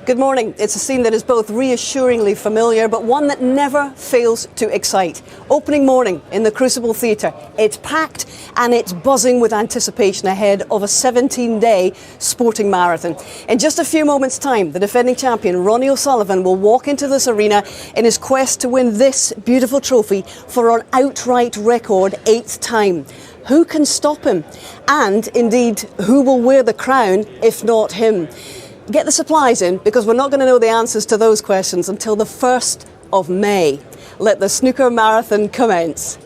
Good morning. It's a scene that is both reassuringly familiar, but one that never fails to excite. Opening morning in the Crucible Theatre. It's packed and it's buzzing with anticipation ahead of a 17-day sporting marathon. In just a few moments' time, the defending champion, Ronnie O'Sullivan, will walk into this arena in his quest to win this beautiful trophy for an outright record 8th time. Who can stop him? And indeed, who will wear the crown if not him? Get the supplies in, because we're not going to know the answers to those questions until the 1st of May. Let the snooker marathon commence.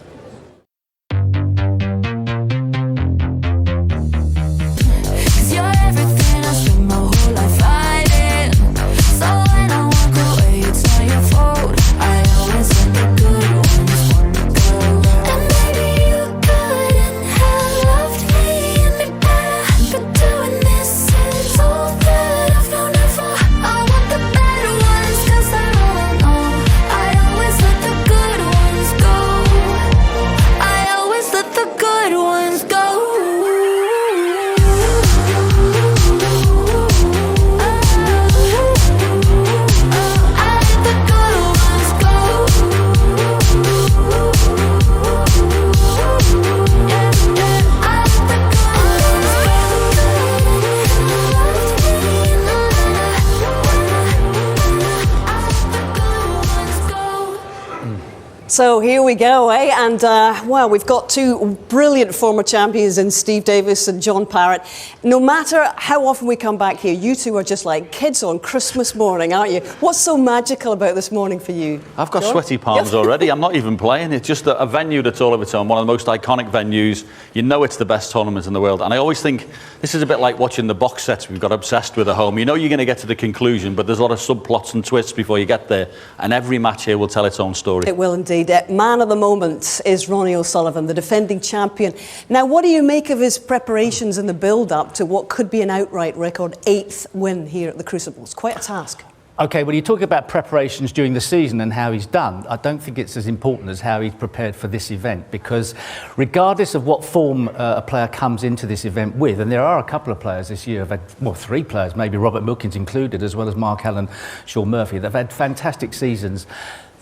So here we go, eh? And well, we've got two brilliant former champions in Steve Davis and John Parrott. No matter how often we come back here, you two are just like kids on Christmas morning, aren't you? What's so magical about this morning for you? I've got John? sweaty palms already. I'm not even playing. It's just a venue that's all of its own, one of the most iconic venues. You know it's the best tournament in the world. And I always think this is a bit like watching the box sets we've got obsessed with at home. You know you're going to get to the conclusion, but there's a lot of subplots and twists before you get there. And every match here will tell its own story. It will indeed. Man of the moment is Ronnie O'Sullivan, the defending champion. Now, what do you make of his preparations in the build-up to what could be an outright record 8th win here at the Crucible? It's quite a task. OK, well, you talk about preparations during the season and how he's done. I don't think it's as important as how he's prepared for this event, because regardless of what form a player comes into this event with, and there are a couple of players this year, have had, well, 3 players, maybe Robert Milkins included, as well as Mark Allen, Sean Murphy, they've had fantastic seasons.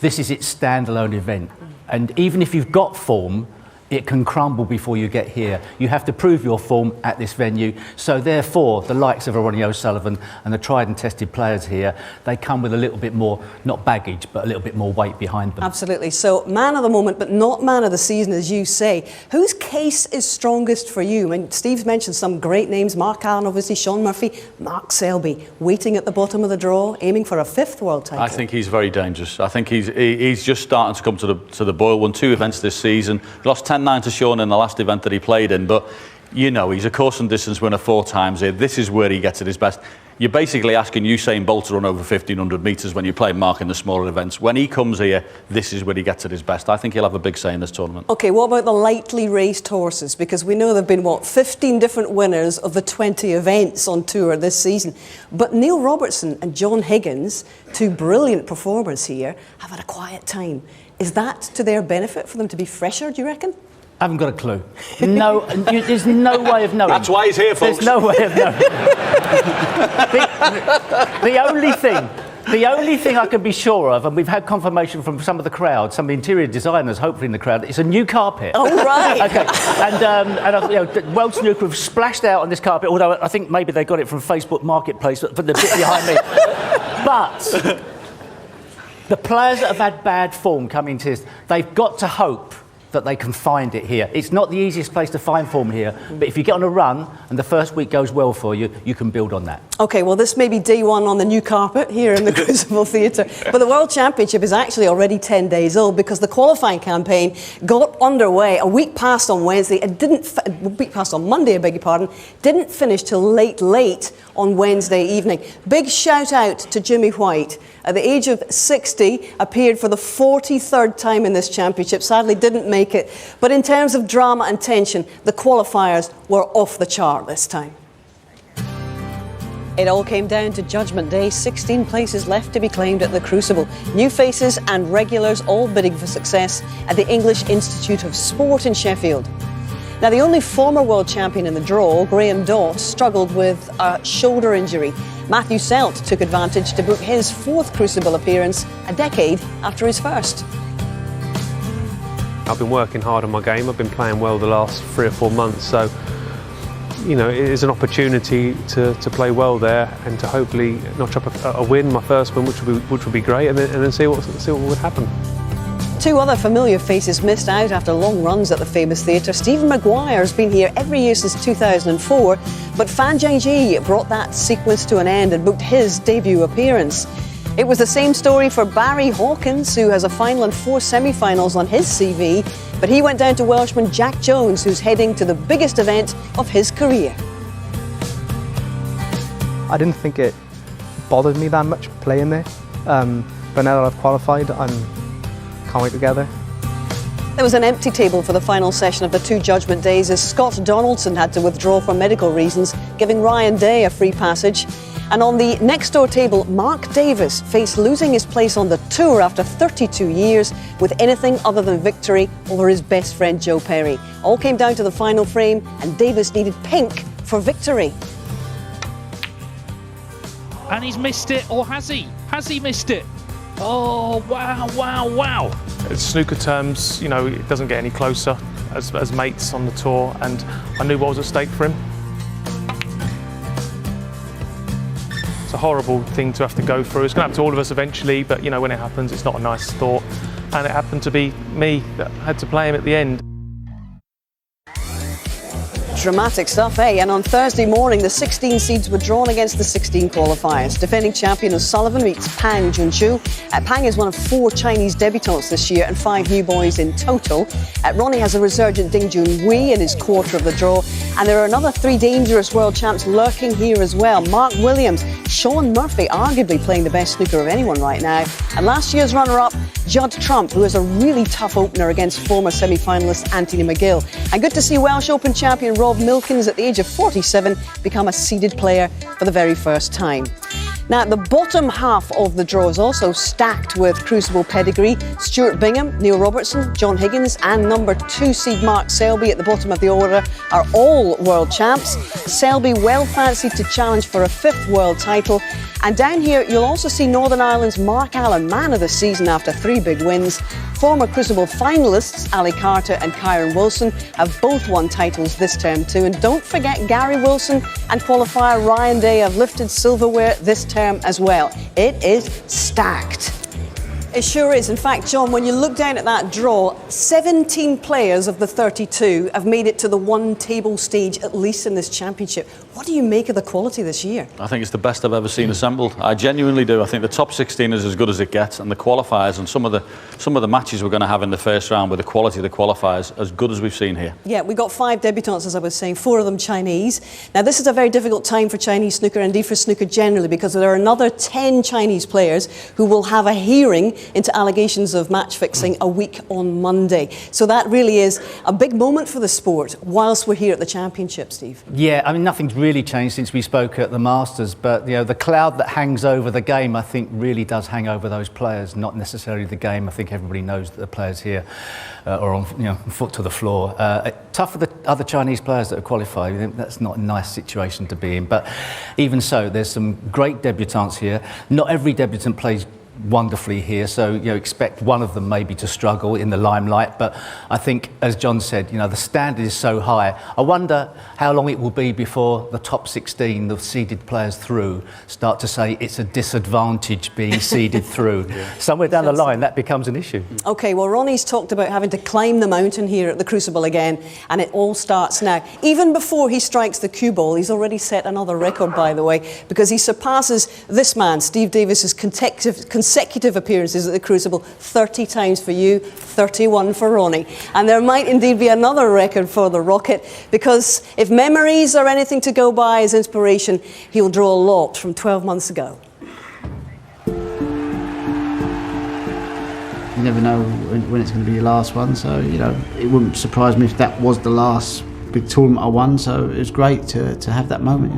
This is its standalone event. And even if you've got form, it can crumble before you get here. You have to prove your form at this venue. So therefore, the likes of Ronnie O'Sullivan and the tried and tested players here, they come with a little bit more, not baggage, but a little bit more weight behind them. Absolutely. So man of the moment, but not man of the season, as you say. Whose case is strongest for you? I mean, Steve's mentioned some great names. Mark Allen, obviously, Sean Murphy, Mark Selby, waiting at the bottom of the draw, aiming for a 5th world title. I think he's very dangerous. I think he's just starting to come to the boil. Won 2 events this season. Lost 10-9 to Sean in the last event that he played in, but you know he's a course and distance winner 4 times here. This is where he gets at his best. You're basically asking Usain Bolt to run over 1,500 metres when you play Mark in the smaller events. When he comes here, this is where he gets at his best. I think he'll have a big say in this tournament. OK, what about the lightly raced horses? Because we know there have been, 15 different winners of the 20 events on tour this season. But Neil Robertson and John Higgins, 2 brilliant performers here, have had a quiet time. Is that to their benefit for them to be fresher, do you reckon? I haven't got a clue. No, there's no way of knowing. That's why he's here, folks. There's no way of knowing. The only thing I can be sure of, and we've had confirmation from some of the crowd, some interior designers, hopefully in the crowd, it's a new carpet. Oh, right. OK, and World Snooker have splashed out on this carpet, although I think maybe they got it from Facebook Marketplace, but the bit behind me. But the players that have had bad form coming to this, they've got to hope that they can find it here. It's not the easiest place to find form here, but if you get on a run and the first week goes well for you, you can build on that. OK, well, this may be day 1 on the new carpet here in the Crucible Theatre, but the World Championship is actually already 10 days old, because the qualifying campaign got underway a week past on Wednesday and a week past on Monday, I beg your pardon, didn't finish till late on Wednesday evening. Big shout out to Jimmy White. At the age of 60, appeared for the 43rd time in this championship. Sadly, didn't make it. But in terms of drama and tension, the qualifiers were off the chart this time. It all came down to Judgment Day. 16 places left to be claimed at the Crucible. New faces and regulars all bidding for success at the English Institute of Sport in Sheffield. Now, the only former world champion in the draw, Graham Doss, struggled with a shoulder injury. Matthew Selt took advantage to book his 4th Crucible appearance a decade after his first. I've been working hard on my game. I've been playing well the last 3 or 4 months, so you know, it is an opportunity to play well there and to hopefully notch up a win, my first win, which would be great, and then see what would happen. 2 other familiar faces missed out after long runs at the famous theatre. Stephen Maguire has been here every year since 2004, but Fan Zhangji brought that sequence to an end and booked his debut appearance. It was the same story for Barry Hawkins, who has a final and 4 semi-finals on his CV, but he went down to Welshman Jack Jones, who's heading to the biggest event of his career. I didn't think it bothered me that much playing there, but now that I've qualified, can't wait to get there. There was an empty table for the final session of the 2 judgment days as Scott Donaldson had to withdraw for medical reasons, giving Ryan Day a free passage. And on the next door table, Mark Davis faced losing his place on the tour after 32 years with anything other than victory over his best friend Joe Perry. All came down to the final frame and Davis needed pink for victory. And he's missed it, or has he? Has he missed it? Oh, wow, wow, wow. In snooker terms, you know, it doesn't get any closer as mates on the tour, and I knew what was at stake for him. It's a horrible thing to have to go through. It's going to happen to all of us eventually, but you know, when it happens, it's not a nice thought. And it happened to be me that had to play him at the end. Dramatic stuff, eh? And on Thursday morning, the 16 seeds were drawn against the 16 qualifiers. Defending champion of Sullivan meets Pang Junchu. Pang is one of 4 Chinese debutants this year and 5 new boys in total. Ronnie has a resurgent Ding Junhui in his quarter of the draw. And there are another 3 dangerous world champs lurking here as well. Mark Williams, Sean Murphy, arguably playing the best snooker of anyone right now. And last year's runner-up, Judd Trump, who has a really tough opener against former semi-finalist Anthony McGill. And good to see Welsh Open champion Rob Milkins at the age of 47 become a seeded player for the very first time. Now, the bottom half of the draw is also stacked with Crucible pedigree. Stuart Bingham, Neil Robertson, John Higgins and number 2 seed Mark Selby at the bottom of the order are all world champs. Selby well fancied to challenge for a 5th world title. And down here, you'll also see Northern Ireland's Mark Allen, man of the season after 3 big wins. Former Crucible finalists Ali Carter and Kyron Wilson have both won titles this term too. And don't forget Gary Wilson and qualifier Ryan Day have lifted silverware this term as well. It is stacked. It sure is. In fact, John, when you look down at that draw, 17 players of the 32 have made it to the 1 table stage, at least in this championship. What do you make of the quality this year? I think it's the best I've ever seen assembled. I genuinely do. I think the top 16 is as good as it gets, and the qualifiers and some of the matches we're going to have in the first round with the quality of the qualifiers, as good as we've seen here. Yeah, we got 5 debutants, as I was saying, 4 of them Chinese. Now, this is a very difficult time for Chinese snooker, and indeed for snooker generally, because there are another 10 Chinese players who will have a hearing into allegations of match fixing a week on Monday. So that really is a big moment for the sport whilst we're here at the championship, Steve. Yeah, I mean, nothing's really changed since we spoke at the Masters, but you know, the cloud that hangs over the game, I think, really does hang over those players, not necessarily the game. I think everybody knows that the players here are on, foot to the floor. Tough for the other Chinese players that have qualified. That's not a nice situation to be in, but even so, there's some great debutants here. Not every debutant plays wonderfully here, so expect one of them maybe to struggle in the limelight, but I think, as John said, the standard is so high. I wonder how long it will be before the top 16, the seeded players through, start to say it's a disadvantage being seeded through. Somewhere down the line that becomes an issue. Okay, well, Ronnie's talked about having to climb the mountain here at the Crucible again, and it all starts now. Even before he strikes the cue ball, he's already set another record, by the way, because he surpasses this man, Steve Davis's consecutive appearances at the Crucible, 30 times for you, 31 for Ronnie. And there might indeed be another record for the Rocket, because if memories are anything to go by as inspiration, he'll draw a lot from 12 months ago. You never know when it's going to be your last one, so it wouldn't surprise me if that was the last big tournament I won, so it was great to have that moment.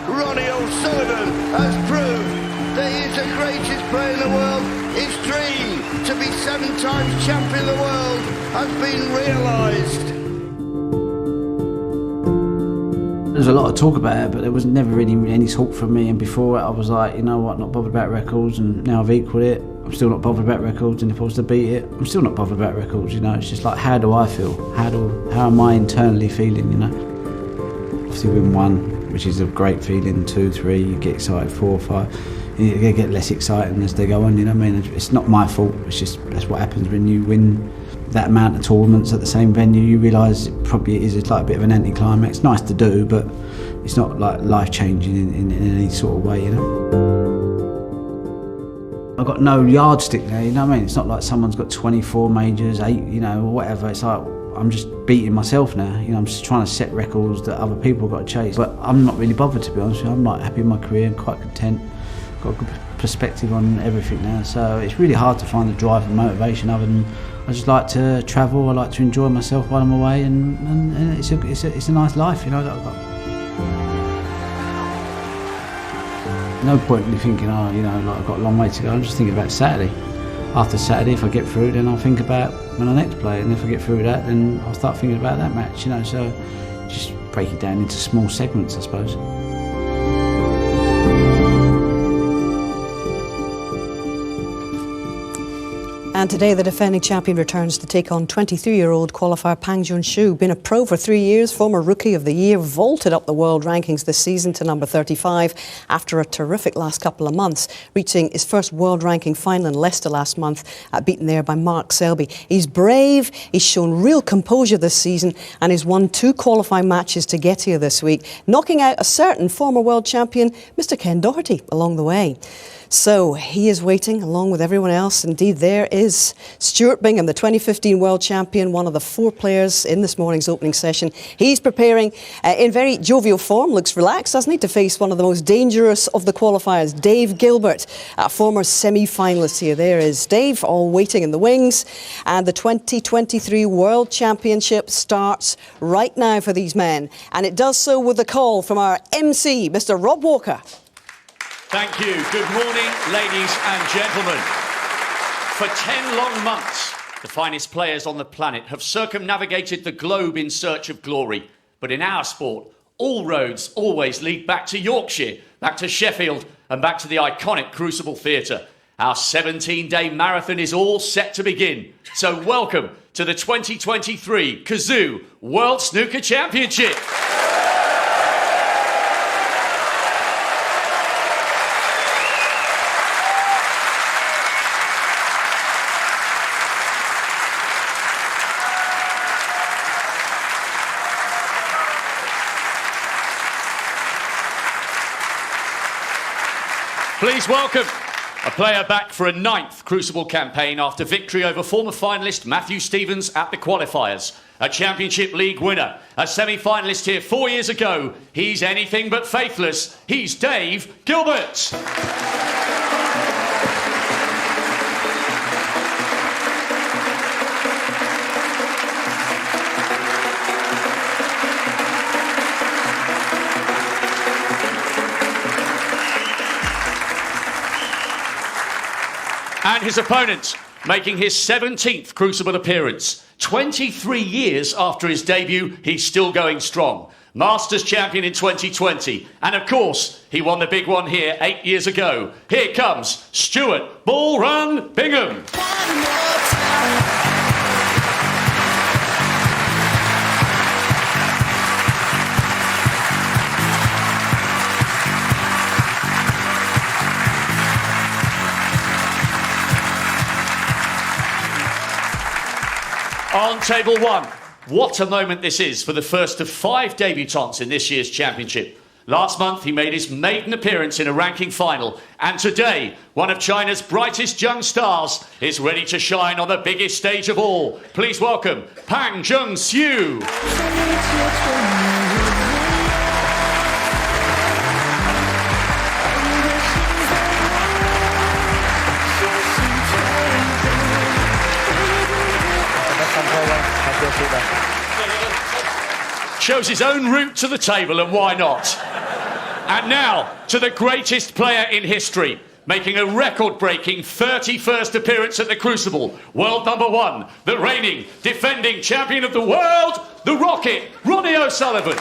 Ronnie Sullivan has proved that he is the greatest player in the world. His dream to be 7 times champion of the world has been realised. There's a lot of talk about it, but there was never really any talk from me. And before it, I was like, you know what, not bothered about records. And now I've equalled it, I'm still not bothered about records. And if I was to beat it, I'm still not bothered about records. You know, it's just like, how do I feel? How am I internally feeling? You know, obviously win 1, which is a great feeling. 2, 3, you get excited. 4, 5, you get less exciting as they go on. You know what I mean? It's not my fault. It's just that's what happens when you win that amount of tournaments at the same venue. You realise it probably is like a bit of an anticlimax. Nice to do, but it's not like life-changing in any sort of way, you know. I've got no yardstick there, you know what I mean? It's not like someone's got 24 majors, 8, you know, or whatever. It's like I'm just beating myself now. You know, I'm just trying to set records that other people have got to chase. But I'm not really bothered, to be honest with you. I'm like happy with my career, I'm quite content. Got a good perspective on everything now, so it's really hard to find the drive and motivation other than I just like to travel. I like to enjoy myself while I'm away, and it's a nice life, you know. That I've got. No point in thinking, oh, you know, like I've got a long way to go. I'm just thinking about Saturday. After Saturday, if I get through, then I'll think about when I next play, and if I get through that, then I'll start thinking about that match, you know. So just break it down into small segments, I suppose. And today the defending champion returns to take on 23-year-old qualifier Pang Junxu. Been a pro for 3 years, former Rookie of the Year, vaulted up the world rankings this season to number 35 after a terrific last couple of months, reaching his first world ranking final in Leicester last month, beaten there by Mark Selby. He's brave, he's shown real composure this season, and he's won 2 qualifying matches to get here this week, knocking out a certain former world champion, Mr. Ken Doherty, along the way. So he is waiting along with everyone else. Indeed, there is Stuart Bingham, the 2015 world champion, one of the 4 players in this morning's opening session. He's preparing in very jovial form, looks relaxed, doesn't he, to face one of the most dangerous of the qualifiers, Dave Gilbert, a former semi-finalist here. There is Dave, all waiting in the wings. And the 2023 World Championship starts right now for these men. And it does so with a call from our MC, Mr. Rob Walker. Thank you. Good morning, ladies and gentlemen. For 10 long months, the finest players on the planet have circumnavigated the globe in search of glory. But in our sport, all roads always lead back to Yorkshire, back to Sheffield, and back to the iconic Crucible Theatre. Our 17-day marathon is all set to begin. So welcome to the 2023 Kazoo World Snooker Championship. Please welcome a player back for a 9th Crucible campaign after victory over former finalist Matthew Stevens at the qualifiers. A Championship League winner, a semi-finalist here 4 years ago. He's anything but faithless. He's Dave Gilbert. And his opponent, making his 17th Crucible appearance. 23 years after his debut, he's still going strong. Masters champion in 2020. And of course, he won the big one here 8 years ago. Here comes Stuart Ball Run Bingham. On table 1, what a moment this is for the first of 5 debutants in this year's championship. Last month he made his maiden appearance in a ranking final, and today one of China's brightest young stars is ready to shine on the biggest stage of all. Please welcome Pang Junxu. Chose his own route to the table, and why not? And now, to the greatest player in history, making a record-breaking 31st appearance at the Crucible, world number 1, the reigning, defending champion of the world, the Rocket, Ronnie O'Sullivan.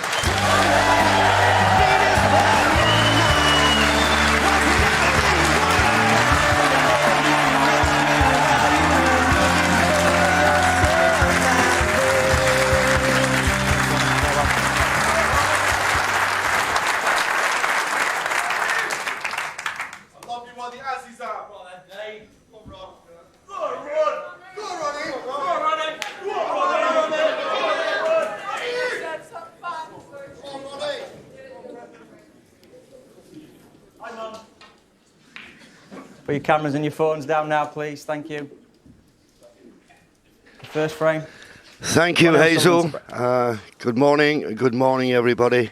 Put your cameras and your phones down now, please. Thank you. First frame. Thank you, Hazel. Good morning, everybody.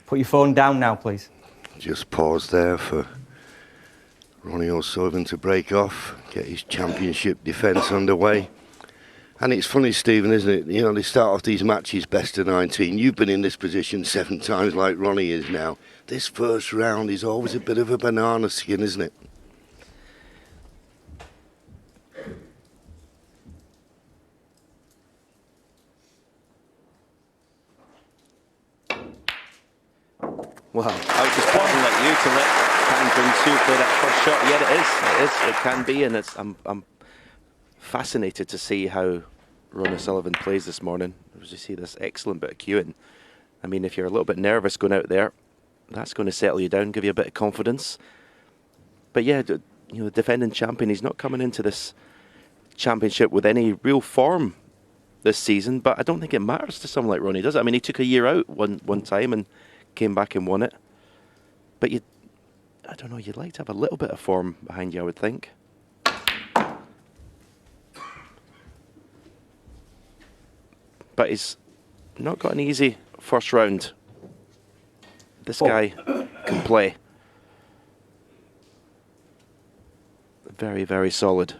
Put your phone down now, please. Just pause there for Ronnie O'Sullivan to break off, get his championship defence underway. And it's funny, Stephen, isn't it? You know, they start off these matches best of 19. You've been in this position 7 times like Ronnie is now. This first round is always a bit of a banana skin, isn't it? Well, I was just pointing at you to let Kang Jung-soo play that first shot. Yeah, it can be, and I'm fascinated to see how Ronnie Sullivan plays this morning. As you see this excellent bit of cueing. I mean, if you're a little bit nervous going out there, that's going to settle you down, give you a bit of confidence. But yeah, you know, the defending champion, he's not coming into this championship with any real form this season, but I don't think it matters to someone like Ronnie, does it? I mean, he took a year out one time and came back and won it. But I don't know, you'd like to have a little bit of form behind you, I would think. But he's not got an easy first round. This guy can play. Very, very solid.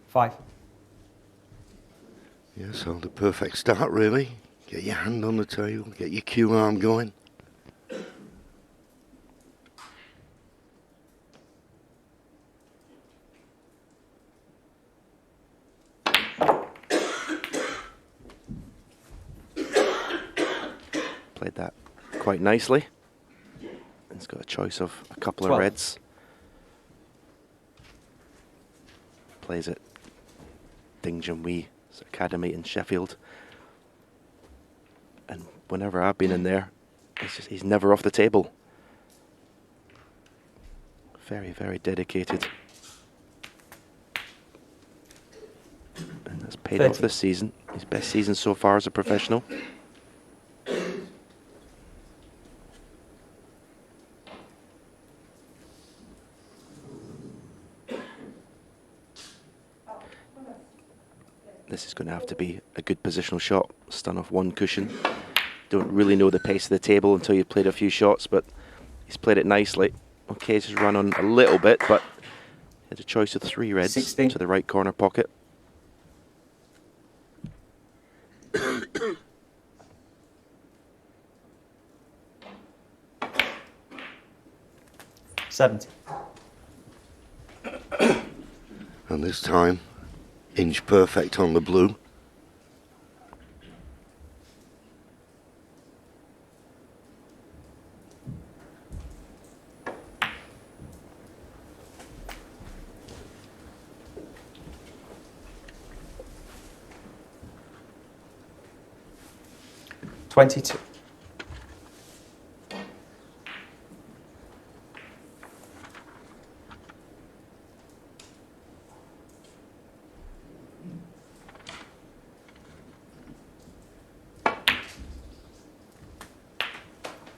Five. Yeah, so the perfect start, really. Get your hand on the table, get your cue arm going. Played that quite nicely. He's got a choice of a couple 12. of reds. Plays at Ding Junhui Academy in Sheffield. And whenever I've been in there, he's never off the table. Very, very dedicated. And that's paid off this season. His best season so far as a professional. This is going to have to be a good positional shot. Stun off one cushion. Don't really know the pace of the table until you've played a few shots, but he's played it nicely. Okay, he's run on a little bit, but he had a choice of 3 reds 16. to the right corner pocket. $70. And this time, inch perfect on the blue. $22.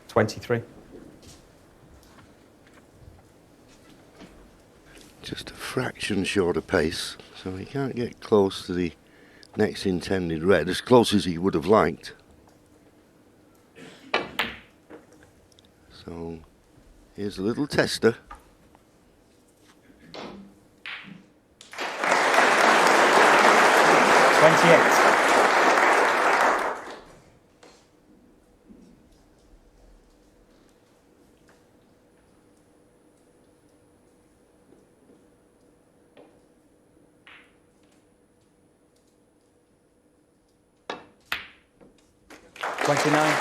$23. Just a fraction short of pace, so he can't get close to the next intended red, as close as he would have liked. So here's a little tester. 28. 29.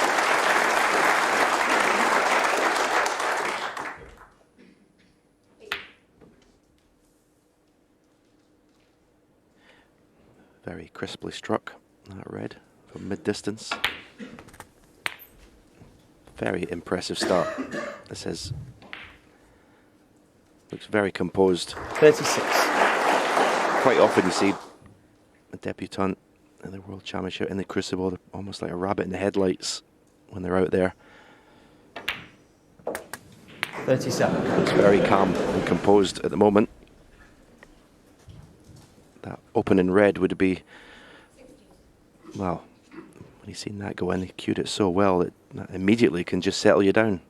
Very crisply struck, that red from mid-distance. Very impressive start. This is, looks very composed. 36. Quite often you see a debutant in the World Championship in the Crucible, they're almost like a rabbit in the headlights when they're out there. 37. Looks very calm and composed at the moment. That opening red would be, well, when he's seen that go in, he cued it so well that immediately can just settle you down.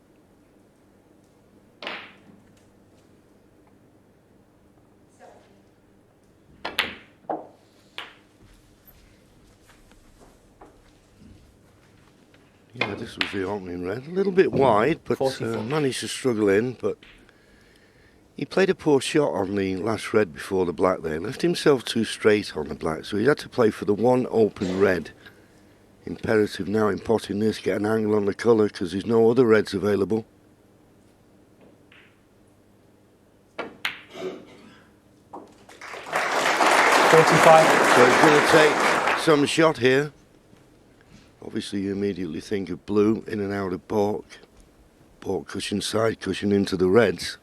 Yeah, this was the opening red. A little bit wide, but managed to struggle in. But he played a poor shot on the last red before the black there. Left himself too straight on the black, so he had to play for the one open red. Imperative now in potting this, get an angle on the colour because there's no other reds available. 45. So he's going to take some shot here. Obviously you immediately think of blue in and out of pork. Pork cushion, side cushion into the reds.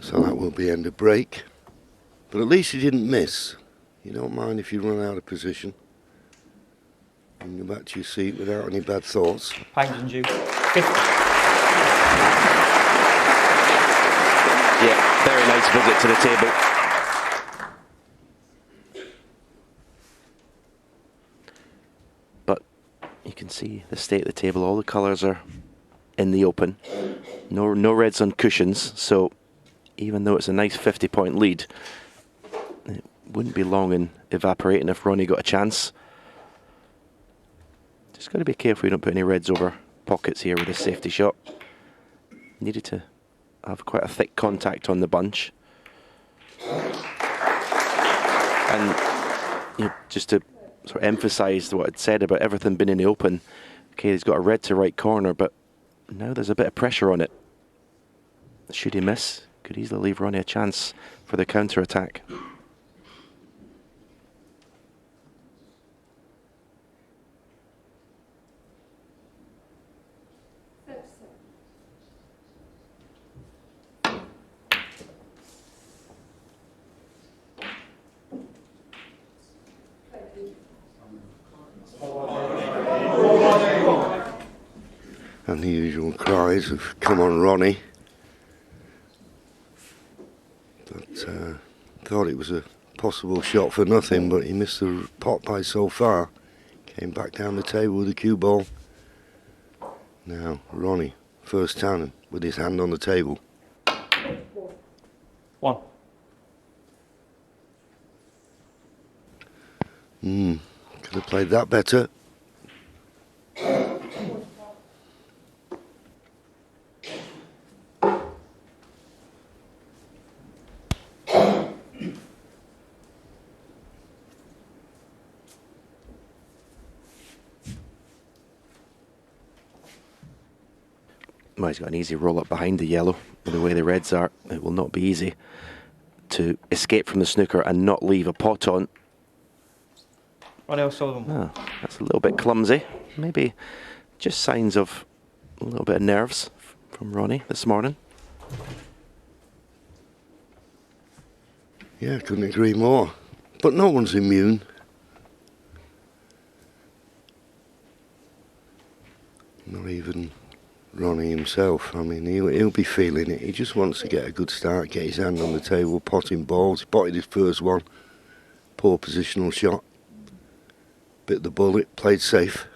So that will be end of break. But at least he didn't miss. You don't mind if you run out of position. And you're back to your seat without any bad thoughts. Pounds and due. 50. Yeah, very nice visit to the table. But you can see the state of the table. All the colours are in the open. No reds on cushions, so even though it's a nice 50-point lead, it wouldn't be long in evaporating if Ronnie got a chance. Just got to be careful you don't put any reds over pockets here with a safety shot. Needed to have quite a thick contact on the bunch. And just to sort of emphasise what I'd said about everything being in the open, okay, he's got a red to right corner, but now there's a bit of pressure on it. Should he miss, could easily leave Ronnie a chance for the counter-attack. And the usual cries of "come on, Ronnie." But thought it was a possible shot for nothing, but he missed the pot by so far. Came back down the table with the cue ball. Now Ronnie, first time with his hand on the table. 1. Could have played that better. Well, he's got an easy roll up behind the yellow. With the way the reds are, it will not be easy to escape from the snooker and not leave a pot on. Sullivan. Oh, that's a little bit clumsy. Maybe just signs of a little bit of nerves from Ronnie this morning. Yeah, couldn't agree more. But no one's immune. Not even Ronnie himself. I mean, he'll be feeling it. He just wants to get a good start, get his hand on the table, potting balls. He potted his first one. Poor positional shot. Bit the bullet, played safe.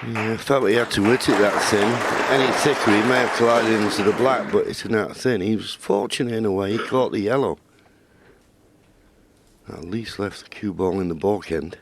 Yeah, I felt he had to hit it that thin. Any thicker, he may have collided into the black, but it's that thin. He was fortunate in a way. He caught the yellow. At least left the cue ball in the baulk end.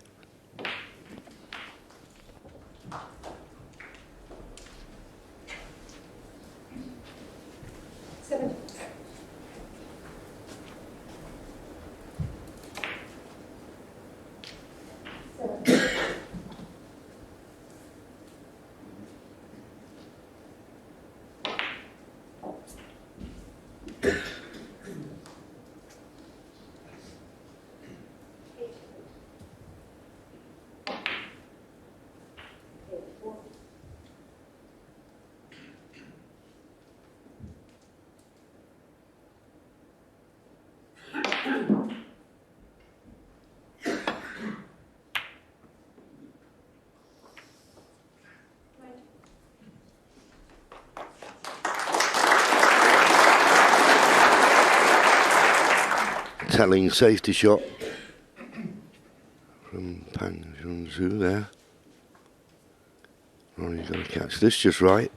Telling safety shot from Pan Junzhu there. Ronnie's got to catch this just right.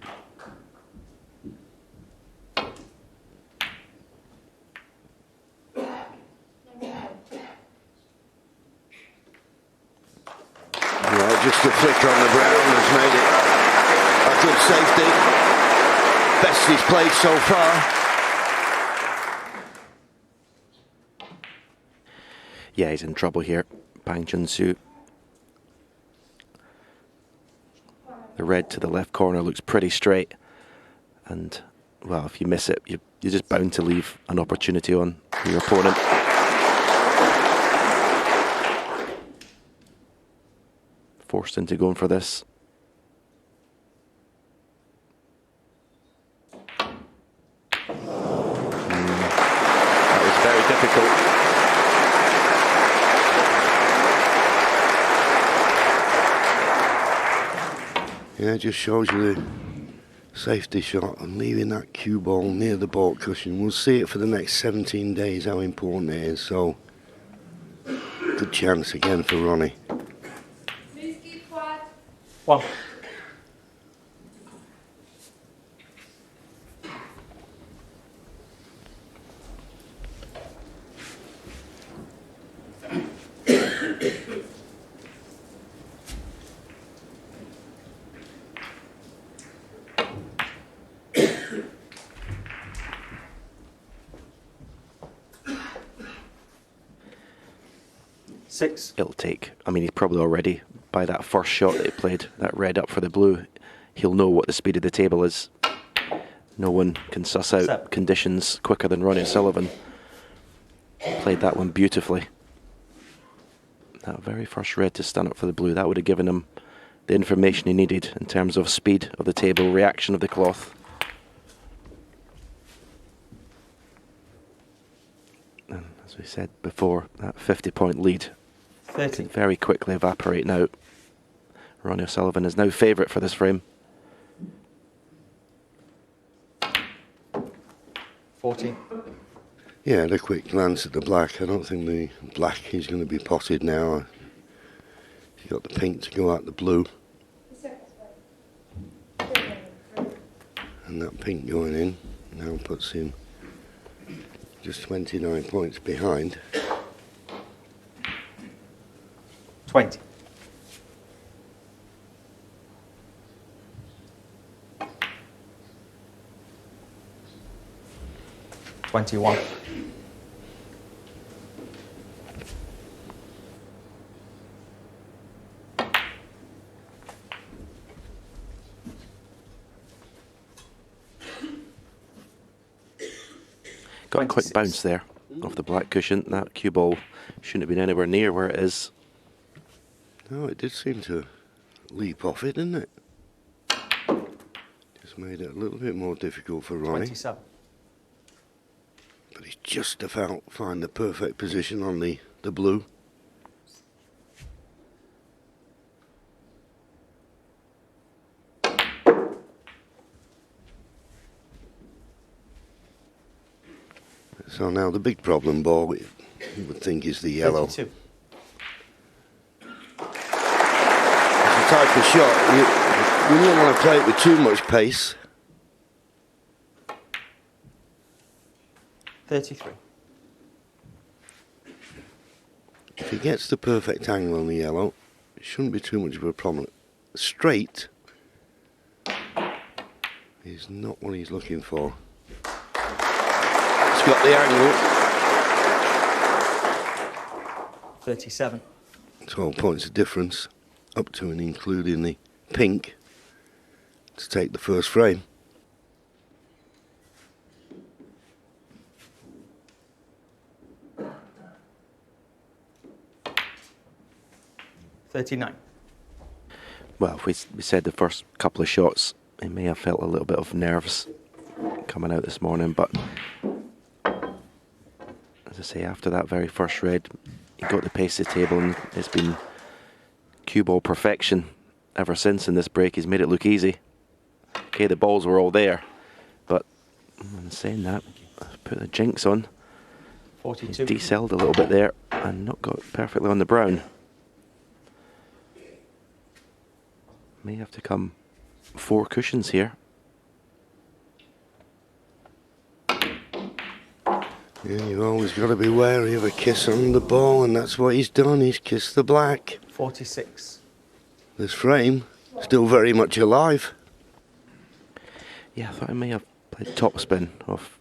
Yeah, just a flick on the brown has made it a good safety. Best he's played so far. Yeah, he's in trouble here, Pang Junsu. The red to the left corner looks pretty straight, and well, if you miss it, you're just bound to leave an opportunity on your opponent. Forced into going for this. That was very difficult. Yeah, it just shows you the safety shot and leaving that cue ball near the baulk cushion. We'll see it for the next 17 days, how important it is. So, good chance again for Ronnie. One. Six. It'll take, I mean, he's probably already, by that first shot that he played, that red up for the blue, he'll know what the speed of the table is. No one can suss out conditions quicker than Ronnie Sullivan. Played that one beautifully. That very first red to stand up for the blue, that would have given him the information he needed in terms of speed of the table, reaction of the cloth. And as we said before, that 50-point lead 30. very quickly evaporate now. Ronnie O'Sullivan is now favourite for this frame. 14. Yeah, had a quick glance at the black. I don't think the black is going to be potted now. He's got the pink to go out the blue. And that pink going in now puts him just 29 points behind. 20. 21. Got a quick bounce there off the black cushion. That cue ball shouldn't have been anywhere near where it is. No, it did seem to leap off it, didn't it? Just made it a little bit more difficult for Ronnie. 27. But he's just about find the perfect position on the blue. So now the big problem ball, you would think, is the yellow. 32. It's a type of shot, you don't want to play it with too much pace. 33. If he gets the perfect angle on the yellow, it shouldn't be too much of a problem. Straight is not what he's looking for. He's got the angle. 37. 12 points of difference, up to and including the pink, to take the first frame. $39. Well, we said the first couple of shots, he may have felt a little bit of nerves coming out this morning, but as I say, after that very first red, he got the pace of the table, and it's been cue ball perfection ever since in this break. He's made it look easy. Okay, the balls were all there, but in saying that, I've put the jinx on. 42. He's decelled a little bit there and not got perfectly on the brown. May have to come 4 cushions here. Yeah, you've always got to be wary of a kiss on the ball, and that's what he's done. He's kissed the black. 46. This frame, still very much alive. Yeah, I thought I may have played topspin off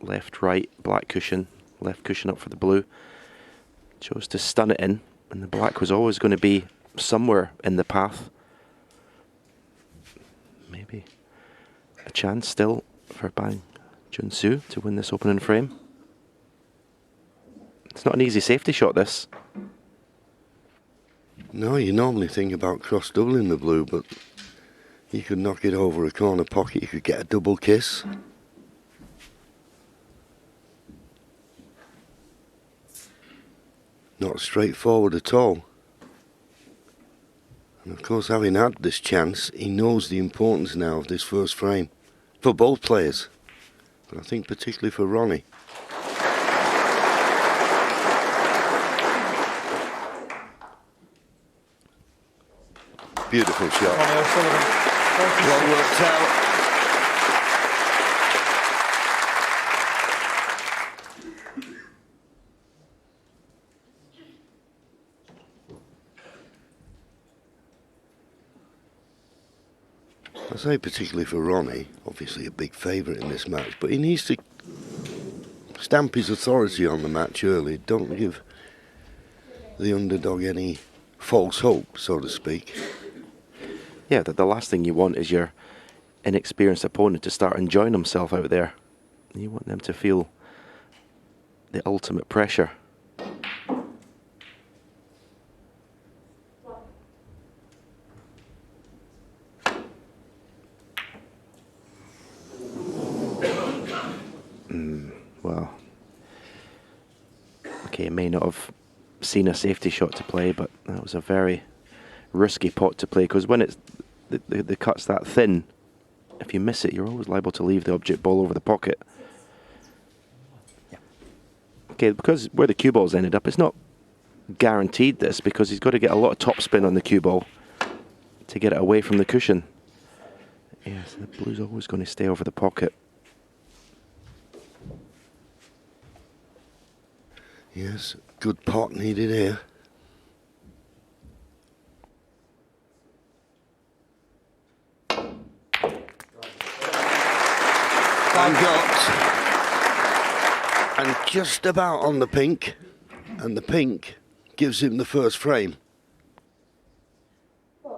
left, right, black cushion, left cushion up for the blue. Chose to stun it in, and the black was always going to be somewhere in the path. Maybe a chance still for Bang Junsu to win this opening frame. It's not an easy safety shot, this. No, you normally think about cross doubling the blue, but you could knock it over a corner pocket, you could get a double kiss. Not straightforward at all. And of course, having had this chance, he knows the importance now of this first frame for both players, but I think particularly for Ronnie. Beautiful shot. Sullivan. Well worked out. I say particularly for Ronnie, obviously a big favourite in this match, but he needs to stamp his authority on the match early. Don't give the underdog any false hope, so to speak. Yeah, the last thing you want is your inexperienced opponent to start enjoying himself out there. You want them to feel the ultimate pressure. Well, okay, he may not have seen a safety shot to play, but that was a very risky pot to play, because when it's the cut's that thin, if you miss it, you're always liable to leave the object ball over the pocket. Yeah. Okay, because where the cue ball's ended up, it's not guaranteed this, because he's got to get a lot of topspin on the cue ball to get it away from the cushion. Yeah, so the blue's always going to stay over the pocket. Yes, good pot needed here. And got. and just about on the pink, and the pink gives him the first frame. In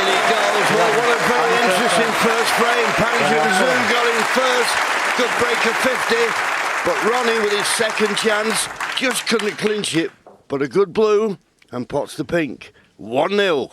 it goes. Well, what a very interesting first frame. Pang Junzhu got in first, good break of 50, but Ronnie with his second chance just couldn't clinch it, but a good blue and pots the pink. 1-0.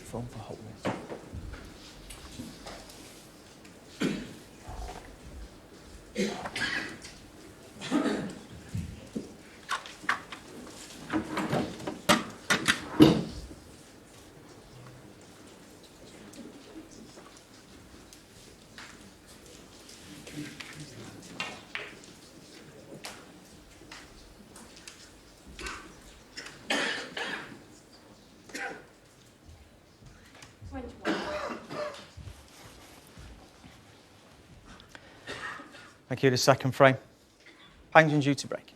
Phone for hot water. Thank you. The second frame. Pang Junzhu to break.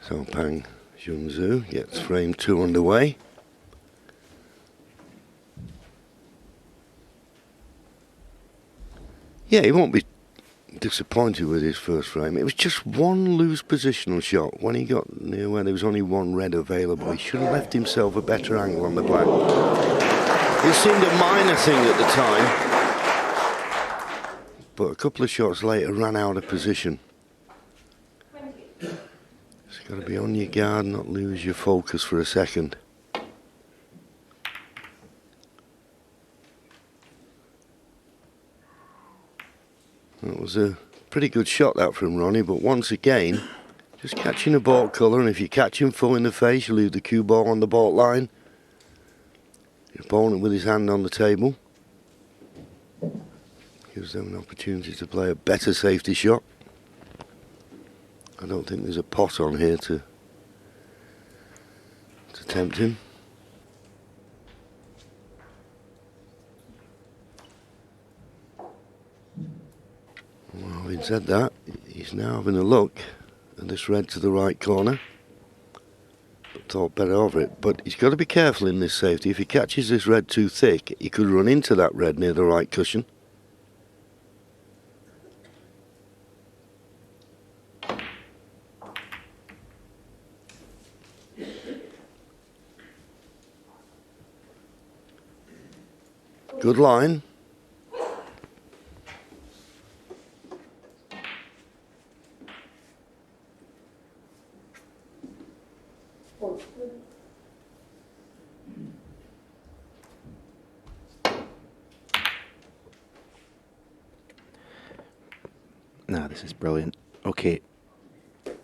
So Pang Junzhu gets frame 2 underway. Yeah, he won't be disappointed with his first frame. It was just one loose positional shot. When he got near where there was only one red available, he should have left himself a better angle on the black. It seemed a minor thing at the time, but a couple of shots later ran out of position. It's got to be on your guard, not lose your focus for a second. That was a pretty good shot that from Ronnie, but once again, just catching a baulk colour, and if you catch him full in the face, you leave the cue ball on the baulk line. Your opponent with his hand on the table. Gives them an opportunity to play a better safety shot. I don't think there's a pot on here to tempt him. Well, having said that, he's now having a look at this red to the right corner. But thought better of it. But he's got to be careful in this safety. If he catches this red too thick, he could run into that red near the right cushion. Good line. Nah, this is brilliant. Okay,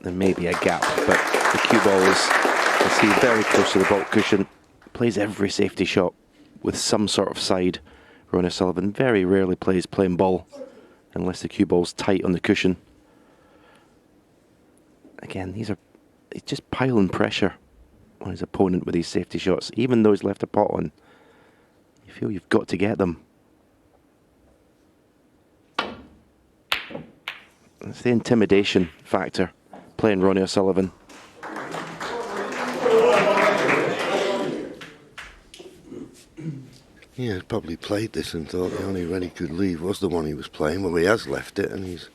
there may be a gap, but the cue ball is, I see, very close to the baulk cushion. Plays every safety shot with some sort of side. Ronnie Sullivan very rarely plays plain ball unless the cue ball's tight on the cushion. Again, he's just piling pressure on his opponent with these safety shots. Even though he's left a pot on, you feel you've got to get them. It's the intimidation factor playing Ronnie O'Sullivan. Yeah, he's probably played this and thought the only red he could leave was the one he was playing. Well, he has left it, and he's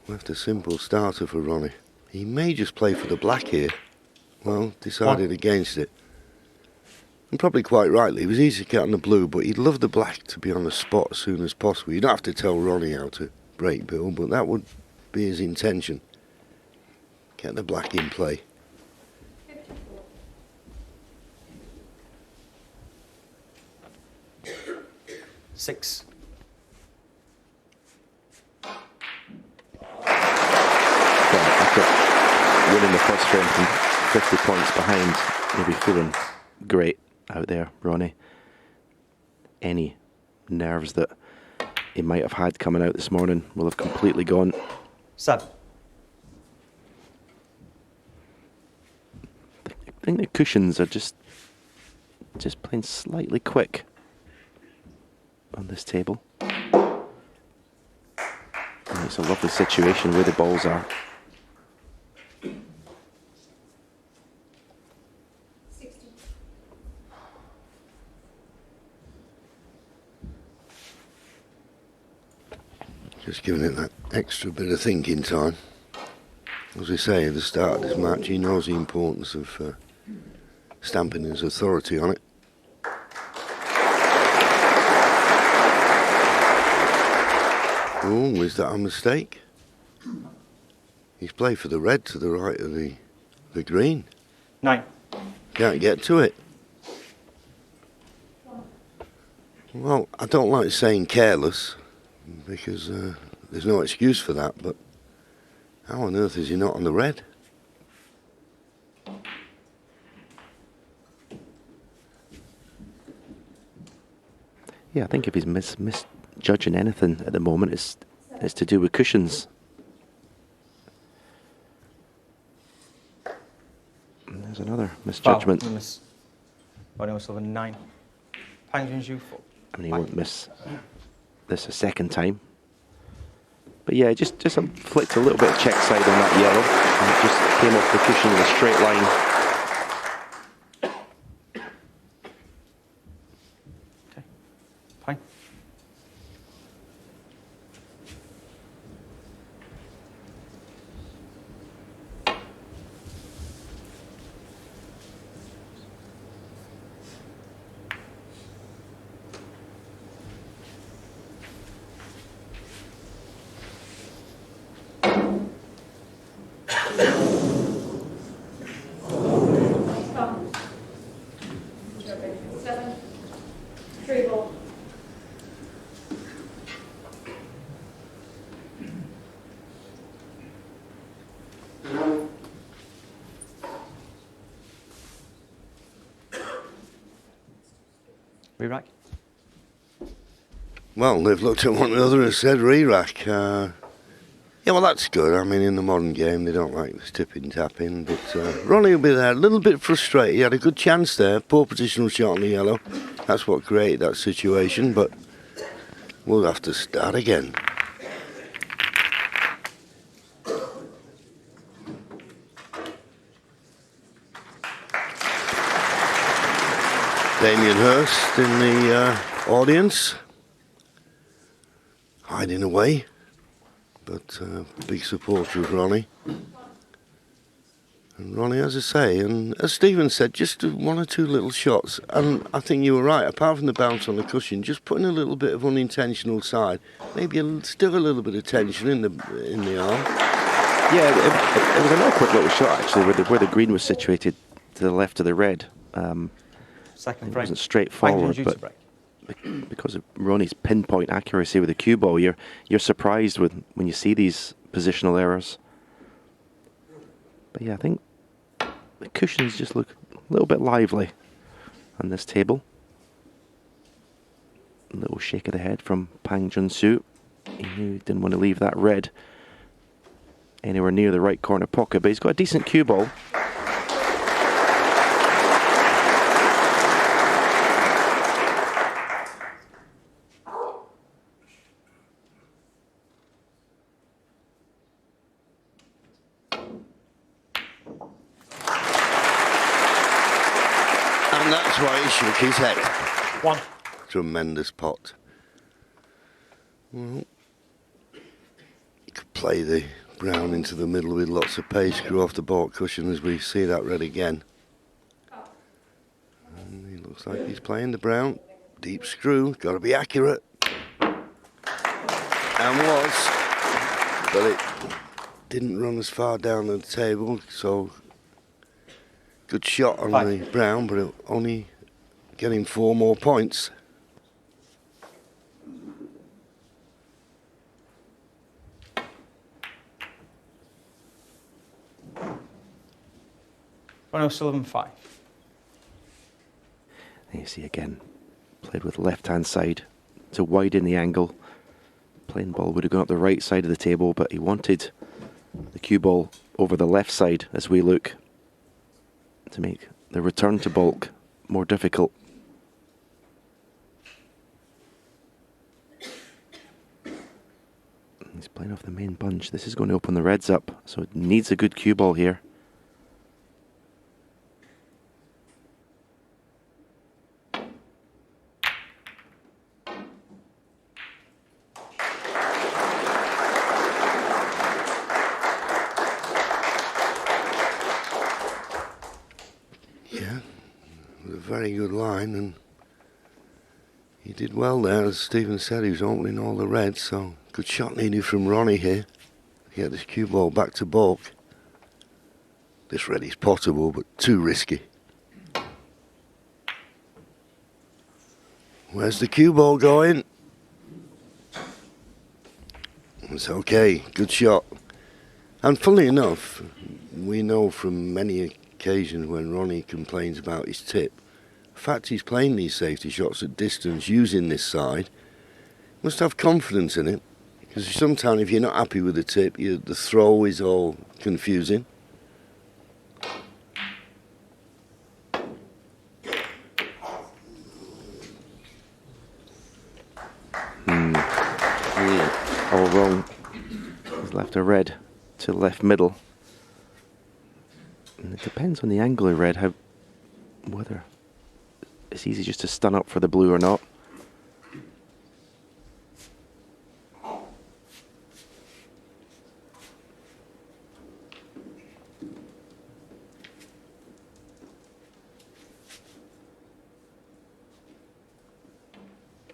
left a simple starter for Ronnie. He may just play for the black here. Well, decided against it. And probably quite rightly. It was easy to get on the blue, but he'd love the black to be on the spot as soon as possible. You don't have to tell Ronnie how to break Bill, but that would be his intention. Get the black in play. Six. After winning the first frame from 50 points behind, you'll be feeling great out there, Ronnie. Any nerves that he might have had coming out this morning will have completely gone. 7. I think the cushions are just playing slightly quick on this table. And it's a lovely situation where the balls are. Just giving it that extra bit of thinking time. As we say at the start of this match, he knows the importance of stamping his authority on it. Oh, is that a mistake? He's played for the red to the right of the green. 9. Can't get to it. Well, I don't like saying careless, because there's no excuse for that, but how on earth is he not on the red? Yeah, I think if he's misjudging anything at the moment, it's to do with cushions. And there's another misjudgment. Ronnie Sullivan 9. Pang Junju 4. I mean, he won't miss this a second time. But yeah, just flicked a little bit of check side on that yellow, and it just came off the cushion in a straight line. Fine. Re-rack. Well, they've looked at one another and said re-rack. Yeah, well, that's good. I mean, in the modern game, they don't like this tipping-tapping, but Ronnie will be there. A little bit frustrated. He had a good chance there. Poor positional shot on the yellow. That's what created that situation, but we'll have to start again. Damien Hirst in the audience, hiding away, but big supporter of Ronnie. And Ronnie, as I say, and as Stephen said, just one or two little shots, and I think you were right, apart from the bounce on the cushion, just putting a little bit of unintentional side, maybe still a little bit of tension in the arm. Yeah, it was an awkward little shot actually, where the green was situated to the left of the red. Second it frame. wasn't straightforward, but because of Ronnie's pinpoint accuracy with the cue ball, you're surprised when you see these positional errors. But yeah, I think the cushions just look a little bit lively on this table. A little shake of the head from Pang Jun-soo. He knew he didn't want to leave that red anywhere near the right corner pocket, but he's got a decent cue ball. That's why he shook his head. 1. Tremendous pot. Well, you could play the brown into the middle with lots of pace, screw off the baulk cushion as we see that red again. And he looks like he's playing the brown. Deep screw, got to be accurate. And was, but it didn't run as far down the table, so good shot on the brown, but it'll only get him 4 more points. Sullivan 5. And you see again, played with left-hand side to widen the angle. Playing ball would have gone up the right side of the table, but he wanted the cue ball over the left side as we look to make the return to baulk more difficult. He's playing off the main bunch. This is going to open the reds up, so it needs a good cue ball here. Very good line, and he did well there. As Stephen said, he was opening all the reds, so good shot needed from Ronnie here to get this cue ball back to baulk. This red is potable, but too risky. Where's the cue ball going? It's okay, good shot. And funnily enough, we know from many occasions when Ronnie complains about his tip, the fact he's playing these safety shots at distance using this side, must have confidence in it, because sometimes if you're not happy with the tip, the throw is all confusing. All wrong. He's left a red to left middle. And it depends on the angle of red, whether it's easy just to stun up for the blue or not.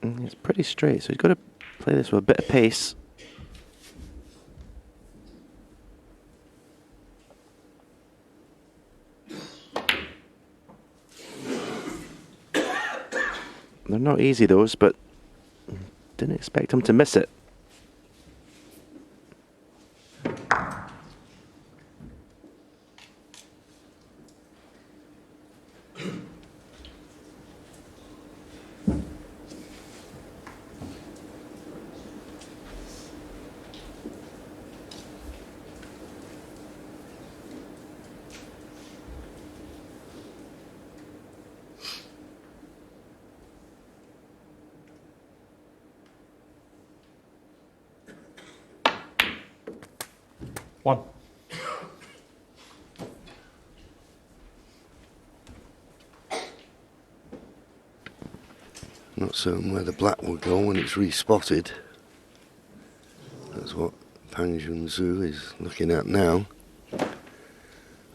And it's pretty straight, so he's got to play this with a bit of pace. They're not easy, those, but didn't expect him to miss it. Not certain where the black will go when it's respotted. That's what Pang Junzhu is looking at now.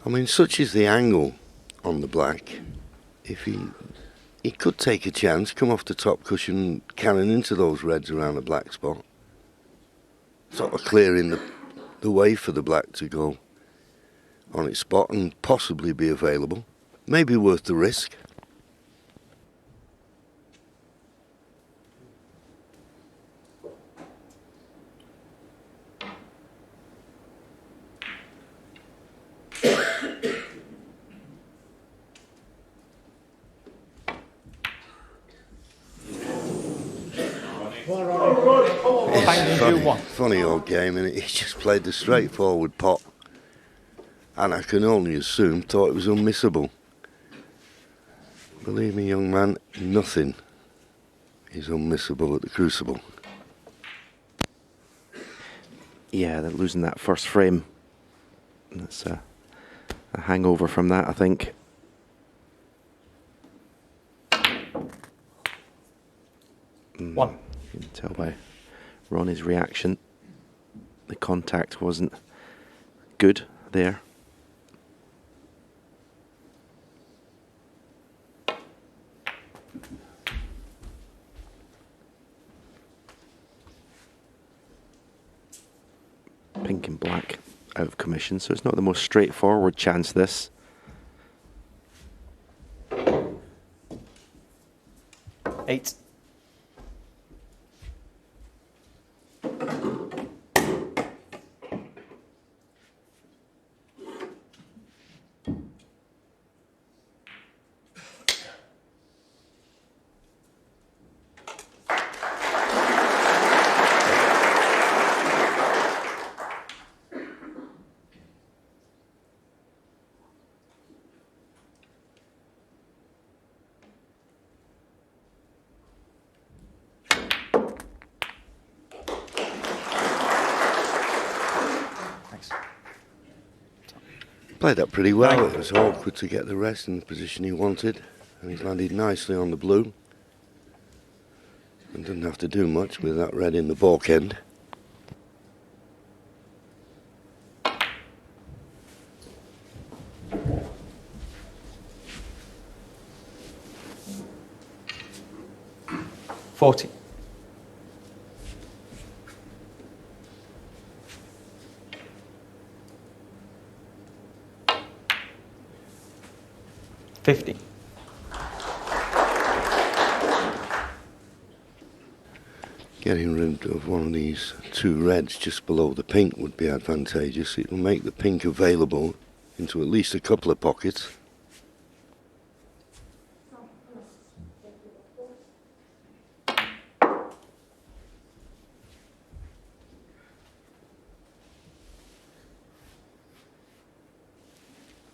I mean, such is the angle on the black. If he could take a chance, come off the top cushion, cannon into those reds around the black spot, sort of clearing the way for the black to go on its spot and possibly be available. Maybe worth the risk. Funny old game, and he just played the straightforward pot, and I can only assume thought it was unmissable. Believe me, young man, nothing is unmissable at the Crucible. Yeah, they're losing that first frame. That's a hangover from that, I think. One. You can tell by Ronnie's reaction, the contact wasn't good there. Pink and black out of commission, so it's not the most straightforward chance, this. Eight. Played that pretty well. It was awkward to get the rest in the position he wanted, and he's landed nicely on the blue. And didn't have to do much with that red in the balk end. $40. 50. Getting rid of one of these two reds just below the pink would be advantageous. It will make the pink available into at least a couple of pockets.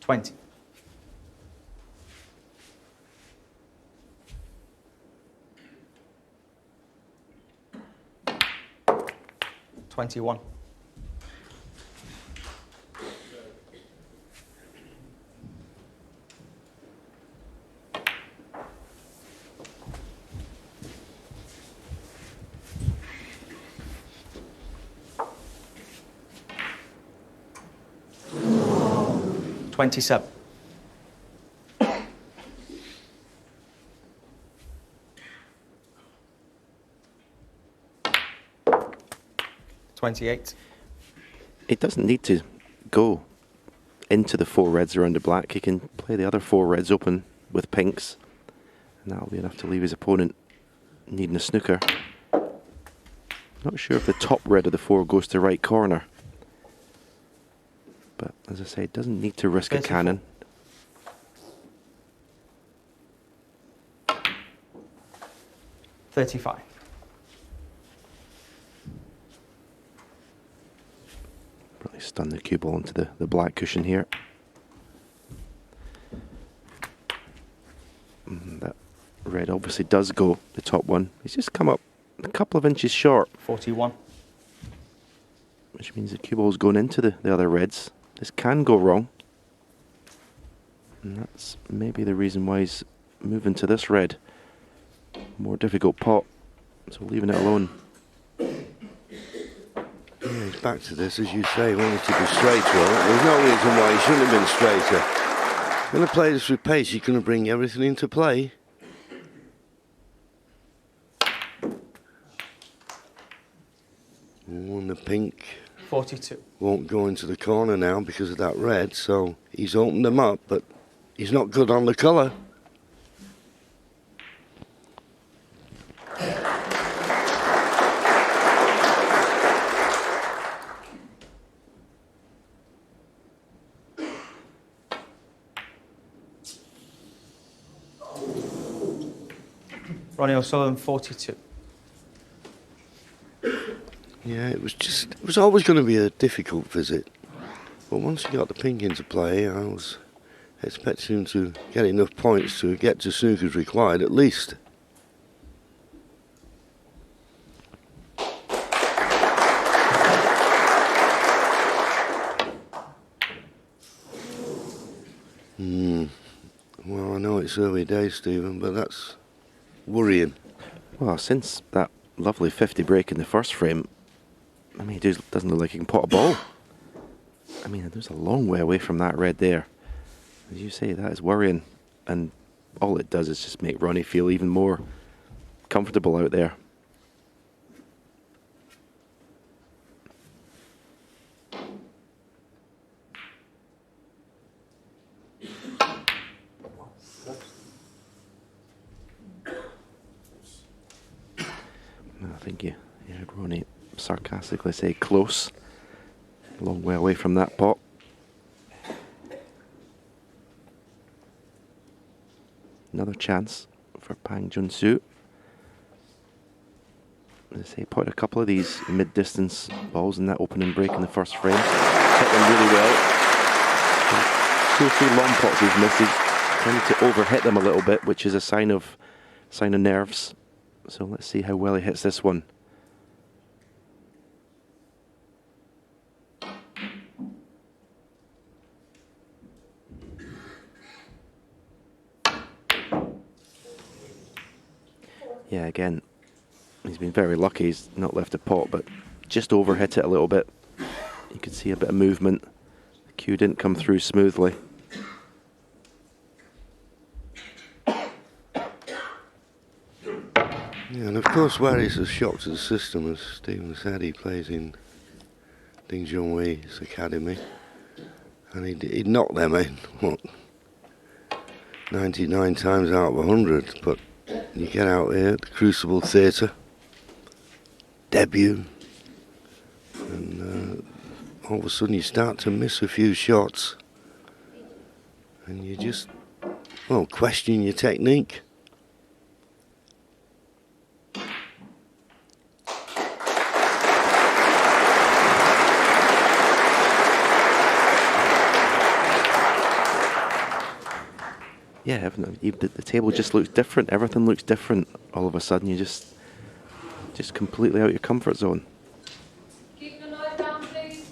$20. 21. $27. 28. It doesn't need to go into the four reds around the black. He can play the other four reds open with pinks, and that'll be enough to leave his opponent needing a snooker. Not sure if the top red of the four goes to right corner, but as I say, it doesn't need to risk a cannon. 35. Probably stun the cue ball into the black cushion here. That red obviously does go, the top one. He's just come up a couple of inches short. 41. Which means the cue ball's going into the other reds. This can go wrong. And that's maybe the reason why he's moving to this red. More difficult pot. So leaving it alone. Yeah, he's back to this, as you say, wanted to be straight. Well, there's no reason why he shouldn't have been straighter. When a play this with pace, you're going to bring everything into play. And the pink 42. won't go into the corner now because of that red, so he's opened them up, but he's not good on the colour. Ronnie O'Sullivan, 42. Yeah, it was always going to be a difficult visit. But once he got the pink into play, I was expecting him to get enough points to get to snooker's required, at least. Well, I know it's early days, Stephen, but that's worrying. Well, since that lovely 50 break in the first frame, I mean, it doesn't look like he can pot a ball. I mean, there's a long way away from that red there. As you say, that is worrying. And all it does is just make Ronnie feel even more comfortable out there. I think you heard Ronnie sarcastically say close. A long way away from that pot. Another chance for Pang Junsu. As I say, potted a couple of these mid-distance balls in that opening break in the first frame. Hit them really well. 2 or 3 long pots he's missed. He's tended to overhit them a little bit, which is a sign of nerves. So let's see how well he hits this one. Yeah, again, he's been very lucky. He's not left a pot, but just overhit it a little bit. You could see a bit of movement. The cue didn't come through smoothly. Yeah, and of course, where he's a shock to the system, as Stephen said, he plays in Ding Junhui's academy, and he'd knock them in, what, 99 times out of 100, but you get out here at the Crucible Theatre, debut, and all of a sudden you start to miss a few shots, and you just, well, question your technique. Yeah, the table just looks different. Everything looks different all of a sudden. You're just completely out of your comfort zone. Keep the noise down, please.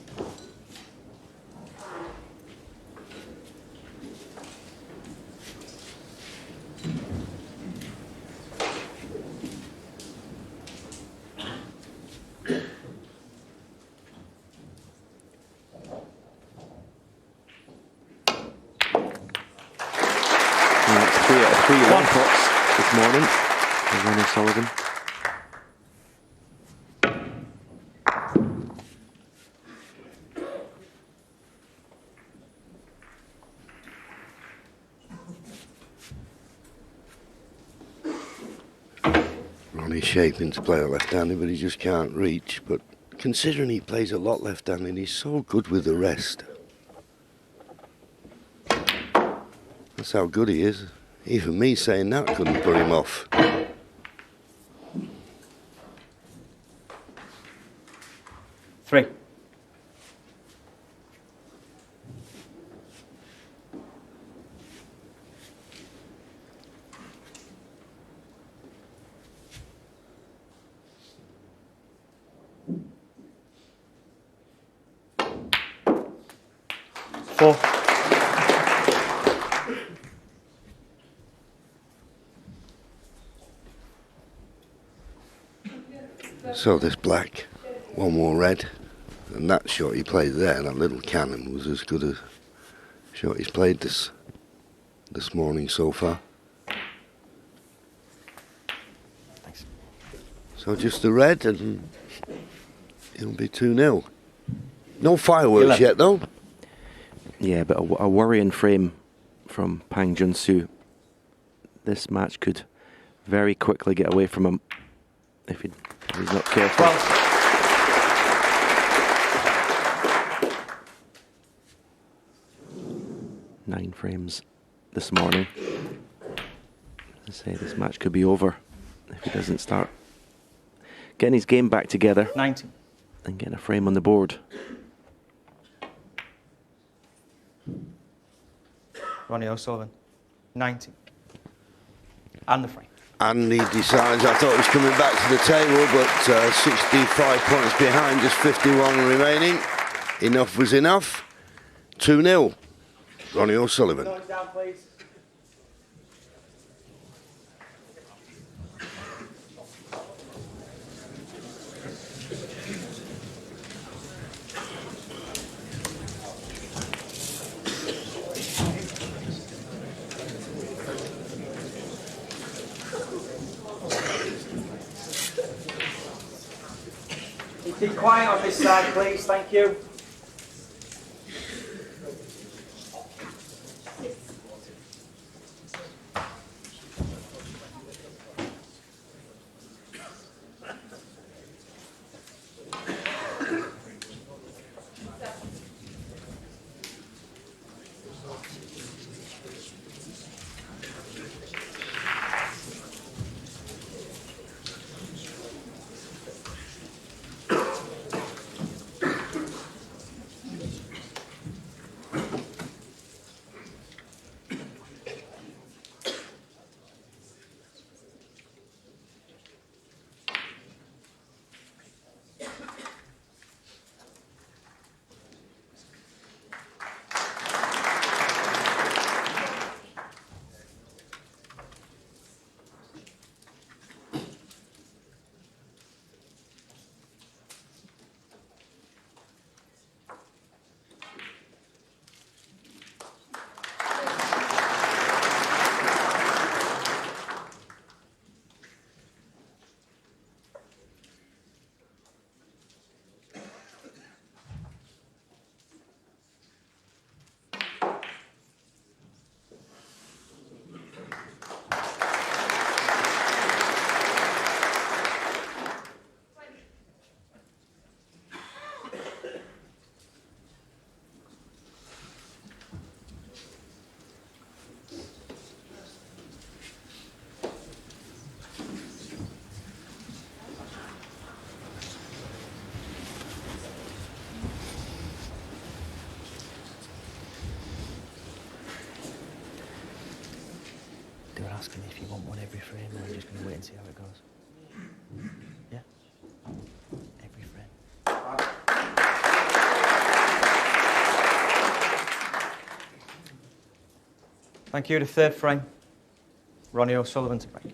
Three long pots this morning for Ronnie Sullivan. Ronnie's shaping to play a left-handed, but he just can't reach. But considering he plays a lot left-handed, he's so good with the rest. That's how good he is. Even me saying that couldn't put him off. Three. Four. So this black, one more red, and that shot he played there, that little cannon, was as good a shot he's played this morning so far. Thanks. So just the red, and it'll be 2-0. No fireworks yet, though. Yeah, but a worrying frame from Pang Junsu. This match could very quickly get away from him if he's not careful. 9 frames this morning. As I say, this match could be over if he doesn't start getting his game back together 90. and getting a frame on the board. Ronnie O'Sullivan. 90. And the frame. And he decides, I thought he was coming back to the table, but 65 points behind, just 51 remaining. Enough was enough. 2-0. Ronnie O'Sullivan. Down, please. Keep quiet on this side, please. Thank you. They were asking if you want one every frame, or you're just going to wait and see how it goes. Yeah? Every frame. Thank you. The third frame. Ronnie O'Sullivan to break.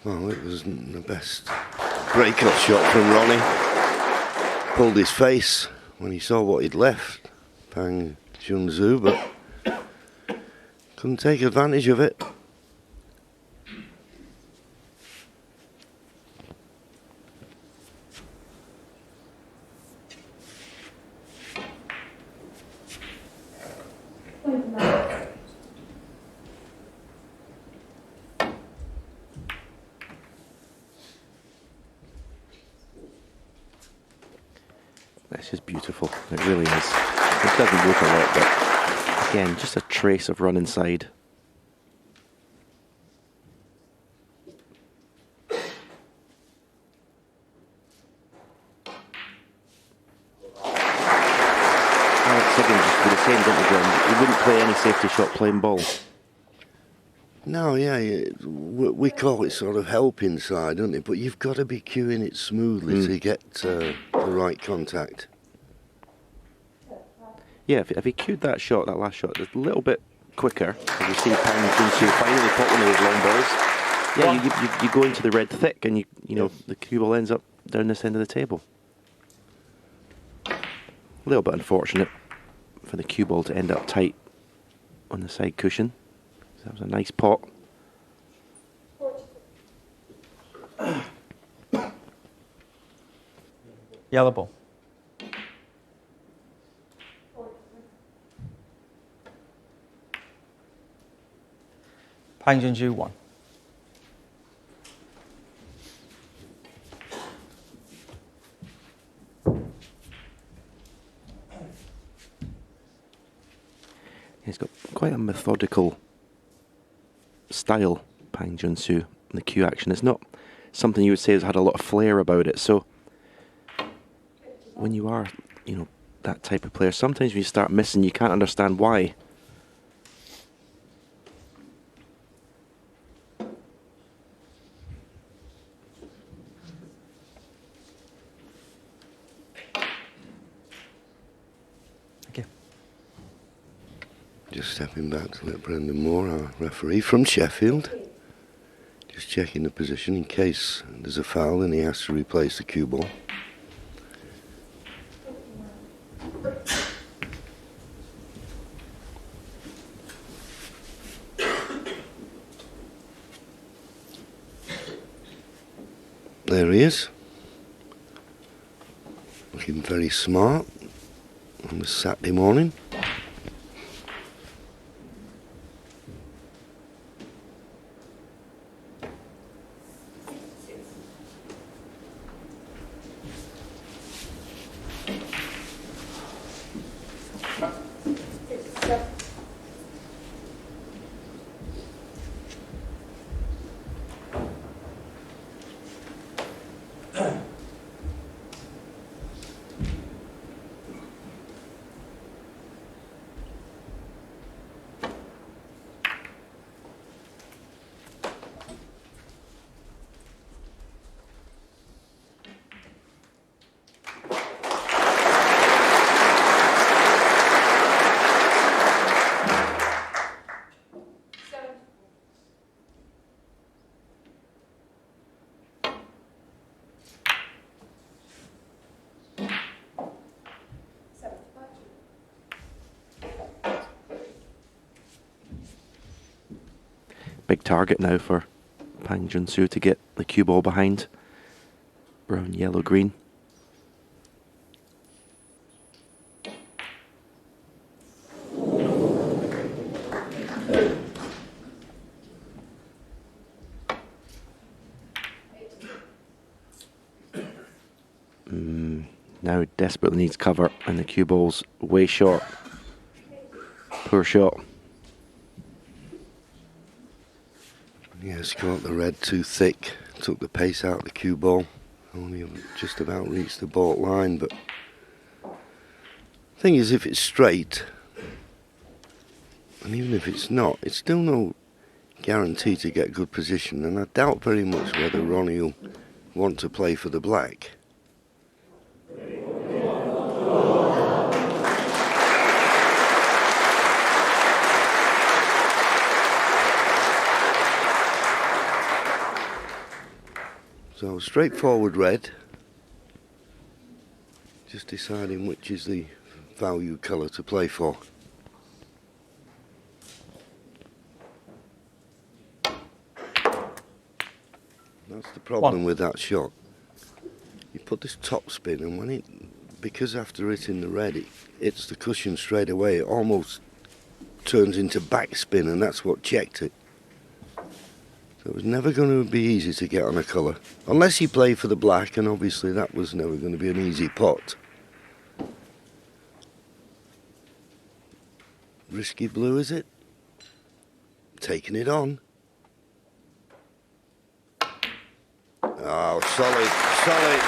Well, it wasn't the best breakout shot from Ronnie. Pulled his face when he saw what he'd left, Pang Junzhu, but couldn't take advantage of it. This is beautiful. It really is. It doesn't look a lot, but again, just a trace of run inside. Alex Higgins just with the same didn't he? He wouldn't play any safety shot playing ball. No, yeah, we call it sort of help inside, don't it? But you've got to be cueing it smoothly to get the right contact. Yeah, if he cued that shot, that last shot, a little bit quicker, as you see Pang Junzhu finally put one of those long balls. Yeah, you go into the red thick, and you know the cue ball ends up down this end of the table. A little bit unfortunate for the cue ball to end up tight on the side cushion. That was a nice pot. Yellow ball. Pang Junzhu 1. He's got quite a methodical style, Pang Junzhu, in the cue action. It's not something you would say has had a lot of flair about it. So when you are, you know, that type of player, sometimes when you start missing, you can't understand why. Just stepping back to let Brendan Moore, our referee from Sheffield, just checking the position in case there's a foul and he has to replace the cue ball. There he is, looking very smart on this Saturday morning. Big target now for Pang Junsu to get the cue ball behind. Brown, yellow, green. Now desperately needs cover and the cue ball's way short. Poor shot. Yes, caught the red too thick, took the pace out of the cue ball, only just about reached the baulk line, but the thing is, if it's straight, and even if it's not, it's still no guarantee to get good position, and I doubt very much whether Ronnie will want to play for the black. So straightforward red, just deciding which is the value colour to play for. That's the problem with that shot. You put this top spin, and when it, because after hitting the red it hits the cushion straight away, it almost turns into backspin, and that's what checked it. So it was never going to be easy to get on a colour, unless you play for the black, and obviously that was never going to be an easy pot. Risky blue, is it? Taking it on. Oh, solid, solid,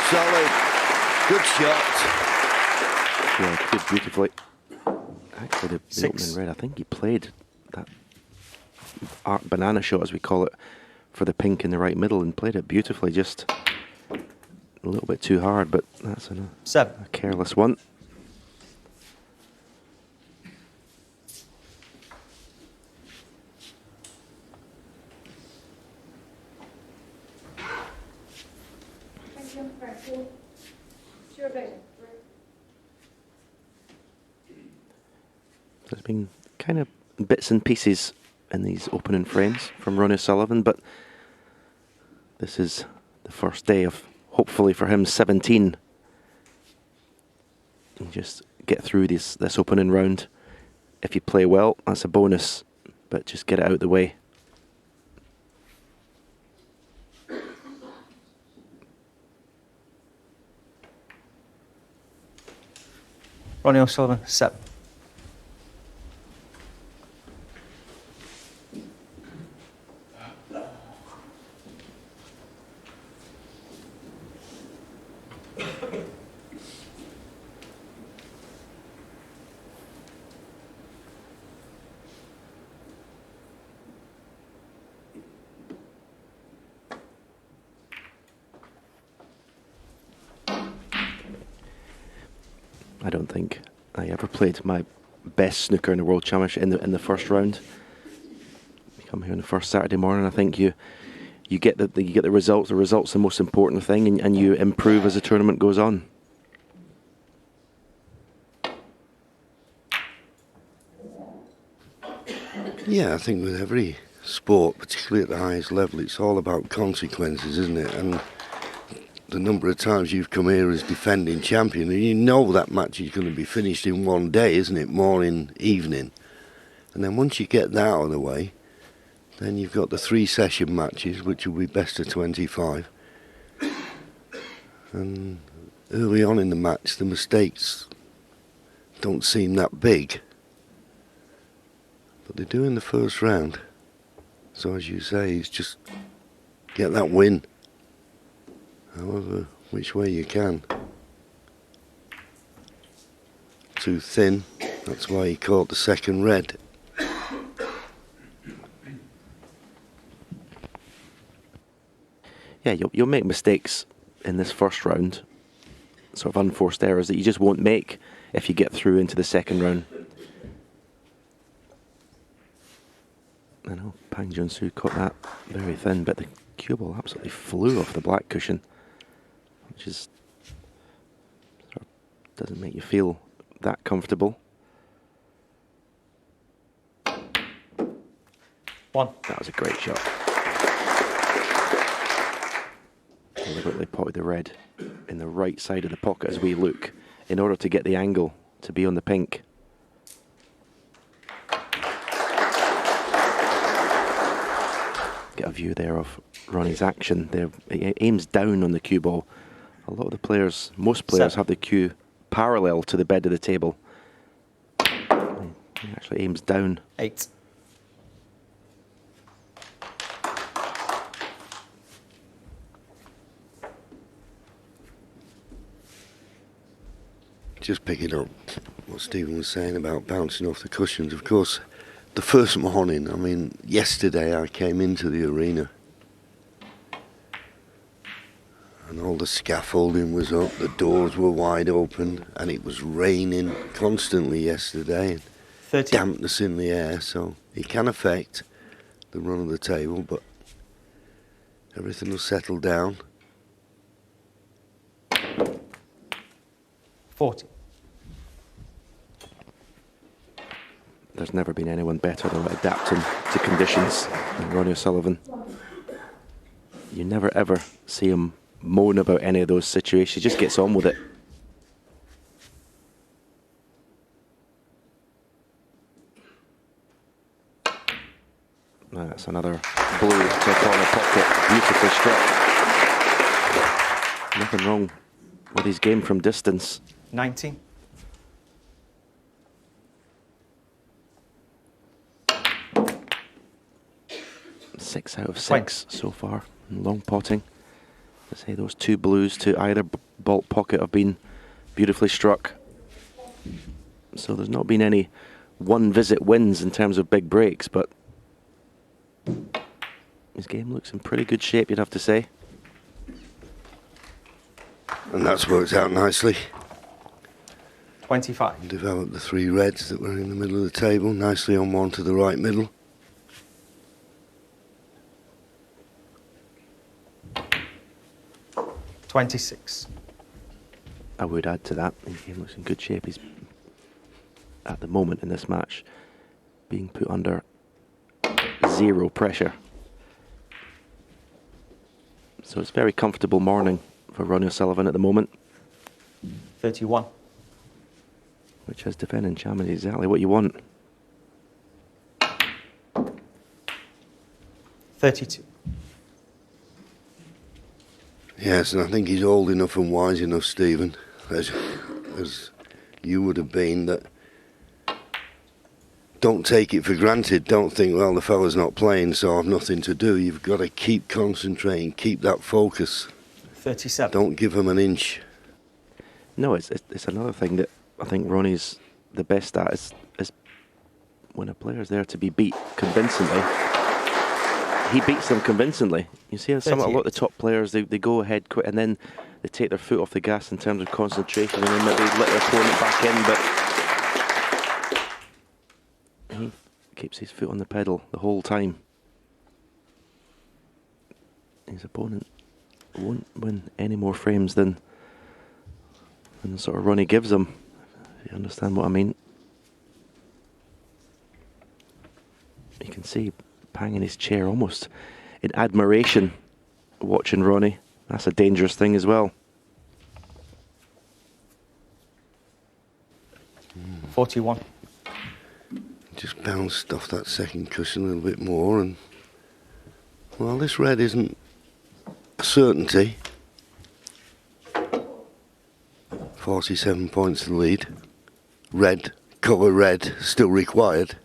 solid. Good shot. Yeah, he did beautifully. Actually, the opening red, I think he played that art banana shot, as we call it, for the pink in the right middle, and played it beautifully, just a little bit too hard, but that's a careless one. There's been kind of bits and pieces in these opening frames from Ronnie Sullivan, but this is the first day of, hopefully for him, 17. And just get through this opening round. If you play well, that's a bonus, but just get it out of the way. Ronnie O'Sullivan, set. I don't think I ever played my best snooker in the World Championship in the first round. You come here on the first Saturday morning, I think you get the results. The results are the most important thing, and you improve as the tournament goes on. Yeah, I think with every sport, particularly at the highest level, it's all about consequences, isn't it? And the number of times you've come here as defending champion, and you know that match is going to be finished in one day, isn't it? Morning, evening. And then once you get that out of the way, then you've got the 3 session matches, which will be best of 25. And early on in the match, the mistakes don't seem that big. But they do in the first round. So as you say, it's just get that win, however, which way you can. Too thin, that's why he caught the second red. Yeah, you'll make mistakes in this first round, sort of unforced errors that you just won't make if you get through into the second round. I know Pang Junsu caught that very thin, but the cue ball absolutely flew off the black cushion, which is sort of doesn't make you feel that comfortable. 1. That was a great shot. Deliberately potted the red in the right side of the pocket as we look, in order to get the angle to be on the pink. Get a view there of Ronnie's action there. He aims down on the cue ball. A lot of the players, most players, have the cue parallel to the bed of the table. He actually aims down. 8. Just picking up what Stephen was saying about bouncing off the cushions. Of course, the first morning, I mean, yesterday I came into the arena and all the scaffolding was up, the doors were wide open, and it was raining constantly yesterday, and 30. dampness in the air, so it can affect the run of the table, but everything will settle down. 40. There's never been anyone better at adapting to conditions than Ronnie Sullivan. You never ever see him moan about any of those situations. He just gets on with it. That's another blue to a corner pocket, beautifully struck. Nothing wrong with his game from distance. 19. Six out of 6 so far in long potting. I say those 2 blues to either baulk pocket have been beautifully struck. So there's not been any one visit wins in terms of big breaks, but his game looks in pretty good shape, you'd have to say. And that's worked out nicely. 25. Developed the 3 reds that were in the middle of the table, nicely on one to the right middle. $26. I would add to that, his game looks in good shape. He's, at the moment in this match, being put under 0 pressure. So it's a very comfortable morning for Ronnie Sullivan at the moment. 31. Which, as defending champion, is exactly what you want. 32. Yes, and I think he's old enough and wise enough, Stephen, as you would have been, that don't take it for granted. Don't think, well, the fella's not playing, so I've nothing to do. You've got to keep concentrating, keep that focus. 37. Don't give him an inch. No, it's another thing that I think Ronnie's the best at is when a player's there to be beat convincingly, he beats them convincingly. You see how a lot of the top players, they go ahead quick and then they take their foot off the gas in terms of concentration and then maybe let their opponent back in, but he keeps his foot on the pedal the whole time. His opponent won't win any more frames than the sort of run he gives him, if you understand what I mean. You can see Pang in his chair almost in admiration watching Ronnie. That's a dangerous thing as well. 41. Just bounced off that second cushion a little bit more, and well, this red isn't a certainty. 47 points to the lead. Red, cover red, still required.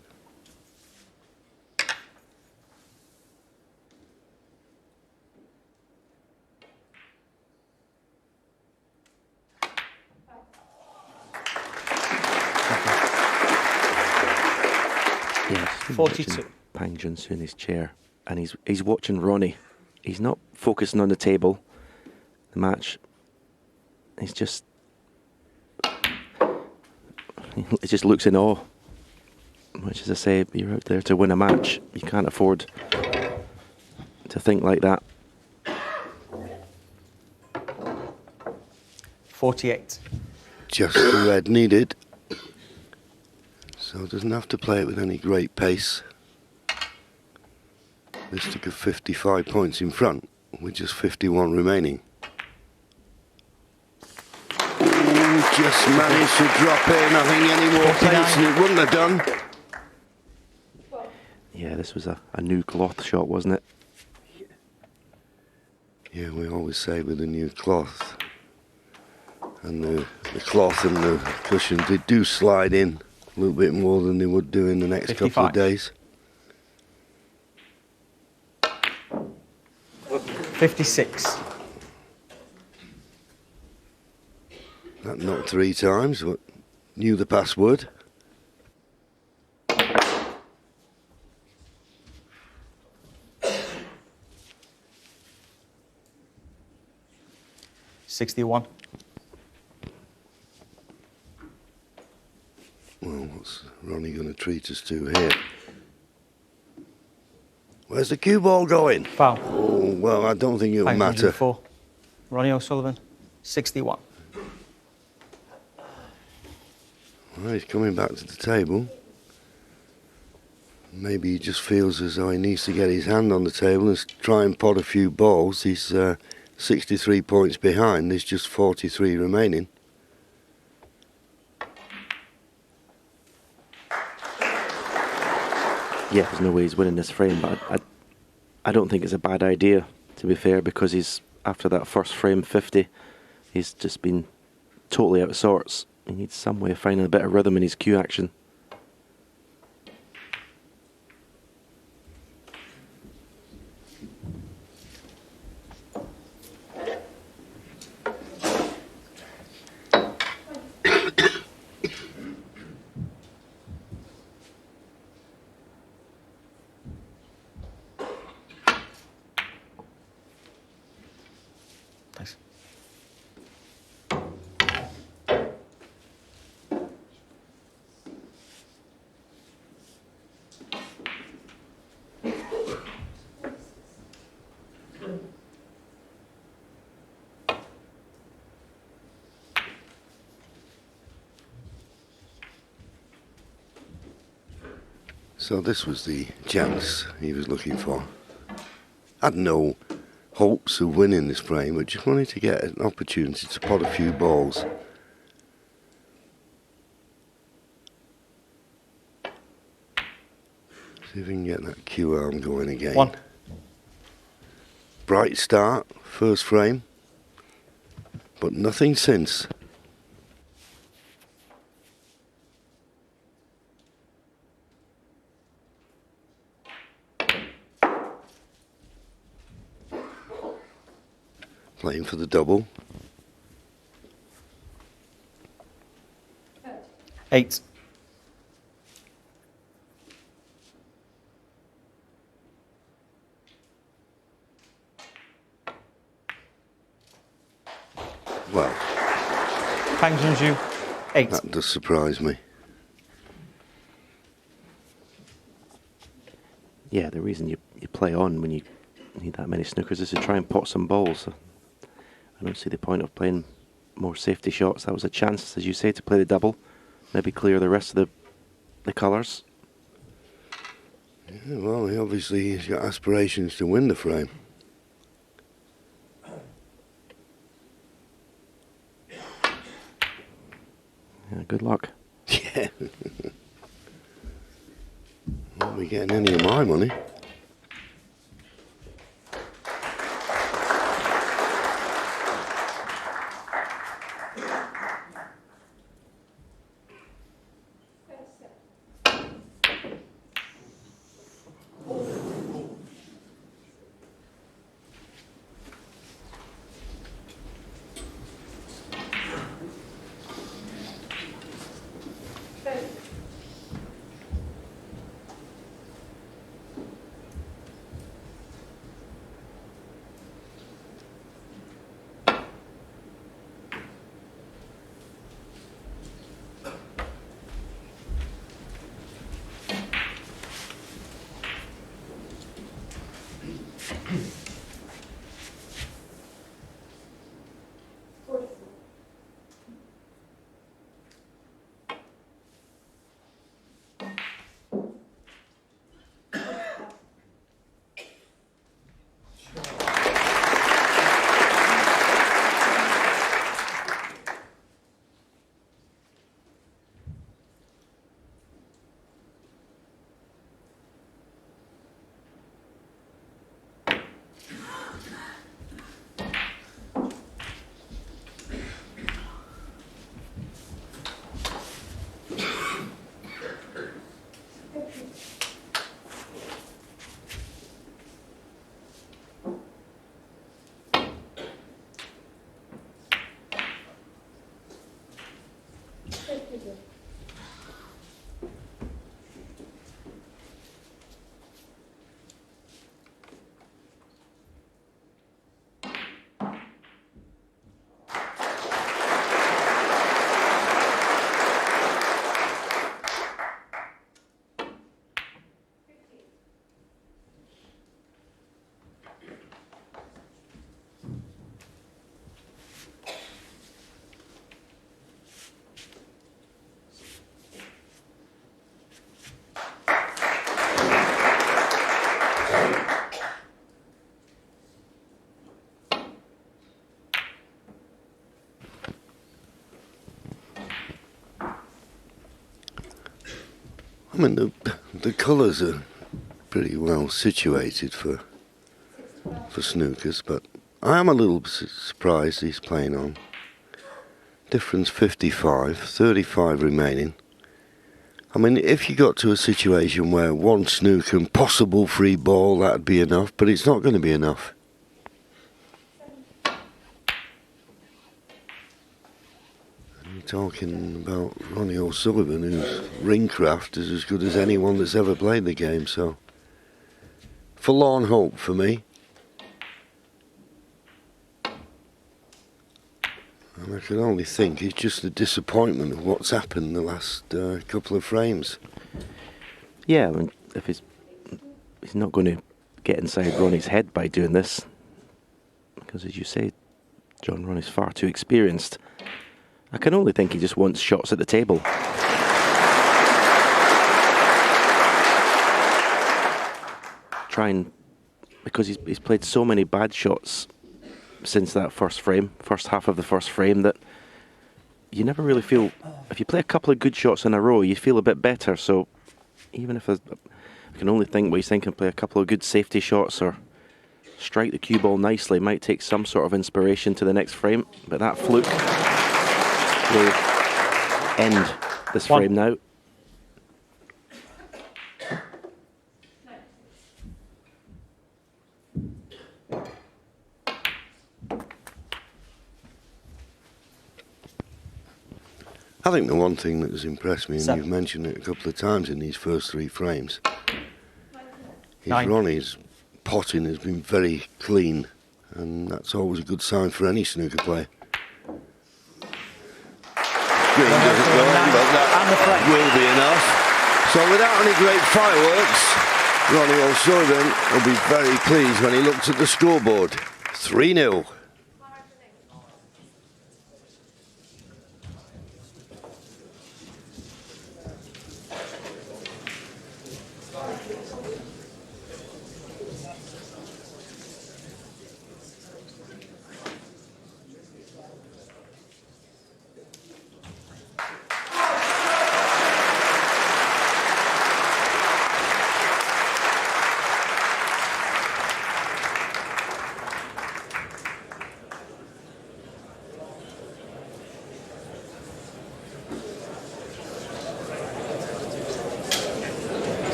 Yes, 42. Pang Junsu in his chair, and he's watching Ronnie. He's not focusing on the table, the match. He's just, he just looks in awe. Which, as I say, you're out there to win a match. You can't afford to think like that. 48. Just the red needed. So doesn't have to play it with any great pace. This took a 55 points in front, with just 51 remaining. Ooh, just managed to drop in. I think any more 49. pace and it wouldn't have done. Yeah, this was a new cloth shot, wasn't it? Yeah, we always say with the new cloth. And the cloth and the cushions, they do slide in a little bit more than they would do in the next 55. couple of days. 56. That knocked 3 times, but knew the password. $61. Well, what's Ronnie going to treat us to here? Where's the cue ball going? Foul. Oh, well, I don't think it'll matter. 504. Ronnie O'Sullivan, 61. Well, he's coming back to the table. Maybe he just feels as though he needs to get his hand on the table and try and pot a few balls. He's 63 points behind. There's just 43 remaining. Yeah, there's no way he's winning this frame, but I don't think it's a bad idea, to be fair, because he's, after that first frame 50, he's just been totally out of sorts. He needs some way of finding a bit of rhythm in his cue action. Thanks. So this was the chance he was looking for. Had no hopes of winning this frame, but just wanted to get an opportunity to pot a few balls. See if we can get that cue arm going again. 1. Bright start, first frame, but nothing since. Playing for the double. 8. Well, Pang Junju, 8. that does surprise me. Yeah, the reason you play on when you need that many snookers is to try and pot some balls. I don't see the point of playing more safety shots. That was a chance, as you say, to play the double, maybe clear the rest of the colours. Yeah, well, he's got aspirations to win the frame. Yeah, good luck. Yeah. Won't be getting any of my money. I mean, the colours are pretty well situated for snookers, but I am a little surprised he's playing on. Difference 55, 35 remaining. I mean, if you got to a situation where one snooker and possible free ball, that'd be enough, but it's not going to be enough. You're talking about Ronnie O'Sullivan, whose ring craft is as good as anyone that's ever played the game, so forlorn hope for me. And I can only think it's just the disappointment of what's happened the last couple of frames. Yeah, I mean, if he's not going to get inside Ronnie's head by doing this, because as you say, John, Ronnie's far too experienced. I can only think he just wants shots at the table. Because he's played so many bad shots since that first half of the first frame, that you never really feel, if you play a couple of good shots in a row, you feel a bit better. So even if I can only think what he's thinking, play a couple of good safety shots or strike the cue ball nicely, might take some sort of inspiration to the next frame. But that fluke will end this frame now. I think the one thing that has impressed me, and you've mentioned it a couple of times in these first three frames, is Ronnie's potting has been very clean, and that's always a good sign for any snooker player. screen doesn't go on, but that will be enough. So without any great fireworks, Ronnie O'Sullivan will be very pleased when he looks at the scoreboard. 3-0.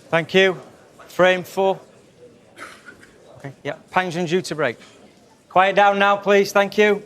Thank you. Frame 4. Okay, yeah, Pangsion due to break. Quiet down now, please. Thank you.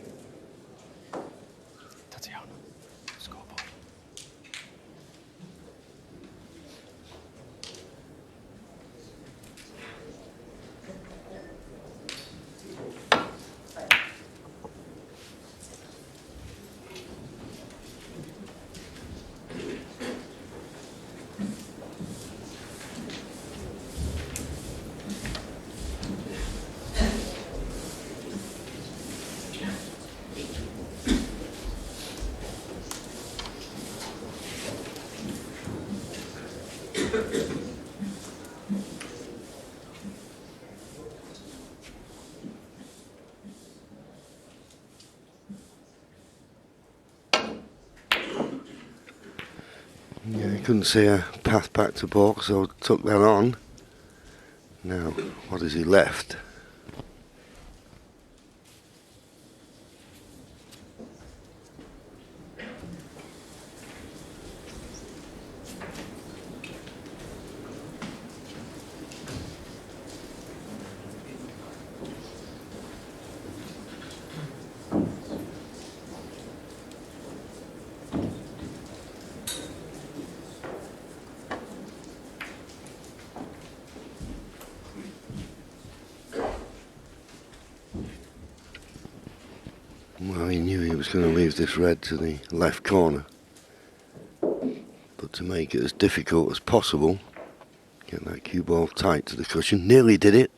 Yeah, he couldn't see a path back to balk, so took that on. Now, what has he left? Well, he knew he was going to leave this red to the left corner. But to make it as difficult as possible, get that cue ball tight to the cushion. Nearly did it.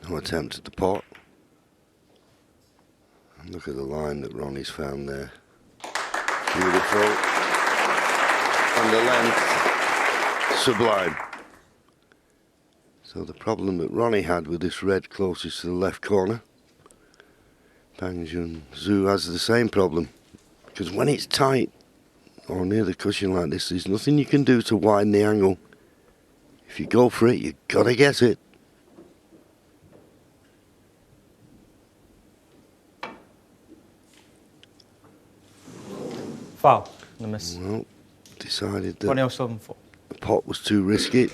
No attempt at the pot. And look at the line that Ronnie's found there. Beautiful. And the length, sublime. So the problem that Ronnie had with this red closest to the left corner, Pangsion Zhu has the same problem. Because when it's tight or near the cushion like this, there's nothing you can do to widen the angle. If you go for it, you've got to get it. Foul. The miss. Well, decided that Ronnie O'Sullivan 4. the pot was too risky.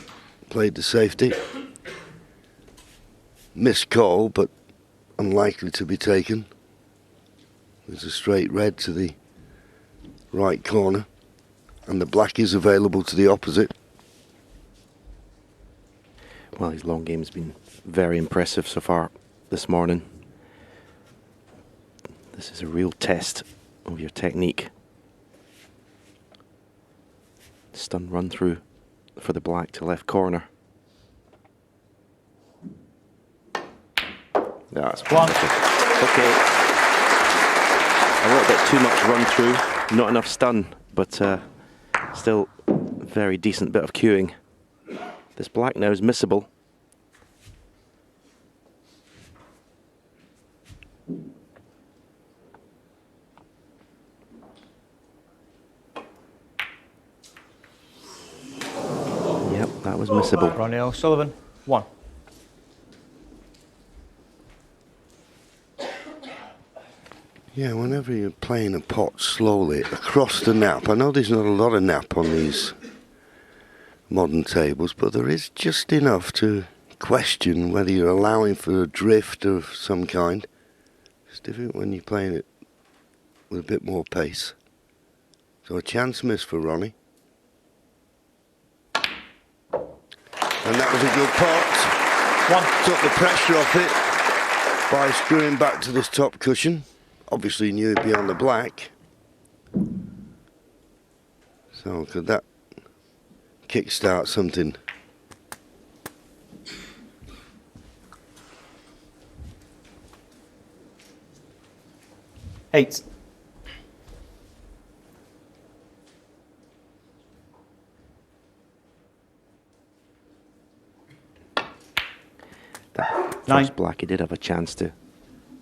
Played the safety. Missed call, but unlikely to be taken. There's a straight red to the right corner, and the black is available to the opposite. Well, his long game's been very impressive so far this morning. This is a real test of your technique. Stun run through for the black to left corner. That's One. Okay. A little bit too much run through, not enough stun, but still very decent bit of cueing. This black now is missable. Yep, that was missable. Ronnie O'Sullivan, 1. Yeah, whenever you're playing a pot slowly across the nap, I know there's not a lot of nap on these modern tables, but there is just enough to question whether you're allowing for a drift of some kind. It's different when you're playing it with a bit more pace. So a chance miss for Ronnie. And that was a good pot. Took the pressure off it by screwing back to this top cushion. Obviously knew he'd be on the black. So could that kickstart something? Eight. First black, he did have a chance to.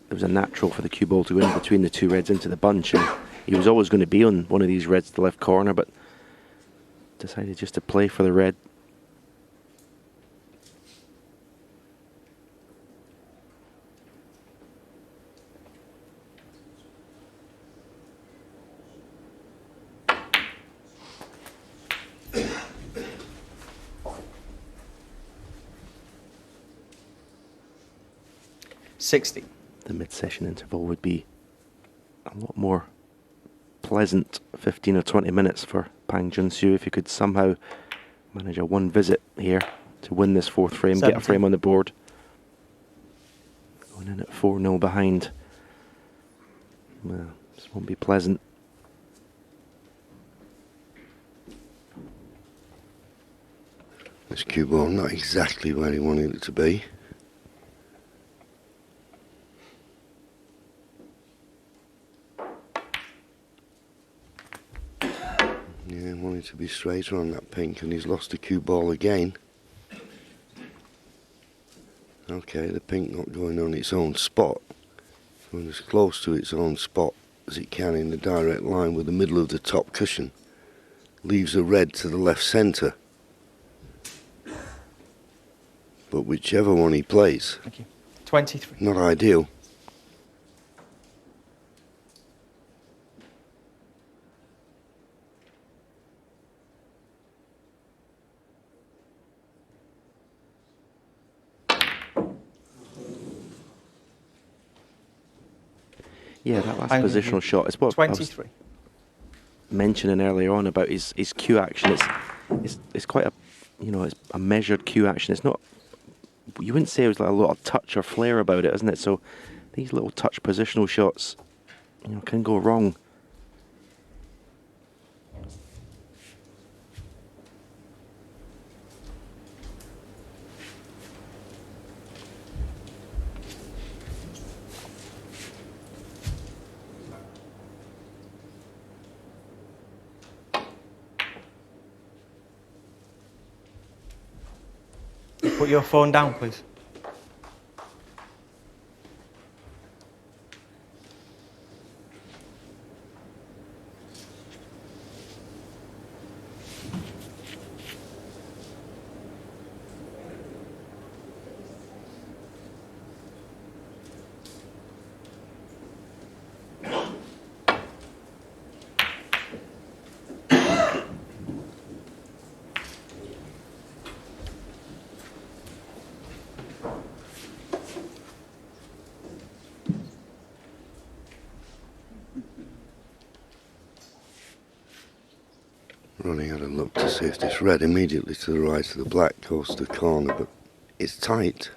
There was a natural for the cue ball to go in between the two reds into the bunch, and he was always going to be on one of these reds to the left corner, but decided just to play for the red. The mid-session interval would be a lot more pleasant 15 or 20 minutes for Pang Junsu if he could somehow manage a one visit here to win this fourth frame, 17. get a frame on the board. Going in at 4-0 behind. Well, this won't be pleasant. This cue ball not exactly where he wanted it to be. Yeah, wanted to be straighter on that pink, and he's lost the cue ball again. Okay, the pink not going on its own spot. Going as close to its own spot as it can in the direct line with the middle of the top cushion. Leaves the red to the left centre. But whichever one he plays, 23. not ideal. Yeah, that last positional shot is what 23. I was mentioning earlier on about his cue action. It's quite a, you know, it's a measured cue action. It's not, you wouldn't say it was like a lot of touch or flair about it, isn't it? So these little touch positional shots, you know, can go wrong. Put your phone down, please. Ronnie had a look to see if this red immediately to the right of the black goes to the corner, but it's tight.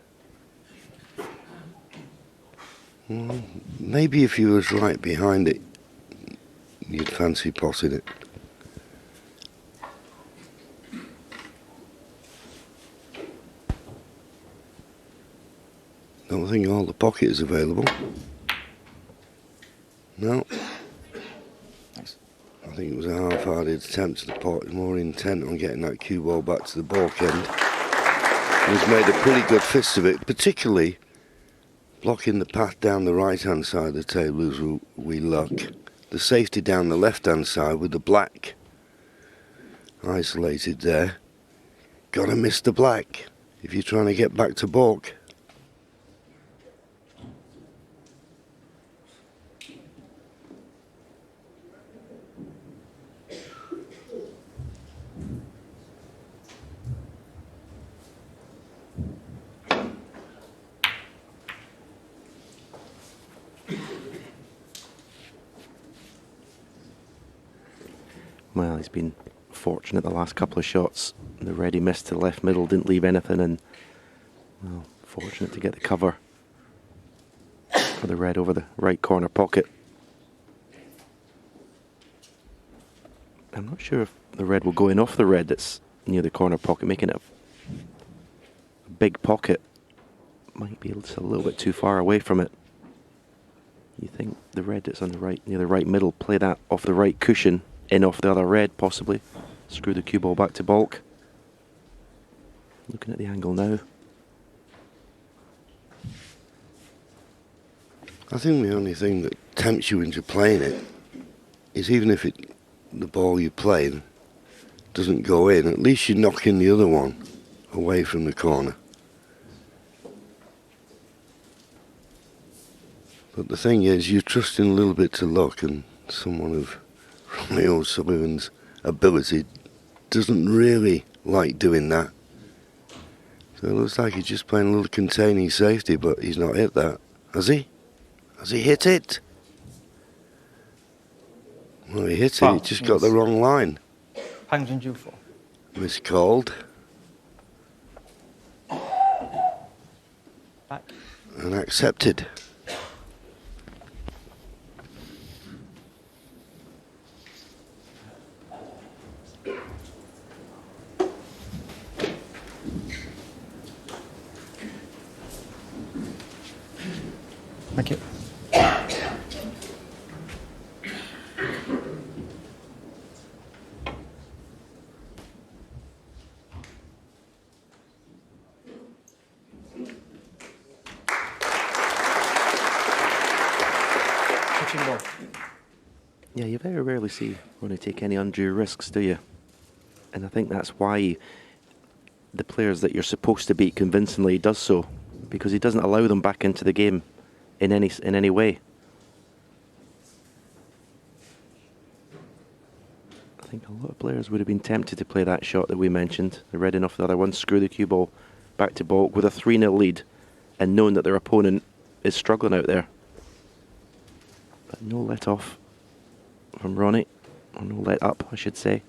Well, maybe if you was right behind it, you'd fancy potting it. Don't think all the pocket is available. No. I think it was a half-hearted attempt to the pot, more intent on getting that cue ball back to the baulk end. He's made a pretty good fist of it, particularly blocking the path down the right-hand side of the table as we luck. The safety down the left-hand side with the black isolated there. Gotta miss the black if you're trying to get back to baulk. Well, he's been fortunate the last couple of shots. The red he missed to the left middle, didn't leave anything, and well, fortunate to get the cover for the red over the right corner pocket. I'm not sure if the red will go in off the red that's near the corner pocket, making it a big pocket. Might be just a little bit too far away from it. You think the red that's on the right, near the right middle, play that off the right cushion, in off the other red possibly, screw the cue ball back to baulk. Looking at the angle now. I think the only thing that tempts you into playing it is even if the ball you're playing doesn't go in, at least you're knocking the other one away from the corner. But the thing is, you're trusting a little bit to luck, and someone of Ronnie Sullivan's ability doesn't really like doing that. So it looks like he's just playing a little containing safety, but he's not hit that. Has he? Has he hit it? Well, he hit it, he just got the wrong line. Pang and Ju4. Miscalled. Back. And accepted. Thank you. Yeah, you very rarely see Ronnie take any undue risks, do you? And I think that's why the players that you're supposed to beat convincingly does so, because he doesn't allow them back into the game in any way. I think a lot of players would have been tempted to play that shot that we mentioned, the red enough the other one, screw the cue ball back to baulk with a 3-0 lead and knowing that their opponent is struggling out there. But no let off from Ronnie, or no let up, I should say.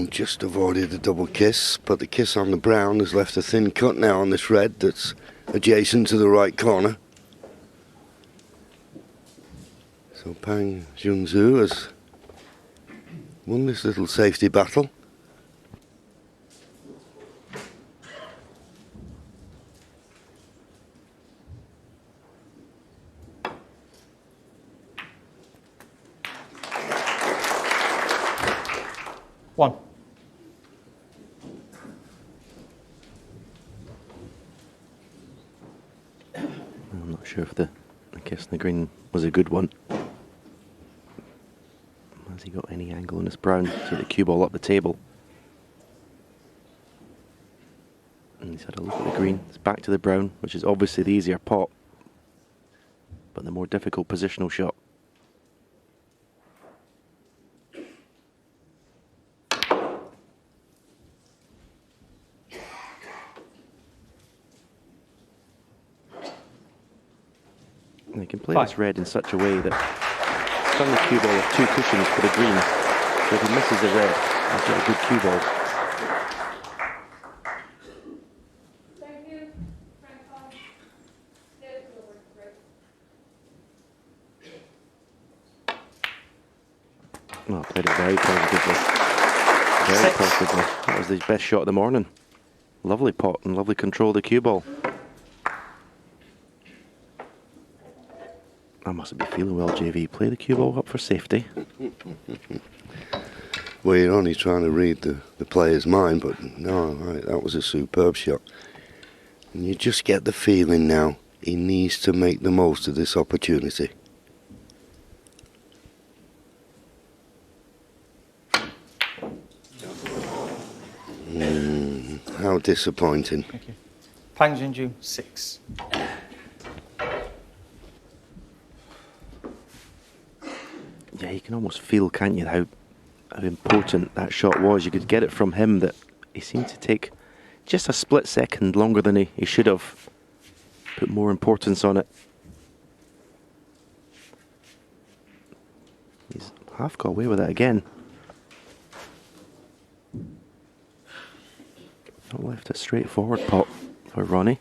Just avoided the double kiss, but the kiss on the brown has left a thin cut now on this red that's adjacent to the right corner. So Pang Junzhu has won this little safety battle. One. I'm not sure if the kiss on the green was a good one. Has he got any angle on this brown to the cue ball up the table? And he's had a look at the green. It's back to the brown, which is obviously the easier pot, but the more difficult positional shot. And he can play this red in such a way that he's done the cue ball with 2 cushions for the green. So if he misses the red, he'll get a good cue ball. Thank you. Frank Hall. Oh, played it very positively. Very positively. That was his best shot of the morning. Lovely pot and lovely control of the cue ball. I mustn't be feeling well, JV. Play the cue ball up for safety. Well, you're only trying to read the player's mind, but no, right, that was a superb shot. And you just get the feeling now he needs to make the most of this opportunity. How disappointing. Thank you. Pang Junju, 6. Yeah, you can almost feel, can't you, how important that shot was. You could get it from him that he seemed to take just a split second longer than he should have. Put more importance on it. He's half got away with it again. Not left a straightforward pot for Ronnie.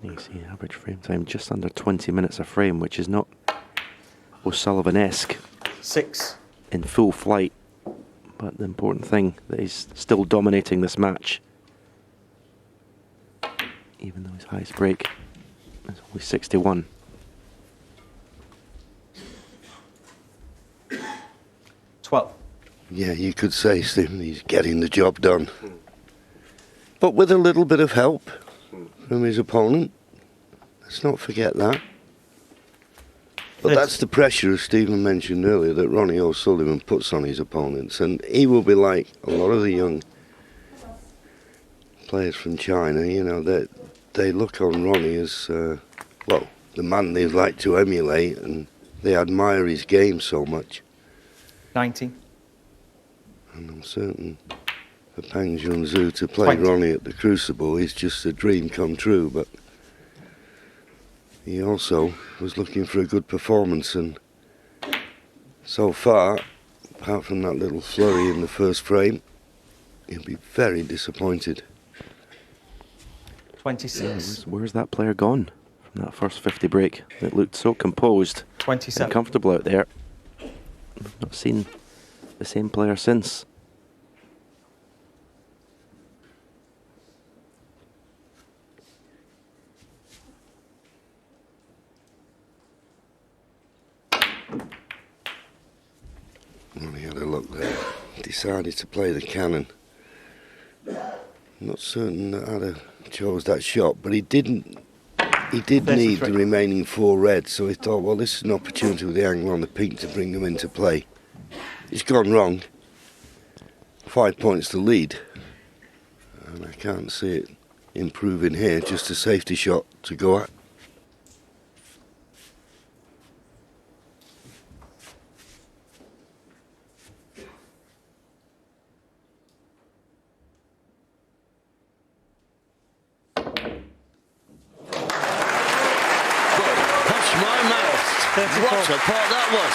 You see average frame time just under 20 minutes a frame, which is not O'Sullivan-esque. 6. In full flight. But the important thing that he's still dominating this match. Even though his highest break is only 61. Yeah, you could say, Stephen, he's getting the job done. But with a little bit of help from his opponent. Let's not forget that. But that's the pressure, as Stephen mentioned earlier, that Ronnie O'Sullivan puts on his opponents. And he will be like a lot of the young players from China, you know, they look on Ronnie as, well, the man they'd like to emulate, and they admire his game so much. 19. And I'm certain for Pang Junzu to play Ronnie at the Crucible is just a dream come true, but he also was looking for a good performance, and so far, apart from that little flurry in the first frame, he'll be very disappointed. 26. Where's that player gone from that first 50 break? It looked so composed 27. and comfortable out there. I've not seen the same player since. Well, he had a look there. Decided to play the cannon. Not certain that Ada chose that shot, but he didn't. He did need the remaining 4 reds, so he thought, well, this is an opportunity with the angle on the pink to bring them into play. It's gone wrong. 5 points to lead. And I can't see it improving here, just a safety shot to go at. What a pot that was.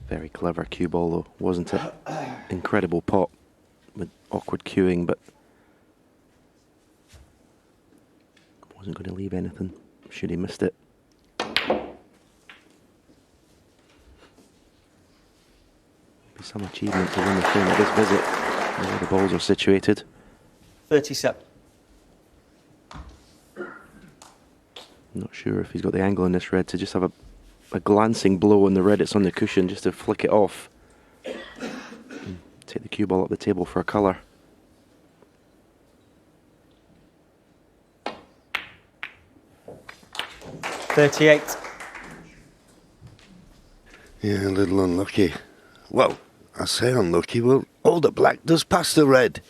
Very clever cue ball though, wasn't it? Incredible pot with awkward cueing, but wasn't going to leave anything should he missed it. Be some achievement to win the frame at this visit. Where the balls are situated. 37. Not sure if he's got the angle in this red to just have a glancing blow on the red that's on the cushion just to flick it off. And take the cue ball up the table for a colour. $38. Yeah, a little unlucky. Well, I say unlucky. Well, all the black does pass the red.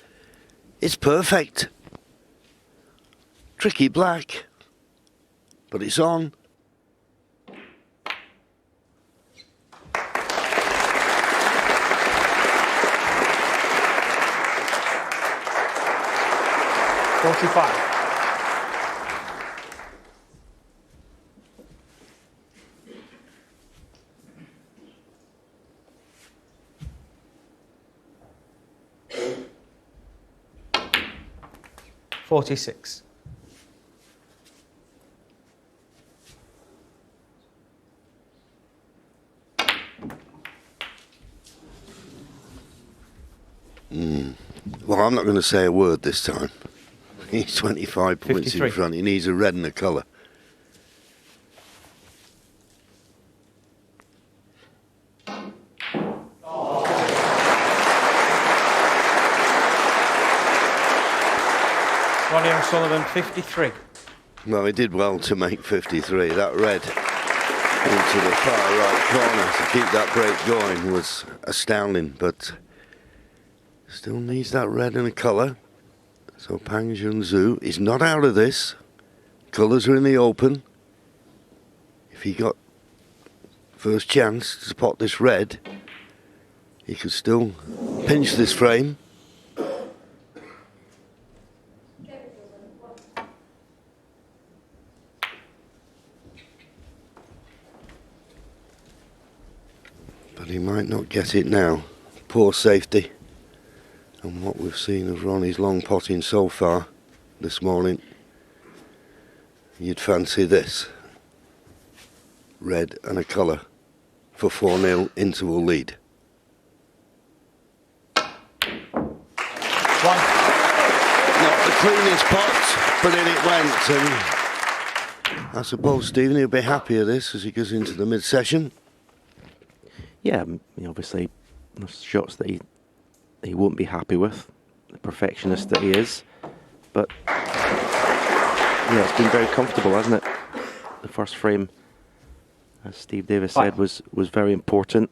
It's perfect. Tricky black. But it's on. $45. $46. Well, I'm not going to say a word this time. He's 25 points 53. in front. He needs a red and a colour. Ronnie O'Sullivan, 53. Well, he did well to make 53. That red into the far right corner to keep that break going was astounding, but still needs that red and a colour. So Pang Junzhu is not out of this. Colours are in the open. If he got first chance to spot this red, he could still pinch this frame. But he might not get it now. Poor safety. And what we've seen of Ronnie's long potting so far this morning, you'd fancy this. Red and a colour for 4-0 interval lead. One. Not the cleanest pot, but in it went. And I suppose Stephen will be happy at this as he goes into the mid-session. Yeah, obviously, there's shots that he won't be happy with, the perfectionist that he is. But yeah, it's been very comfortable, hasn't it? The first frame, as Steve Davis said, was very important.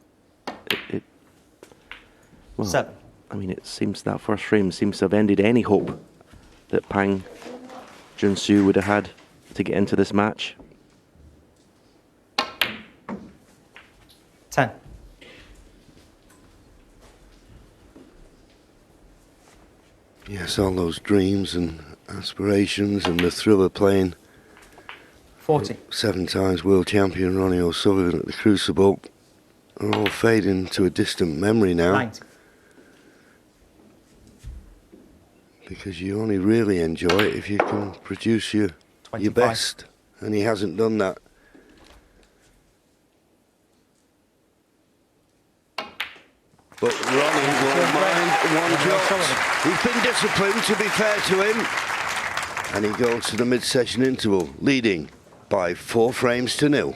Well, 7. I mean, it seems that first frame seems to have ended any hope that Pang Junzhu would have had to get into this match. 10. Yes, all those dreams and aspirations and the thrill of playing 40. 7 times world champion Ronnie O'Sullivan at the Crucible are all fading to a distant memory now. 90. Because you only really enjoy it if you can produce your 25. best, and he hasn't done that. But Ronnie won't mind one shot. He's been disciplined, to be fair to him. And he goes to the mid-session interval, leading by 4 frames to 0.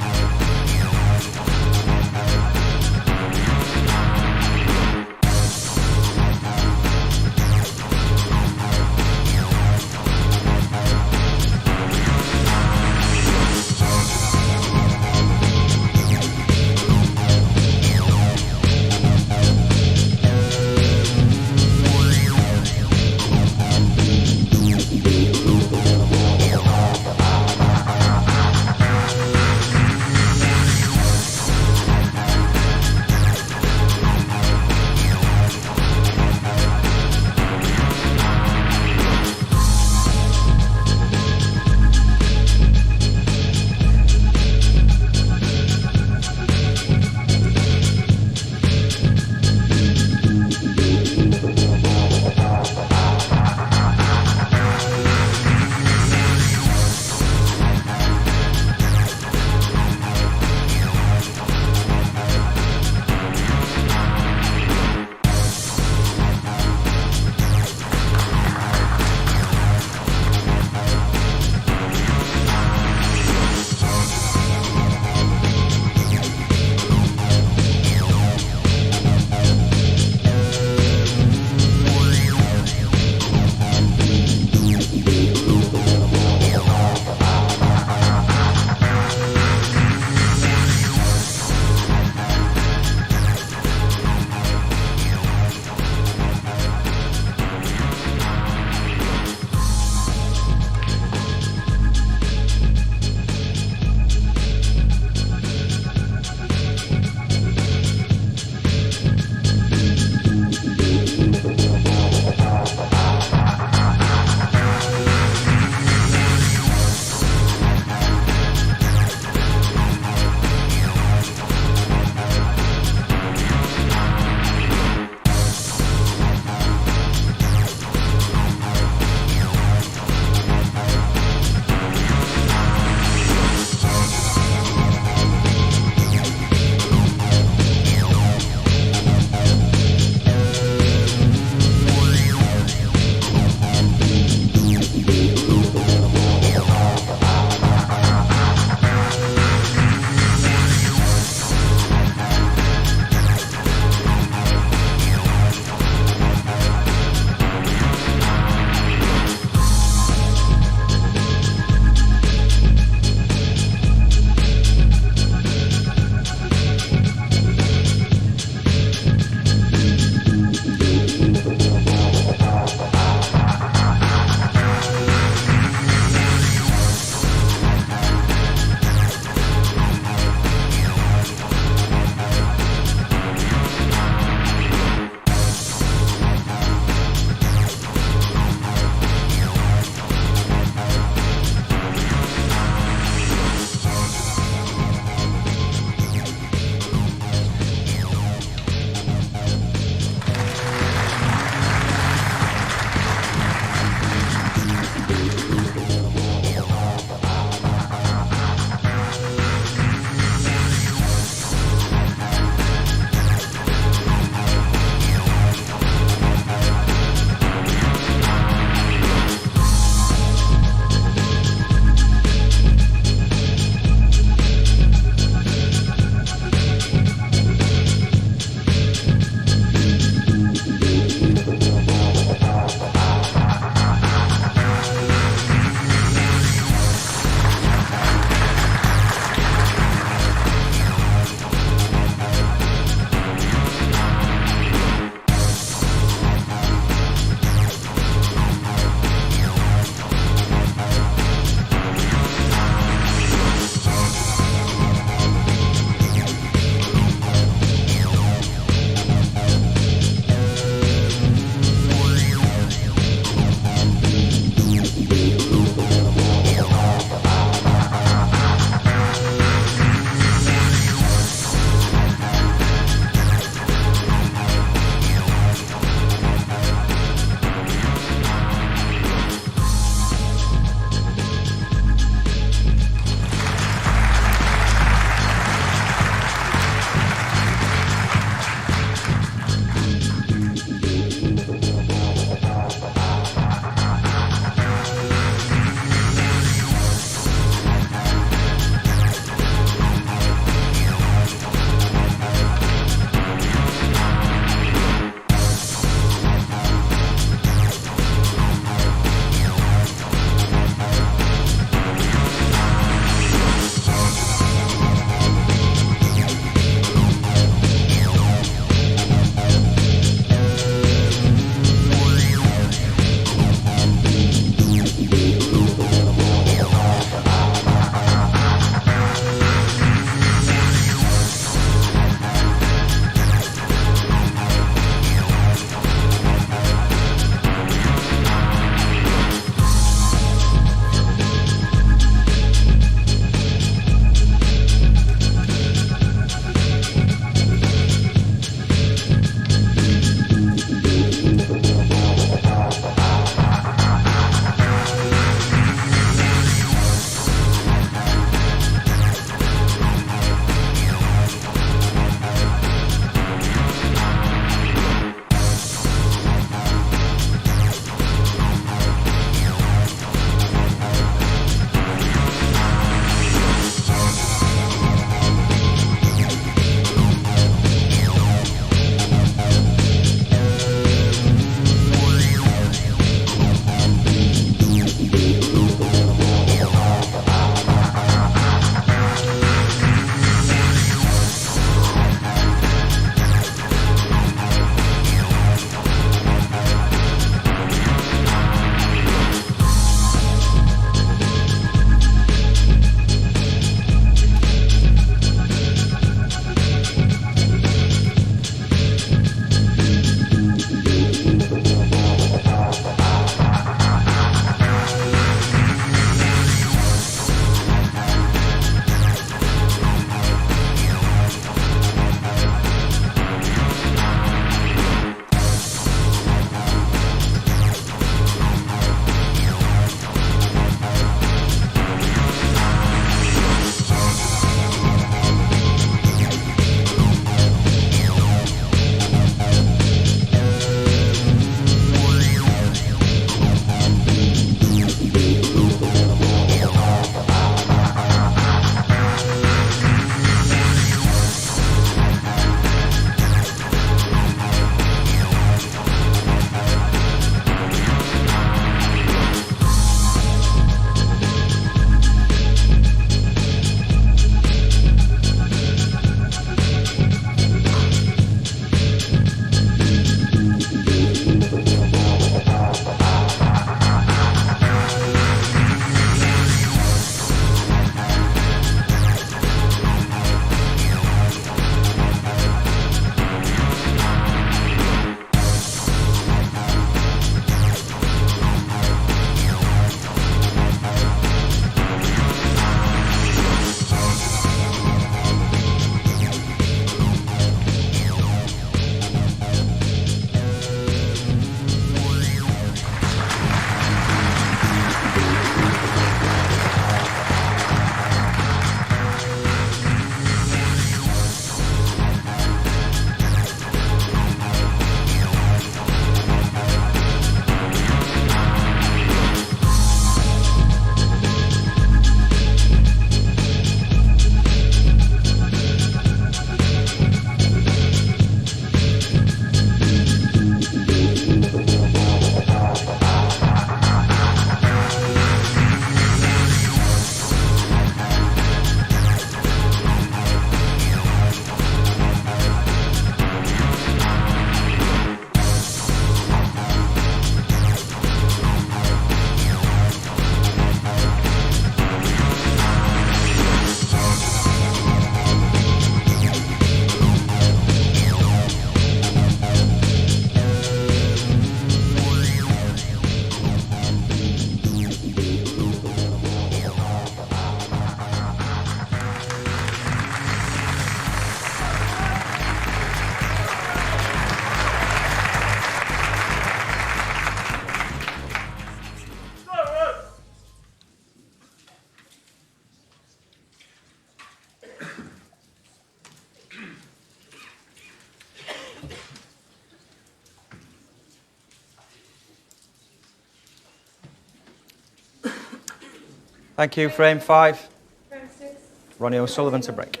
Thank you. Frame 5. Frame 6. Ronnie O'Sullivan to break.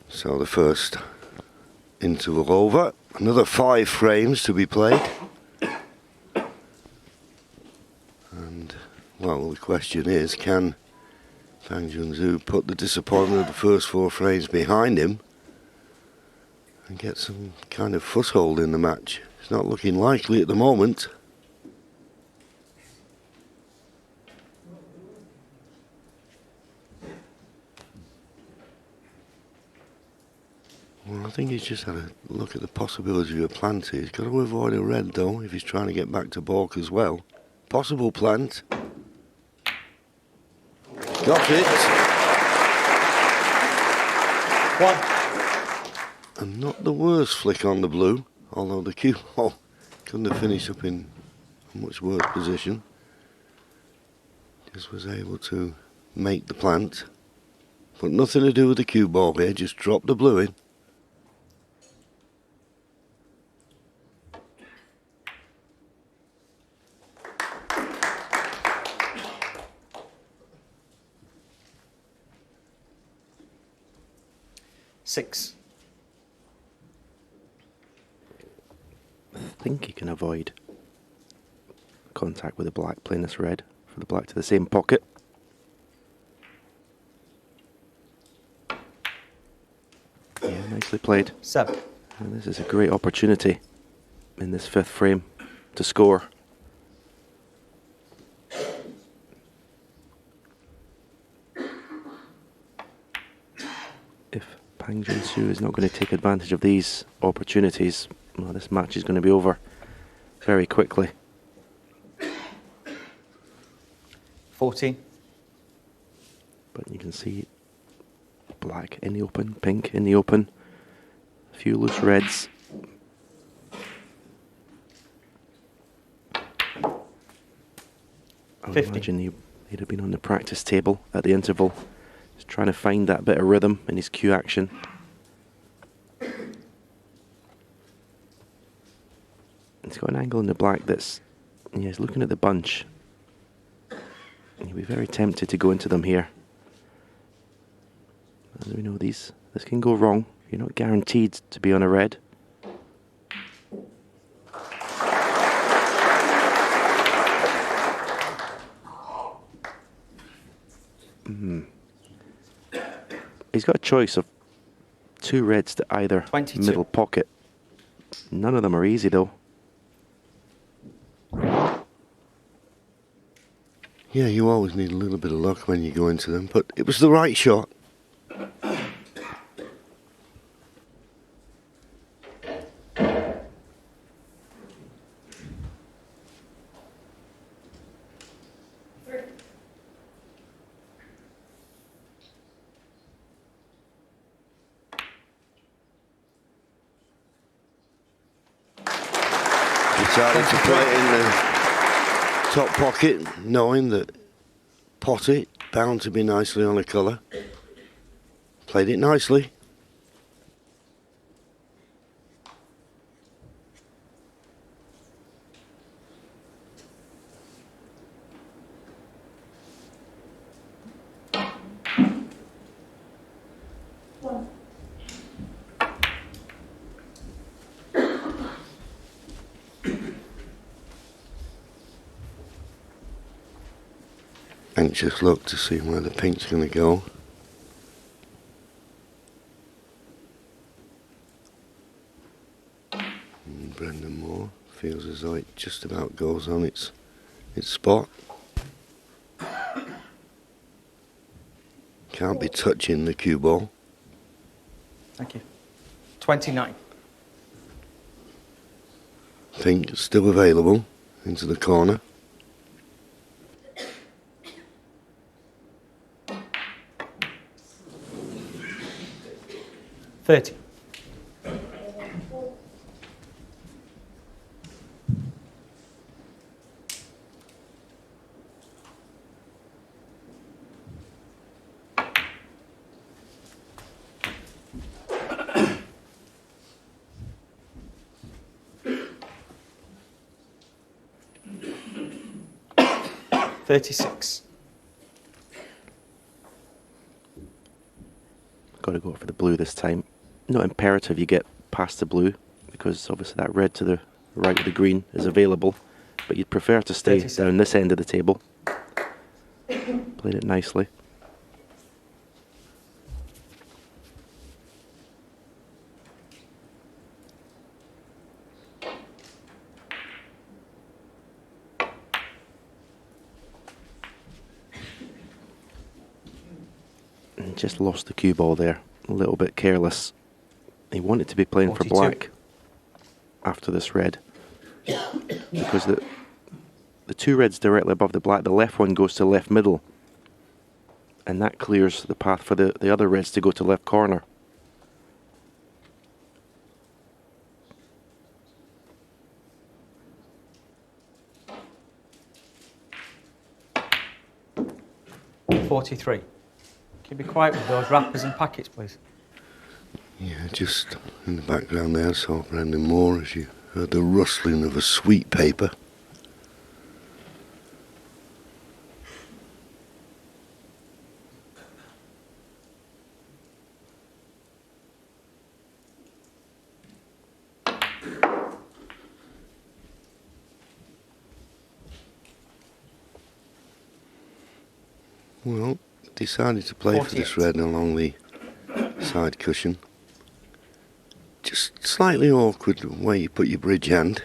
So the first interval over. Another 5 frames to be played. And, well, the question is, can Fang Junzhu put the disappointment of the first 4 frames behind him and get some kind of foothold in the match? It's not looking likely at the moment. Well, I think he's just had a look at the possibility of a plant here. He's got to avoid a red, though, if he's trying to get back to balk as well. Possible plant. Got it. 1. And not the worst flick on the blue, although the cue ball couldn't have finished up in a much worse position. Just was able to make the plant. But nothing to do with the cue ball here, just drop the blue in. Six. I think he can avoid contact with the black, playing this red for the black to the same pocket. Yeah, nicely played. 7. And this is a great opportunity in this 5th frame to score. If Pang Junsu is not going to take advantage of these opportunities, well, this match is going to be over very quickly. 14. But you can see black in the open, pink in the open, a few loose reds. I would 50. imagine he'd have been on the practice table at the interval, just trying to find that bit of rhythm in his cue action. He's got an angle in the black that's, yeah, he's looking at the bunch. He'll be very tempted to go into them here. As we know, this can go wrong. You're not guaranteed to be on a red. He's got a choice of 2 reds to either 22. middle pocket. None of them are easy, though. Yeah, you always need a little bit of luck when you go into them, but it was the right shot. Decided to play it in the top pocket, knowing that pot it, bound to be nicely on a colour. Played it nicely. Anxious look to see where the pink's going to go. And Brendan Moore feels as though it just about goes on its spot. Can't be touching the cue ball. Thank you. 29. Pink still available into the corner. $30. 36. Got to go for the blue this time. Not imperative you get past the blue, because obviously that red to the right of the green is available, but you'd prefer to stay 37. down this end of the table. Played it nicely. And just lost the cue ball there, a little bit careless. He wanted to be playing 42. for black after this red, because the two reds directly above the black, the left one goes to left middle, and that clears the path for the other reds to go to left corner. .43. Can you be quiet with those wrappers and packets, please? Yeah, just in the background there, saw Brendan Moore as you heard the rustling of a sweet paper. Well, decided to play for this red along the side cushion. Just slightly awkward the way you put your bridge hand.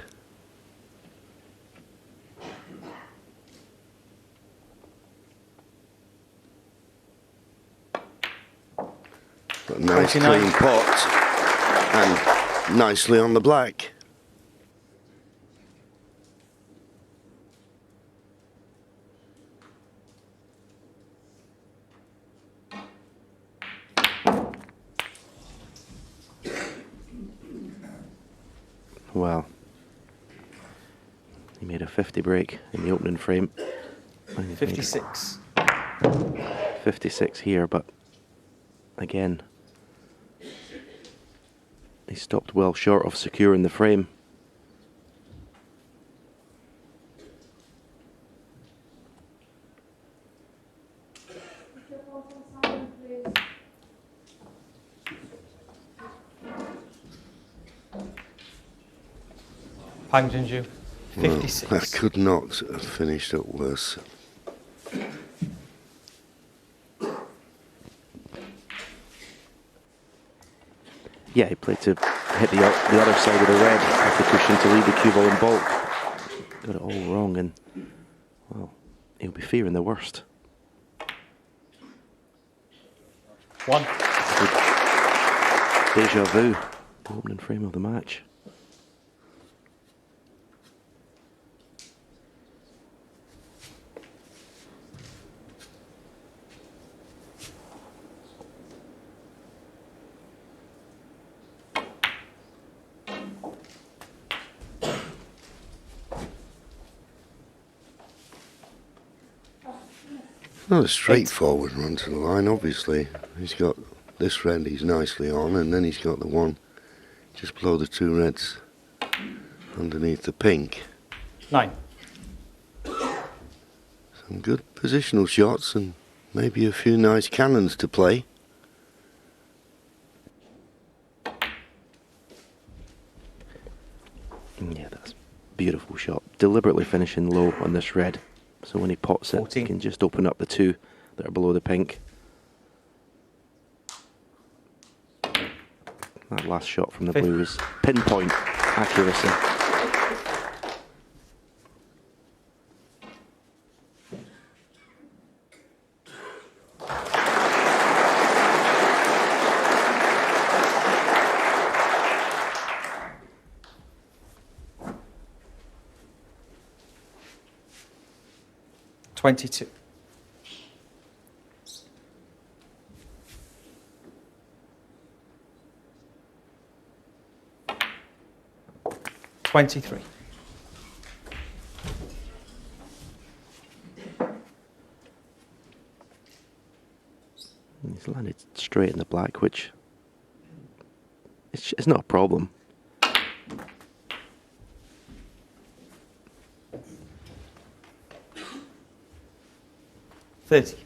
But a nice 29. clean pot and nicely on the black. Well, he made a 50 break in the opening frame. 56. 56 here, but again, he stopped well short of securing the frame. Pangjanju, 56. Well, that could not have finished up worse. Yeah, he played to hit the other side of the red of the cushion to lead the cue ball in bulk. Got it all wrong, and well, he'll be fearing the worst. 1. Deja vu, the opening frame of the match. Not a straightforward run to the line, obviously. He's got this red he's nicely on, and then he's got the one just below the two reds underneath the pink. 9. Some good positional shots and maybe a few nice cannons to play. Yeah, that's a beautiful shot. Deliberately finishing low on this red. So when he pots it, 14. he can just open up the two that are below the pink. That last shot from the blue was pinpoint accuracy. .22. .23. He's landed straight in the black, which it's not a problem. 30.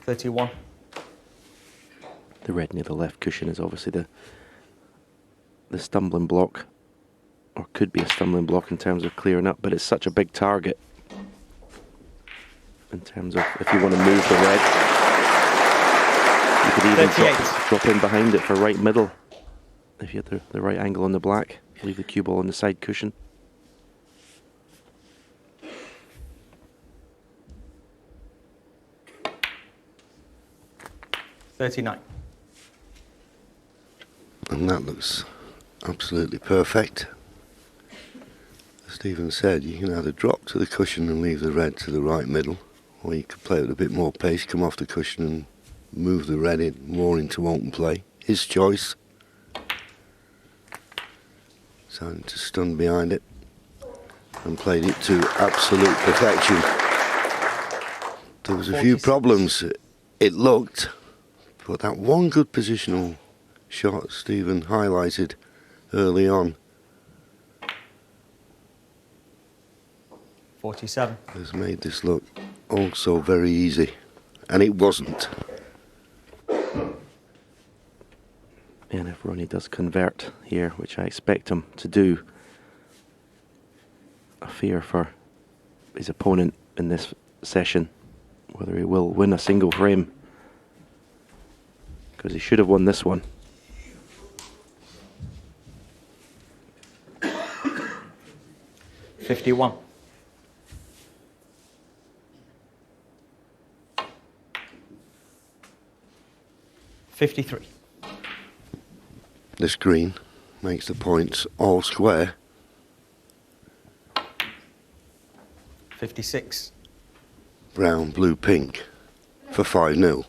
$31. The red near the left cushion is obviously the stumbling block, or could be a stumbling block in terms of clearing up, but it's such a big target in terms of if you want to move the red. You could even drop in behind it for right middle if you had the right angle on the black. Leave the cue ball on the side cushion. $39. And that looks absolutely perfect. As Stephen said, you can either drop to the cushion and leave the red to the right middle, or you could play with a bit more pace, come off the cushion and move the red in more into open play. His choice. Decided to stun behind it and played it to absolute perfection. There was a few problems, it looked, but that one good positional shot Stephen highlighted early on 47. has made this look also very easy, and it wasn't. And if Ronnie does convert here, which I expect him to do, I fear for his opponent in this session, whether he will win a single frame, because he should have won this one. $51. $53. This green makes the points all square. 56. Brown, blue, pink for 5-0.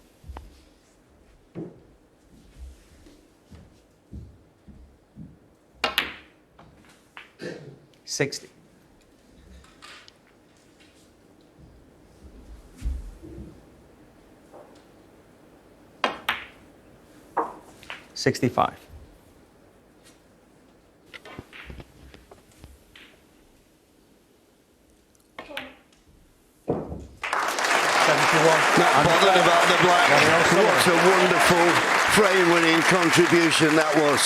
$60. $65. Not bothered about the black. What a wonderful frame-winning contribution that was.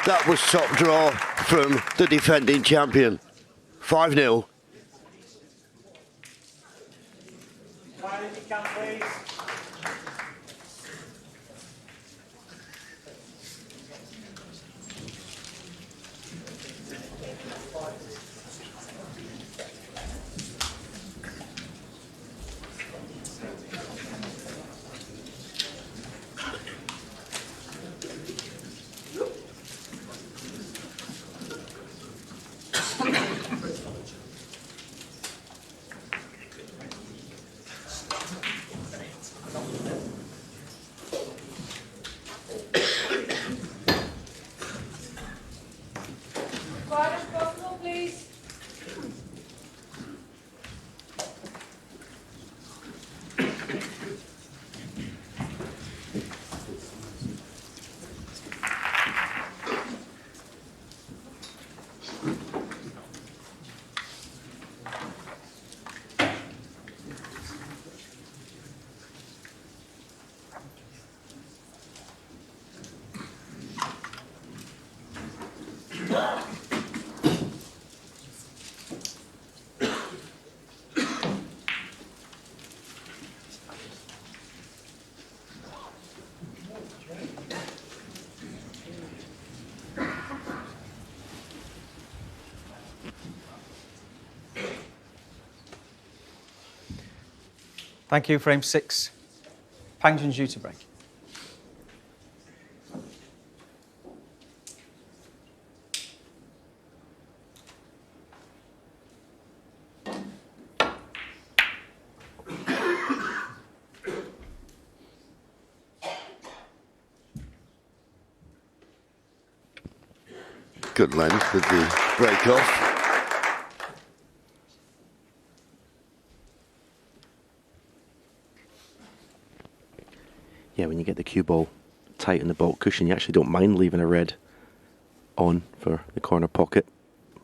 That was top draw from the defending champion. 5-0. Quiet as possible, please. Thank you, frame 6. Pangton due to break. Good length with the break off. Yeah, when you get the cue ball tight in the baulk cushion, you actually don't mind leaving a red on for the corner pocket.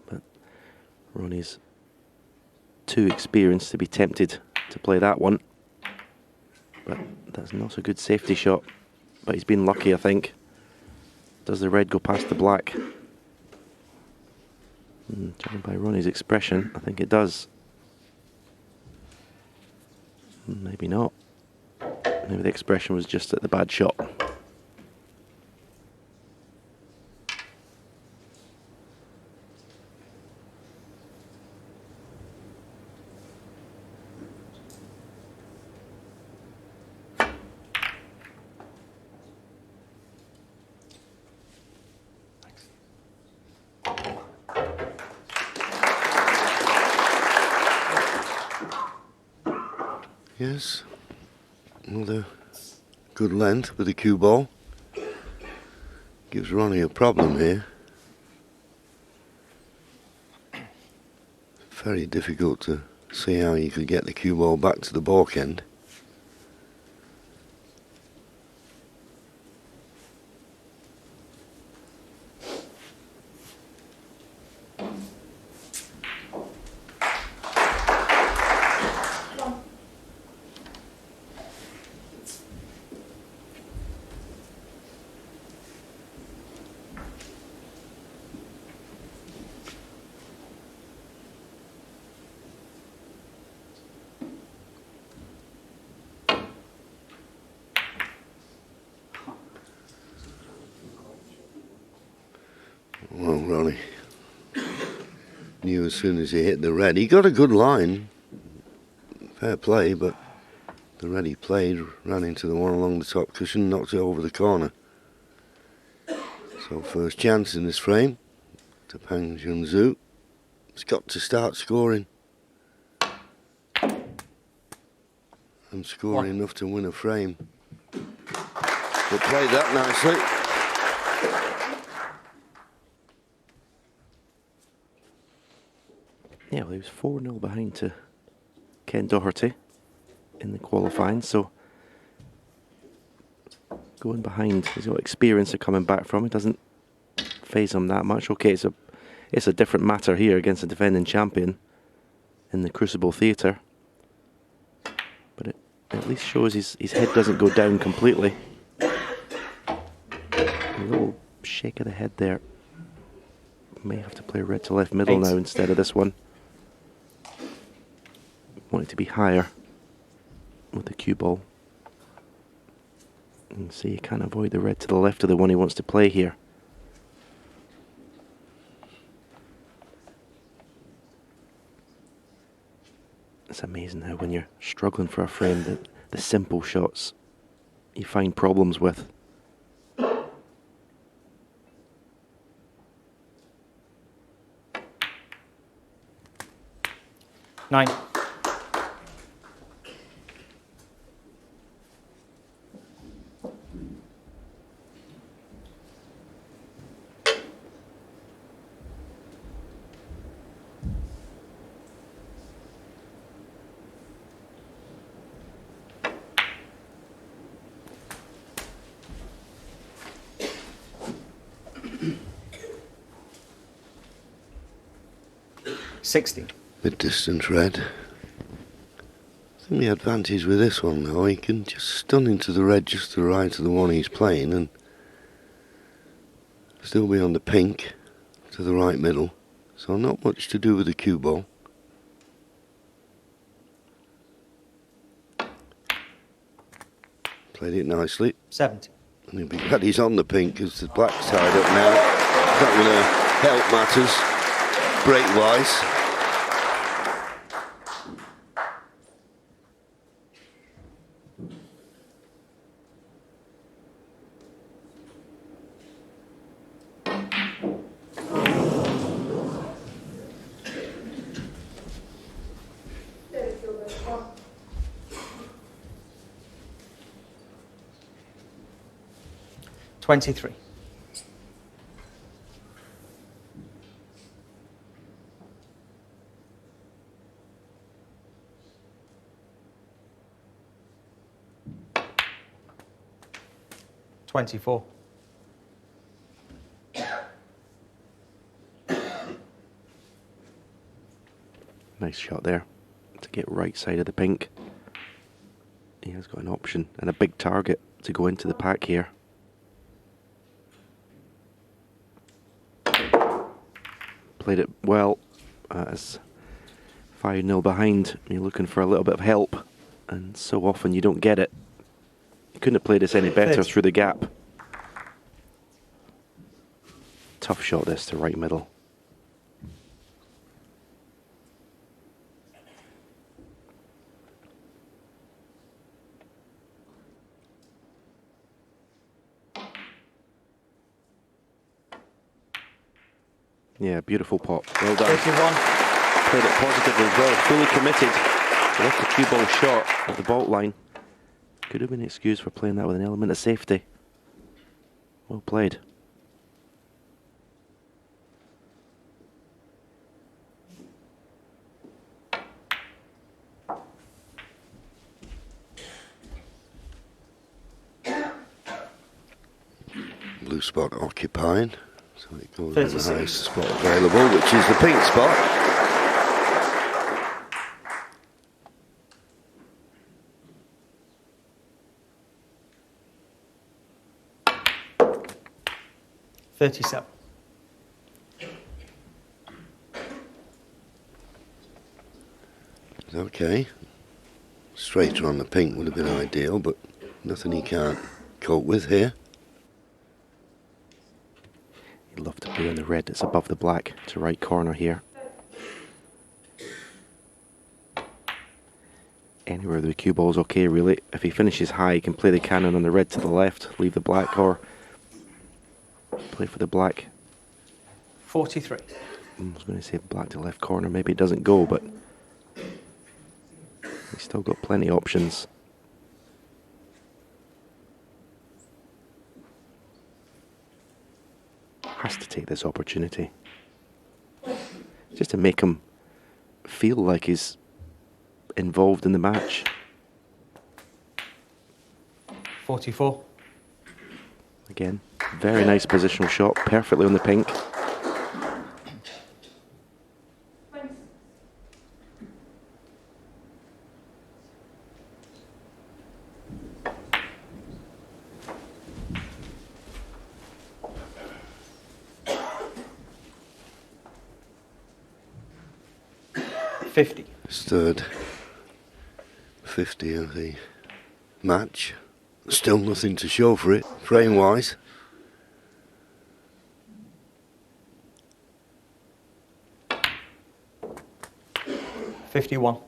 But Ronnie's too experienced to be tempted to play that one. But that's not a good safety shot. But he's been lucky, I think. Does the red go past the black? Judging by Ronnie's expression, I think it does. Maybe not. Maybe the expression was just at the bad shot. Yes, another good length with the cue ball. Gives Ronnie a problem here. Very difficult to see how you could get the cue ball back to the balk end. Well, Ronnie knew as soon as he hit the red. He got a good line. Fair play, but the red he played ran into the one along the top cushion, knocked it over the corner. So first chance in this frame to Pang Junzhu. He's got to start scoring. And scoring enough to win a frame. But played that nicely. Yeah, well, he was 4-0 behind to Ken Doherty in the qualifying, so going behind, he's got experience of coming back from. It doesn't faze him that much. Okay, it's a different matter here against the defending champion in the Crucible Theatre, but it at least shows his head doesn't go down completely. A little shake of the head there. May have to play red to left middle now instead of this one. Want it to be higher with the cue ball. And see, you can't avoid the red to the left of the one he wants to play here. It's amazing how when you're struggling for a frame that the simple shots you find problems with. Nine. Mid-distance red. I think the advantage with this one though, he can just stun into the red just to the right of the one he's playing and still be on the pink to the right middle. So not much to do with the cue ball. Played it nicely. 70. And he'll be glad he's on the pink because the black's tied up now. Not going to help matters break-wise. $23. $24. Nice shot there to get right side of the pink. He has got an option and a big target to go into the pack here. Played it well as 5-0 behind. You're looking for a little bit of help, and so often you don't get it. You couldn't have played this any better through the gap. Tough shot this to right middle. Yeah, beautiful pot. Well done. 31. Played it positively as well, fully committed. Left the cue ball short at the baulk line. Could have been excused for playing that with an element of safety. Well played. Blue spot occupying. So it goes in the highest spot available, which is the pink spot. $37. Okay. Straighter on the pink would have been ideal, but nothing he can't cope with here. He'd love to play on the red that's above the black to right corner here. Anywhere the cue ball's okay, really. If he finishes high, he can play the cannon on the red to the left, leave the black, or play for the black. 43. I was going to say black to left corner. Maybe it doesn't go, but he's still got plenty of options. Has to take this opportunity just to make him feel like he's involved in the match. 44. Again, very nice positional shot, perfectly on the pink. His third 50 of the match. Still nothing to show for it, frame-wise. $51.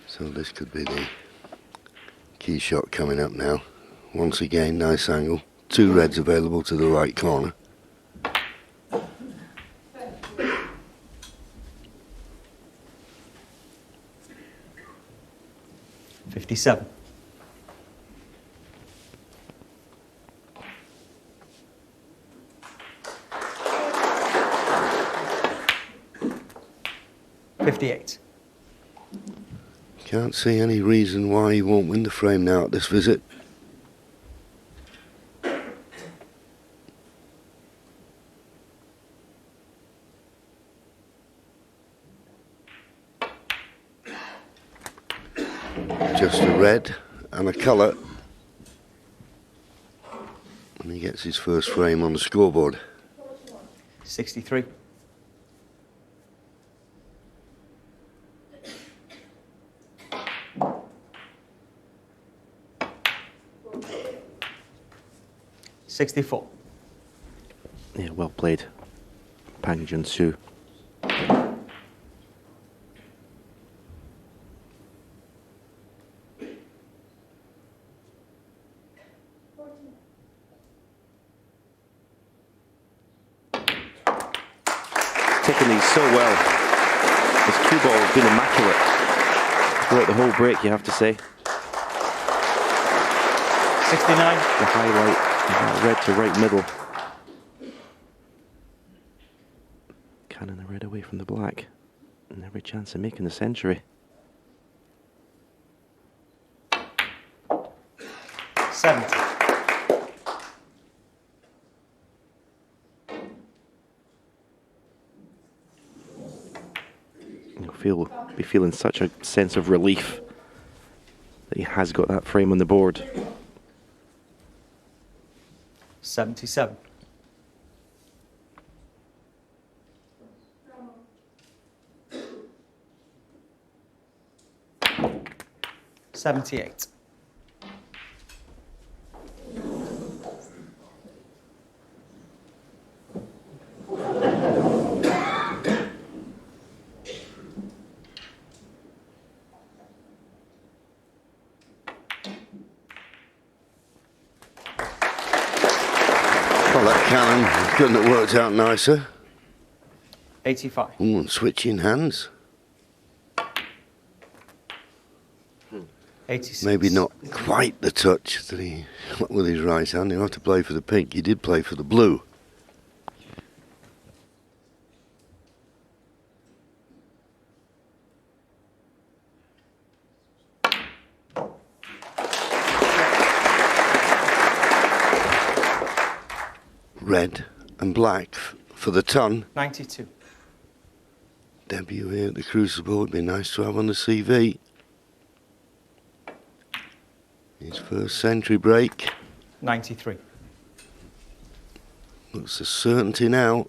So this could be the key shot coming up now. Once again, nice angle. Two reds available to the right corner. $57. $58. Can't see any reason why he won't win the frame now at this visit. Just a red and a colour, and he gets his first frame on the scoreboard. 63. $64. Yeah, well played, Pang Jun-soo. Taking these so well. His cue ball has been immaculate throughout the whole break, you have to say. 69. The highlight, red to right middle. Cannon the red away from the black. And every chance of making the century. 70. You'll be feeling such a sense of relief that he has got that frame on the board. 77. $78. Well, that cannon couldn't have worked out nicer. 85. Ooh, and switching hands. 86. Maybe not quite the touch that he got with his right hand. He'll have to play for the pink. He did play for the blue. Red and black for the ton. 92. Debut here at the Crucible. It'd be nice to have on the CV. His first century break. 93. Looks a certainty now.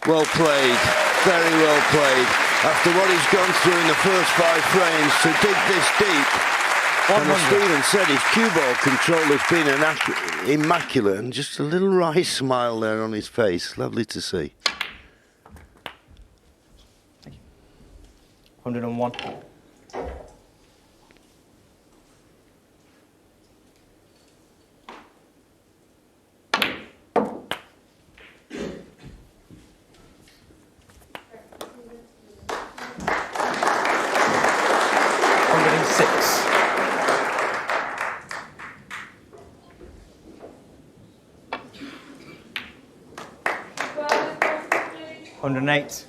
Well played, very well played. After what he's gone through in the first 5 frames, to dig this deep. And as Stephen said, his cue ball control has been immaculate, and just a little wry smile there on his face. Lovely to see. 101. $108.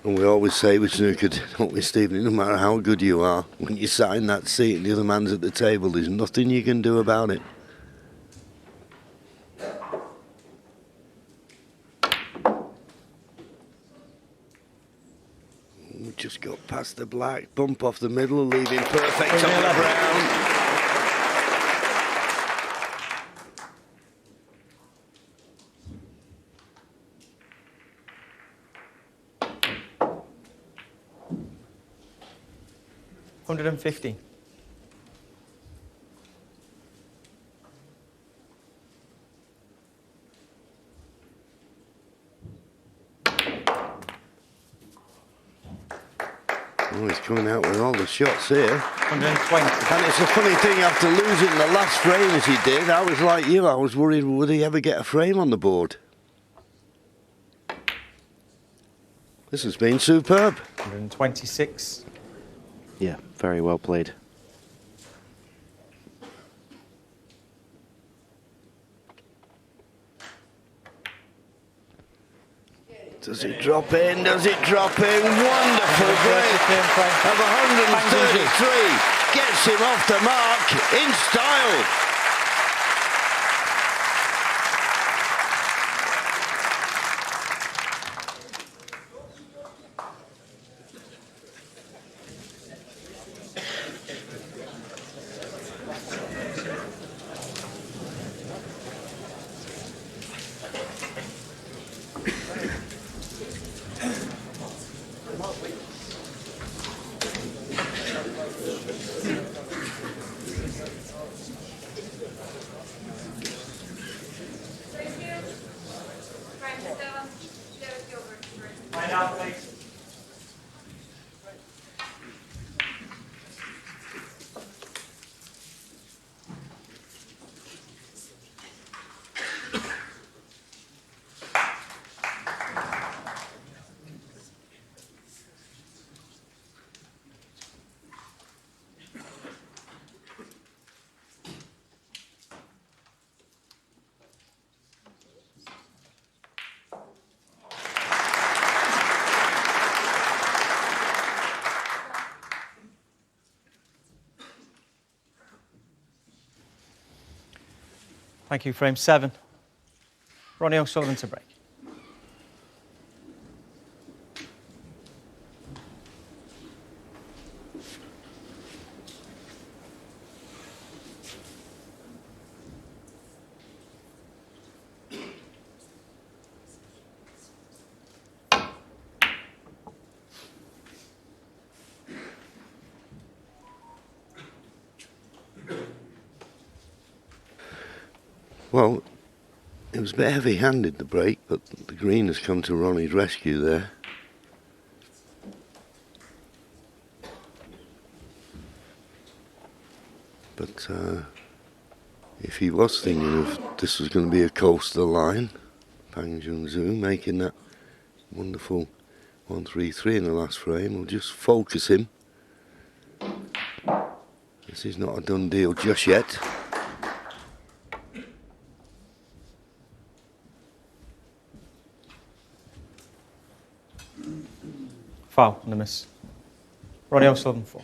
And we always say with snooker, don't we, Stephen, no matter how good you are, when you sat in that seat and the other man's at the table, there's nothing you can do about it. We just got past the black, bump off the middle, leaving perfect on the brown. $150. Oh, he's coming out with all the shots here. 120. And it's a funny thing, after losing the last frame as he did, I was like you, I was worried, would he ever get a frame on the board? This has been superb. 126. Yeah, very well played. Does it drop in? Does it drop in? Wonderful break of 133. Gets him off the mark in style. Thank you, frame 7. Ronnie O'Sullivan to break. Well, it was a bit heavy-handed, the break, but the green has come to Ronnie's rescue there. But if he was thinking of this was going to be a coastal line, Pang Junzhu making that wonderful 1-3-3 in the last frame, will just focus him. This is not a done deal just yet. Foul and a miss. Ronnie O'Sullivan 4.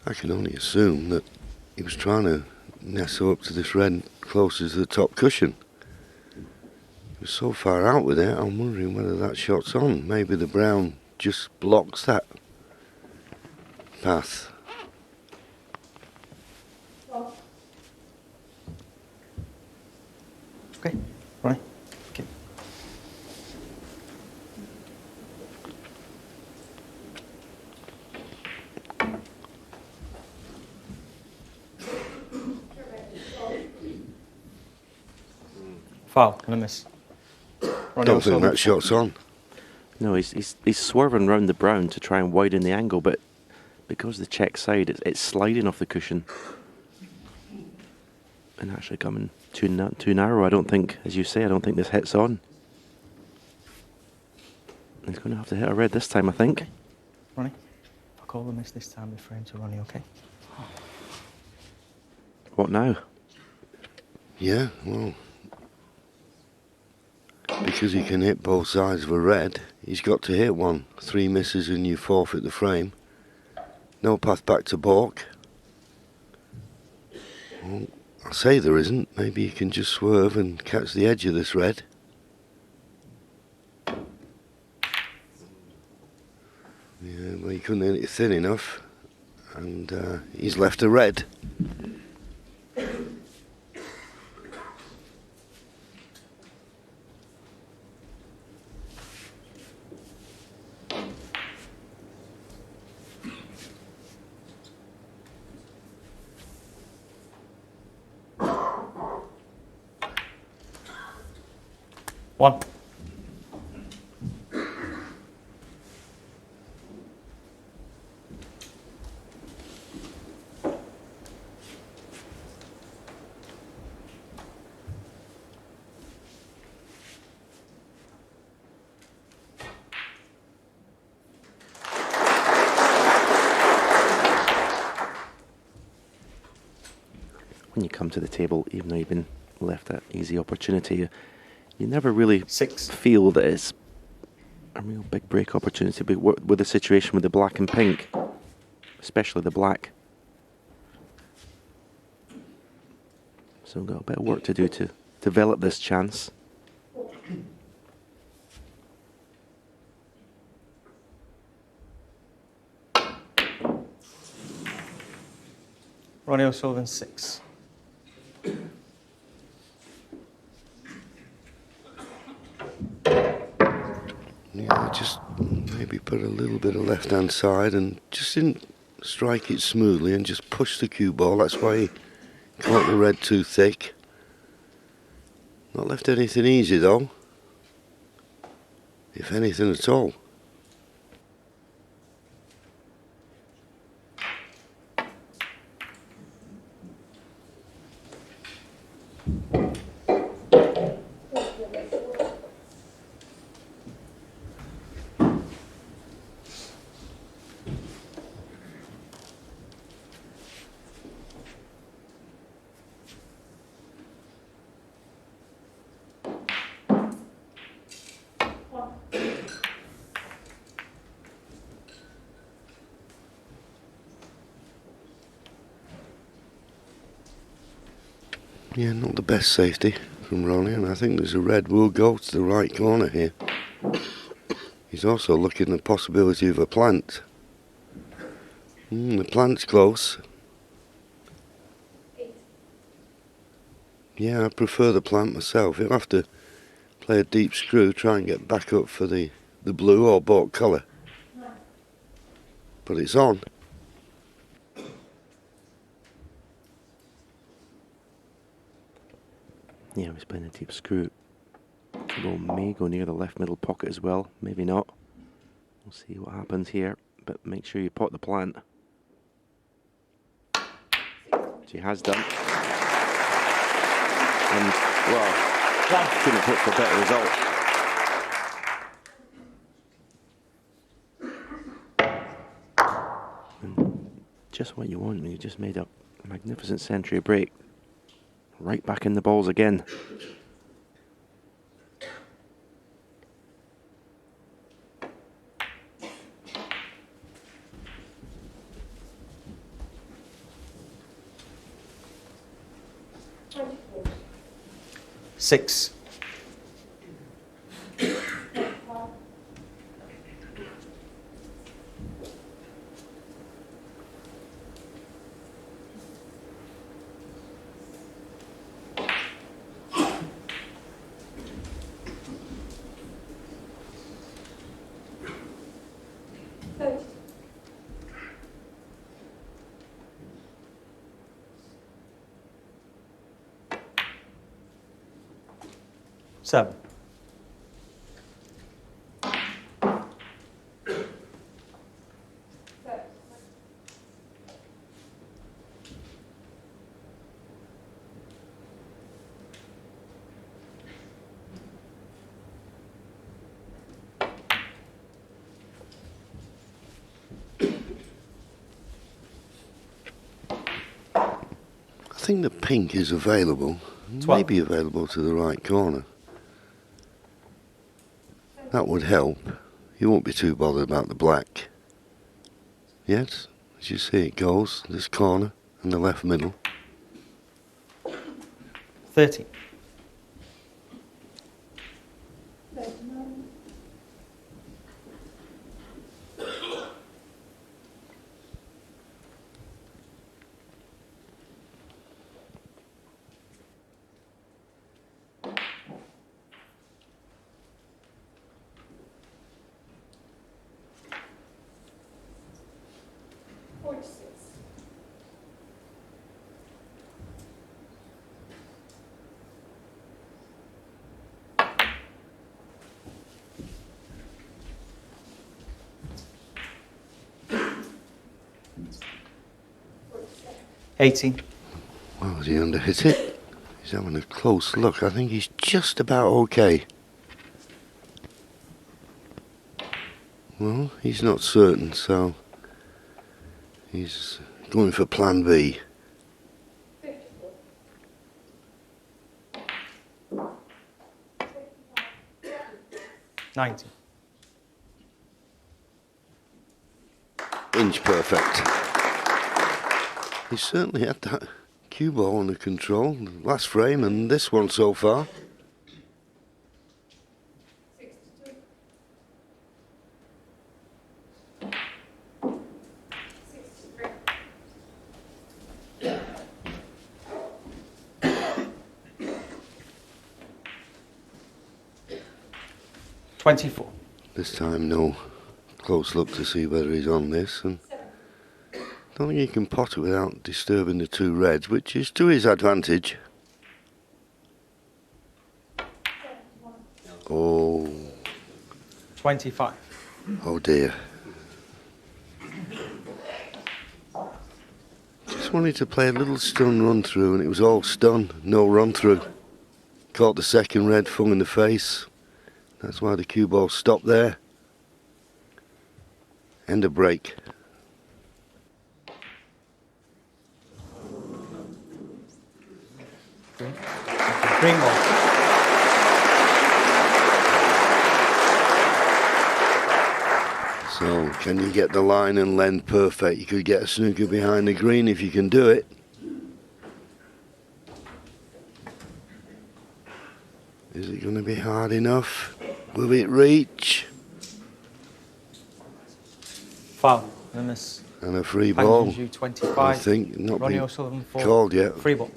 I can only assume that he was trying to nestle up to this red closest to the top cushion. He was so far out with it, I'm wondering whether that shot's on. Maybe the brown just blocks that path. Okay, Ronnie. Okay. Foul and a miss. Ronnie Don't think that O'Sullivan. shot's on. No, he's swerving round the brown to try and widen the angle, but because the check side, it's sliding off the cushion and actually coming too narrow. I don't think, as you say, I don't think this hits on. He's going to have to hit a red this time, I think. Okay. Ronnie, if I call the miss this time, the frame to Ronnie, okay? What now? Yeah, well, because he can hit both sides of a red, he's got to hit one. 3 misses and you forfeit the frame. No path back to balk. Well, I say there isn't. Maybe he can just swerve and catch the edge of this red. Yeah, well, he couldn't hit it thin enough, and he's left a red. One. When you come to the table, even though you've been left that easy opportunity, you never really feel that it's a real big break opportunity. But with the situation with the black and pink, especially the black, so we've got a bit of work to do to develop this chance. Ronnie O'Sullivan 6. Yeah, just maybe put a little bit of left-hand side and just didn't strike it smoothly and just push the cue ball. That's why he caught the red too thick. Not left anything easy though, if anything at all. Yeah, not the best safety from Ronnie, and I think there's a red will go to the right corner here. He's also looking at the possibility of a plant. The plant's close. Yeah, I prefer the plant myself. He'll have to play a deep screw, try and get back up for the blue or bought colour. But it's on. Yeah, he's playing a deep screw. Ball may go near the left middle pocket as well, maybe not. We'll see what happens here, but make sure you pot the plant. She has done. And, well, couldn't have hoped for a better result. And just what you want when you just made a magnificent century break. Right back in the balls again. Six. Seven. I think the pink is available. 12. Maybe available to the right corner. That would help. You won't be too bothered about the black. Yes, as you see it goes, this corner and the left middle. 30. Well, has he underhit it? He's having a close look. I think he's just about okay. Well, he's not certain, so he's going for plan B. $90. Inch perfect. He certainly had that cue ball under control. The last frame and this one so far. $24. This time no close look to see whether he's on this, and I don't think he can pot it without disturbing the two reds, which is to his advantage. Oh. 25. Oh dear. Just wanted to play a little stun run through, and it was all stun, no run through. Caught the second red, flung in the face. That's why the cue ball stopped there. End of break. Green ball. So, can you get the line and length perfect? You could get a snooker behind the green if you can do it. Is it going to be hard enough? Will it reach? Foul. And this. And a free ball. Pang Junju 25. I think not Ronnie been O'Sullivan for called yet. free ball.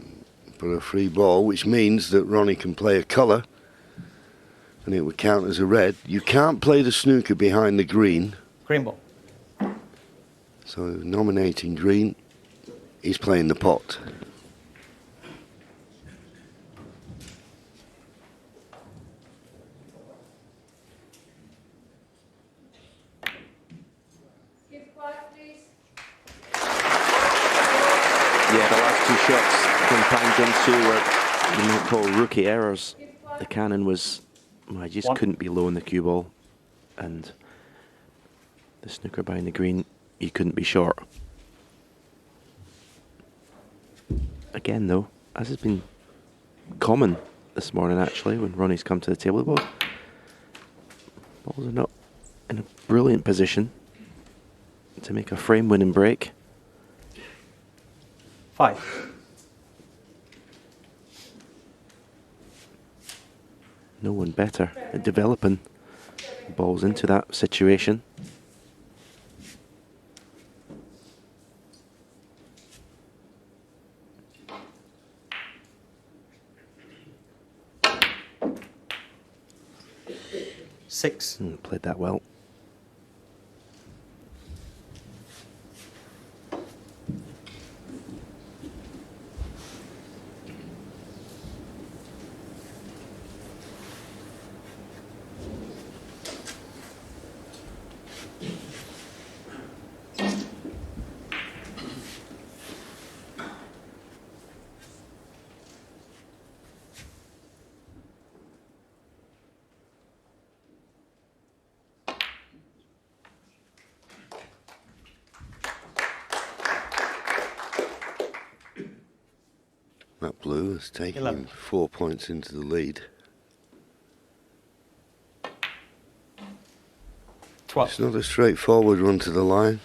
But a free ball, which means that Ronnie can play a colour, and it would count as a red. You can't play the snooker behind the green. Green ball. So nominating green, he's playing the pot. Yeah, the last two shots from Pang Junju were, you might call rookie errors. The cannon was, well, I just couldn't be low in the cue ball, and the snooker behind the green, you couldn't be short. Again, though, as has been common this morning, actually, when Ronnie's come to the table, balls are not in a brilliant position to make a frame-winning break. 5. No one better at developing balls into that situation. Six. Played that well. That blue is taking 11. 4 points into the lead. 12. It's not a straightforward run to the line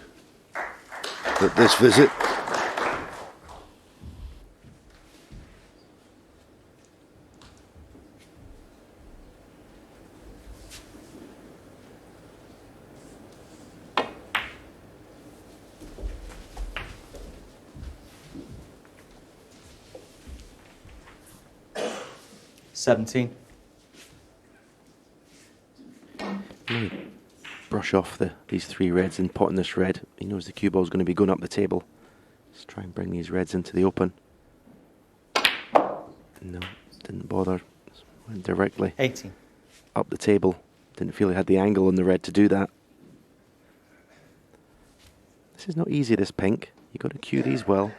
at this visit. $17. Brush off these three reds and pot in this red. He knows the cue ball's going to be going up the table. Let's try and bring these reds into the open. No, didn't bother. Went directly 18. up the table. Didn't feel he had the angle on the red to do that. This is not easy, this pink. You've got to cue these well.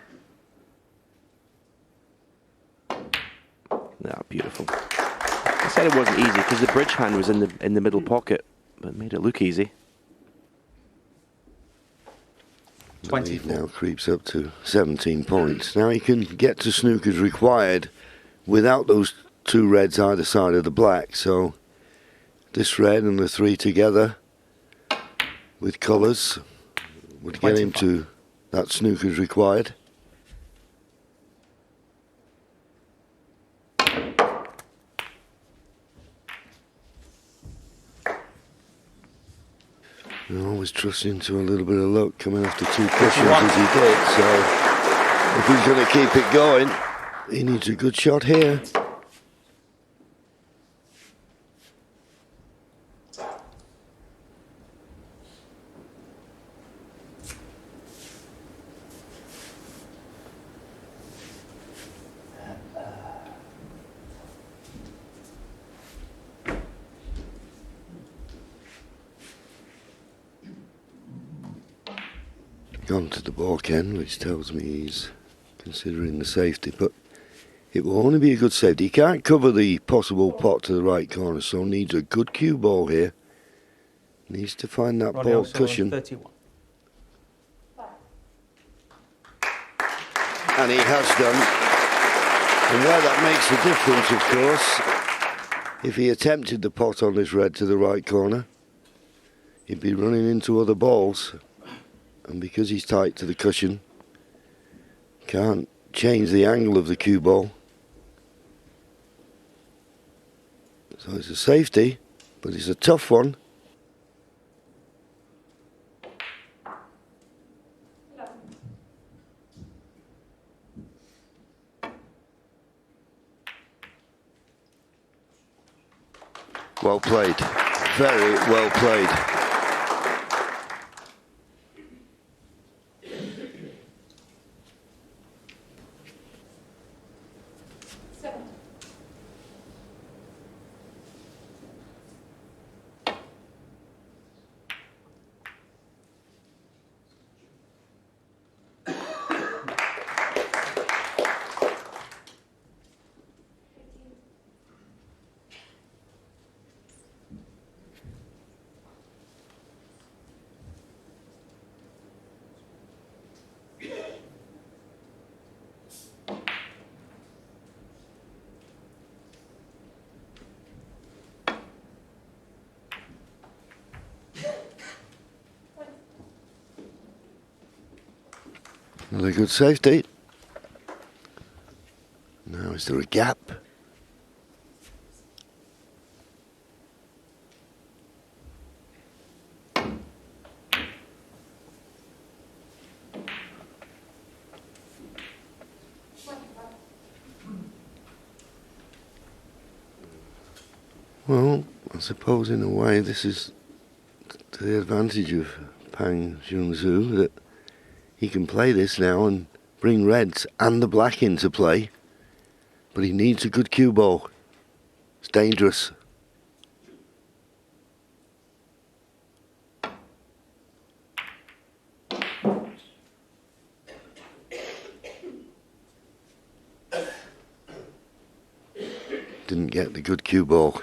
Ah, beautiful. I said it wasn't easy because the bridge hand was in the middle pocket, but made it look easy. The lead now creeps up to 17 points. Now he can get to snookers required without those two reds either side of the black. So this red and the three together with colours would get him to that snookers required. And always trusting to a little bit of luck coming after two cushions as he did. So if he's going to keep it going, he needs a good shot here. Gone to the ball, Ken, which tells me he's considering the safety, but it will only be a good safety. He can't cover the possible pot to the right corner, so needs a good cue ball here. Needs to find that ball cushion. 31. And he has done. And where that makes a difference, of course, if he attempted the pot on this red to the right corner, he'd be running into other balls. And because he's tight to the cushion, can't change the angle of the cue ball. So it's a safety, but it's a tough one. Well played. Very well played. Another good safety. Now is there a gap? Well, I suppose in a way this is to the advantage of Pang Junzhu, that he can play this now and bring reds and the black into play, but he needs a good cue ball. It's dangerous. Didn't get the good cue ball.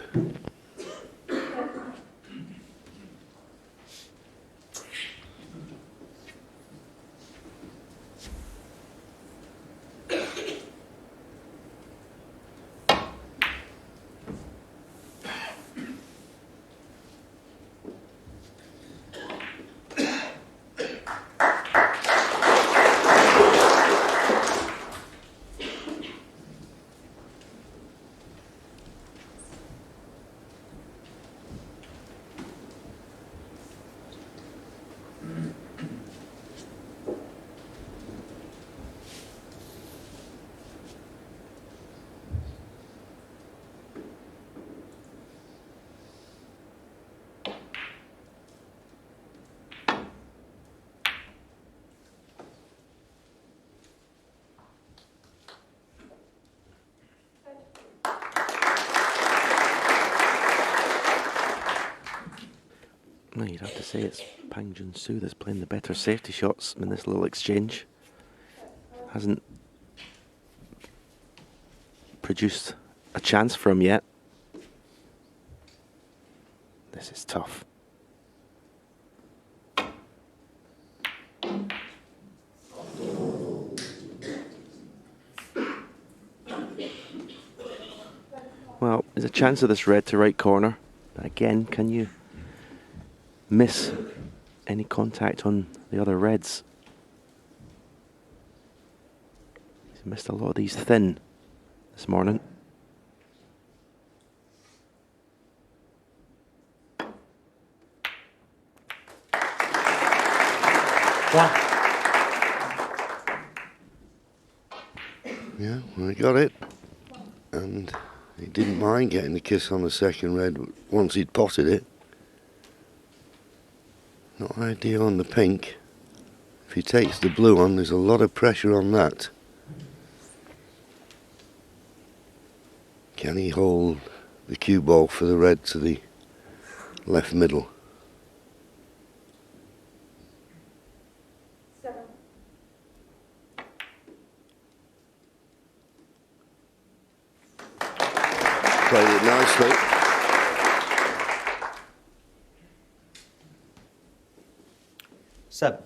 No, you'd have to say it's Pang Junzhu that's playing the better safety shots in this little exchange. Hasn't produced a chance for him yet. This is tough. Well, there's a chance of this red to right corner. But again, can you miss any contact on the other reds? He's missed a lot of these thin this morning. Yeah, well, he got it. And he didn't mind getting the kiss on the second red once he'd potted it. Not ideal on the pink. If he takes the blue on, there's a lot of pressure on that. Can he hold the cue ball for the red to the left middle? Played it nicely. Seven.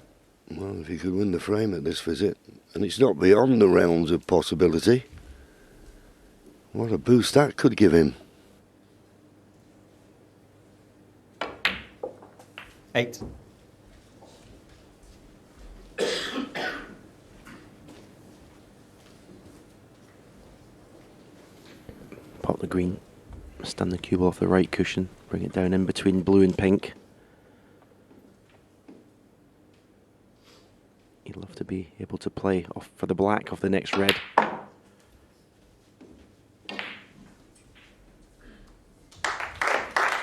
Well, if he could win the frame at this visit, and it's not beyond the realms of possibility, what a boost that could give him. 8. Pot the green Stun the cue ball off the right cushion, bring it down in between blue and pink. He'd love to be able to play off for the black off the next red.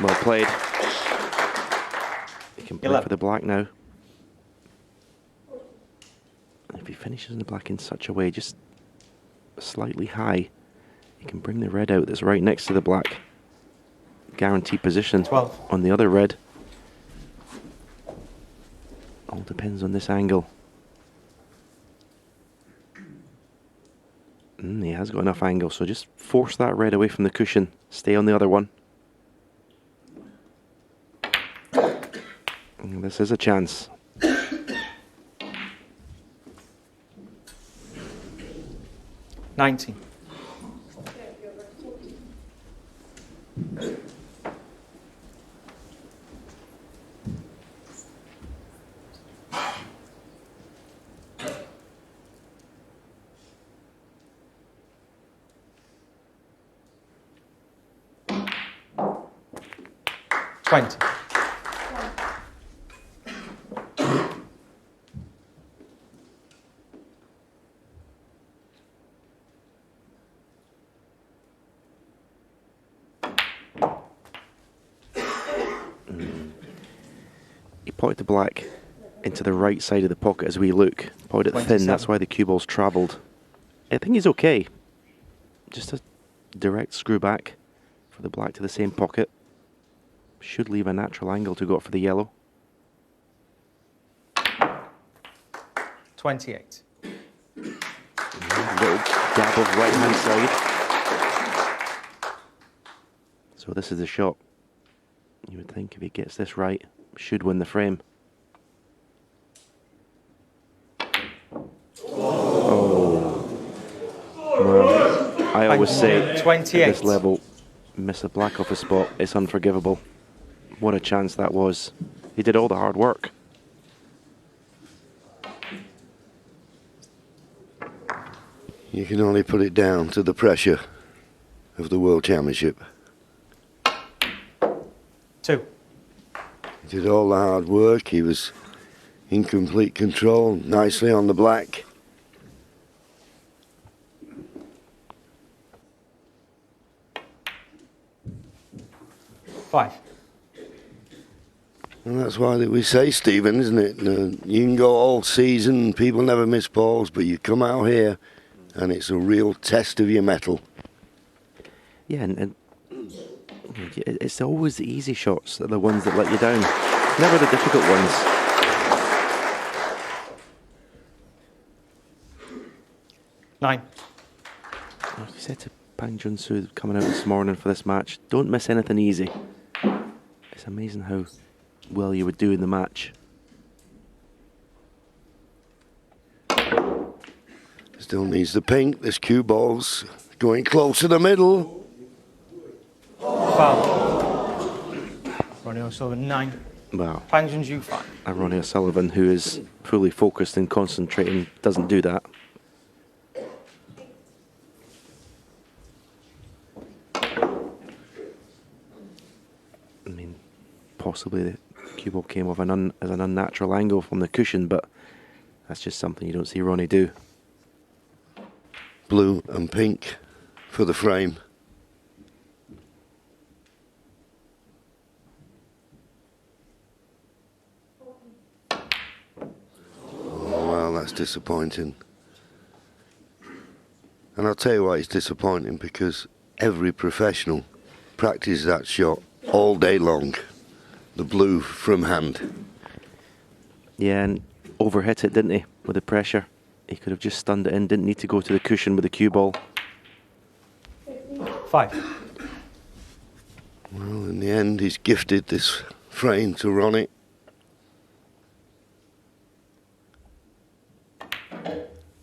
Well played. He can play for the black now. And if he finishes in the black in such a way, just slightly high, he can bring the red out that's right next to the black. Guaranteed position 12. On the other red. All depends on this angle. He has got enough angle, so just force that red away from the cushion. Stay on the other one. And this is a chance. 19. He potted the black into the right side of the pocket as we look. Potted it thin, that's why the cue ball's travelled. I think he's okay. Just a direct screw back for the black to the same pocket. Should leave a natural angle to go up for the yellow. 28. Little dab of right hand side. So this is the shot. You would think if he gets this right, should win the frame. Oh. Well, I always say 28. at this level, miss a black off a spot, it's unforgivable. What a chance that was. He did all the hard work. You can only put it down to the pressure of the World Championship. 2. He did all the hard work. He was in complete control, nicely on the black. Five. And that's why we say, Stephen, isn't it? You can go all season, people never miss balls, but you come out here and it's a real test of your mettle. Yeah, and it's always the easy shots that are the ones that let you down. Never the difficult ones. 9. I said to Pang Junsu coming out this morning for this match, don't miss anything easy. It's amazing how well you would do in the match. Still needs the pink. This cue ball's going close to the middle. Foul. Ronnie O'Sullivan 9. Wow. Pang Junju 5. And Ronnie Sullivan, who is fully focused and concentrating, doesn't do that. I mean, possibly the cue ball came off as an unnatural angle from the cushion, but that's just something you don't see Ronnie do. Blue and pink for the frame. Oh, well, that's disappointing. And I'll tell you why it's disappointing, because every professional practices that shot all day long. The blue from hand. Yeah, and overhit it, didn't he, with the pressure? He could have just stunned it in, didn't need to go to the cushion with the cue ball. 5. Well, in the end, he's gifted this frame to Ronnie.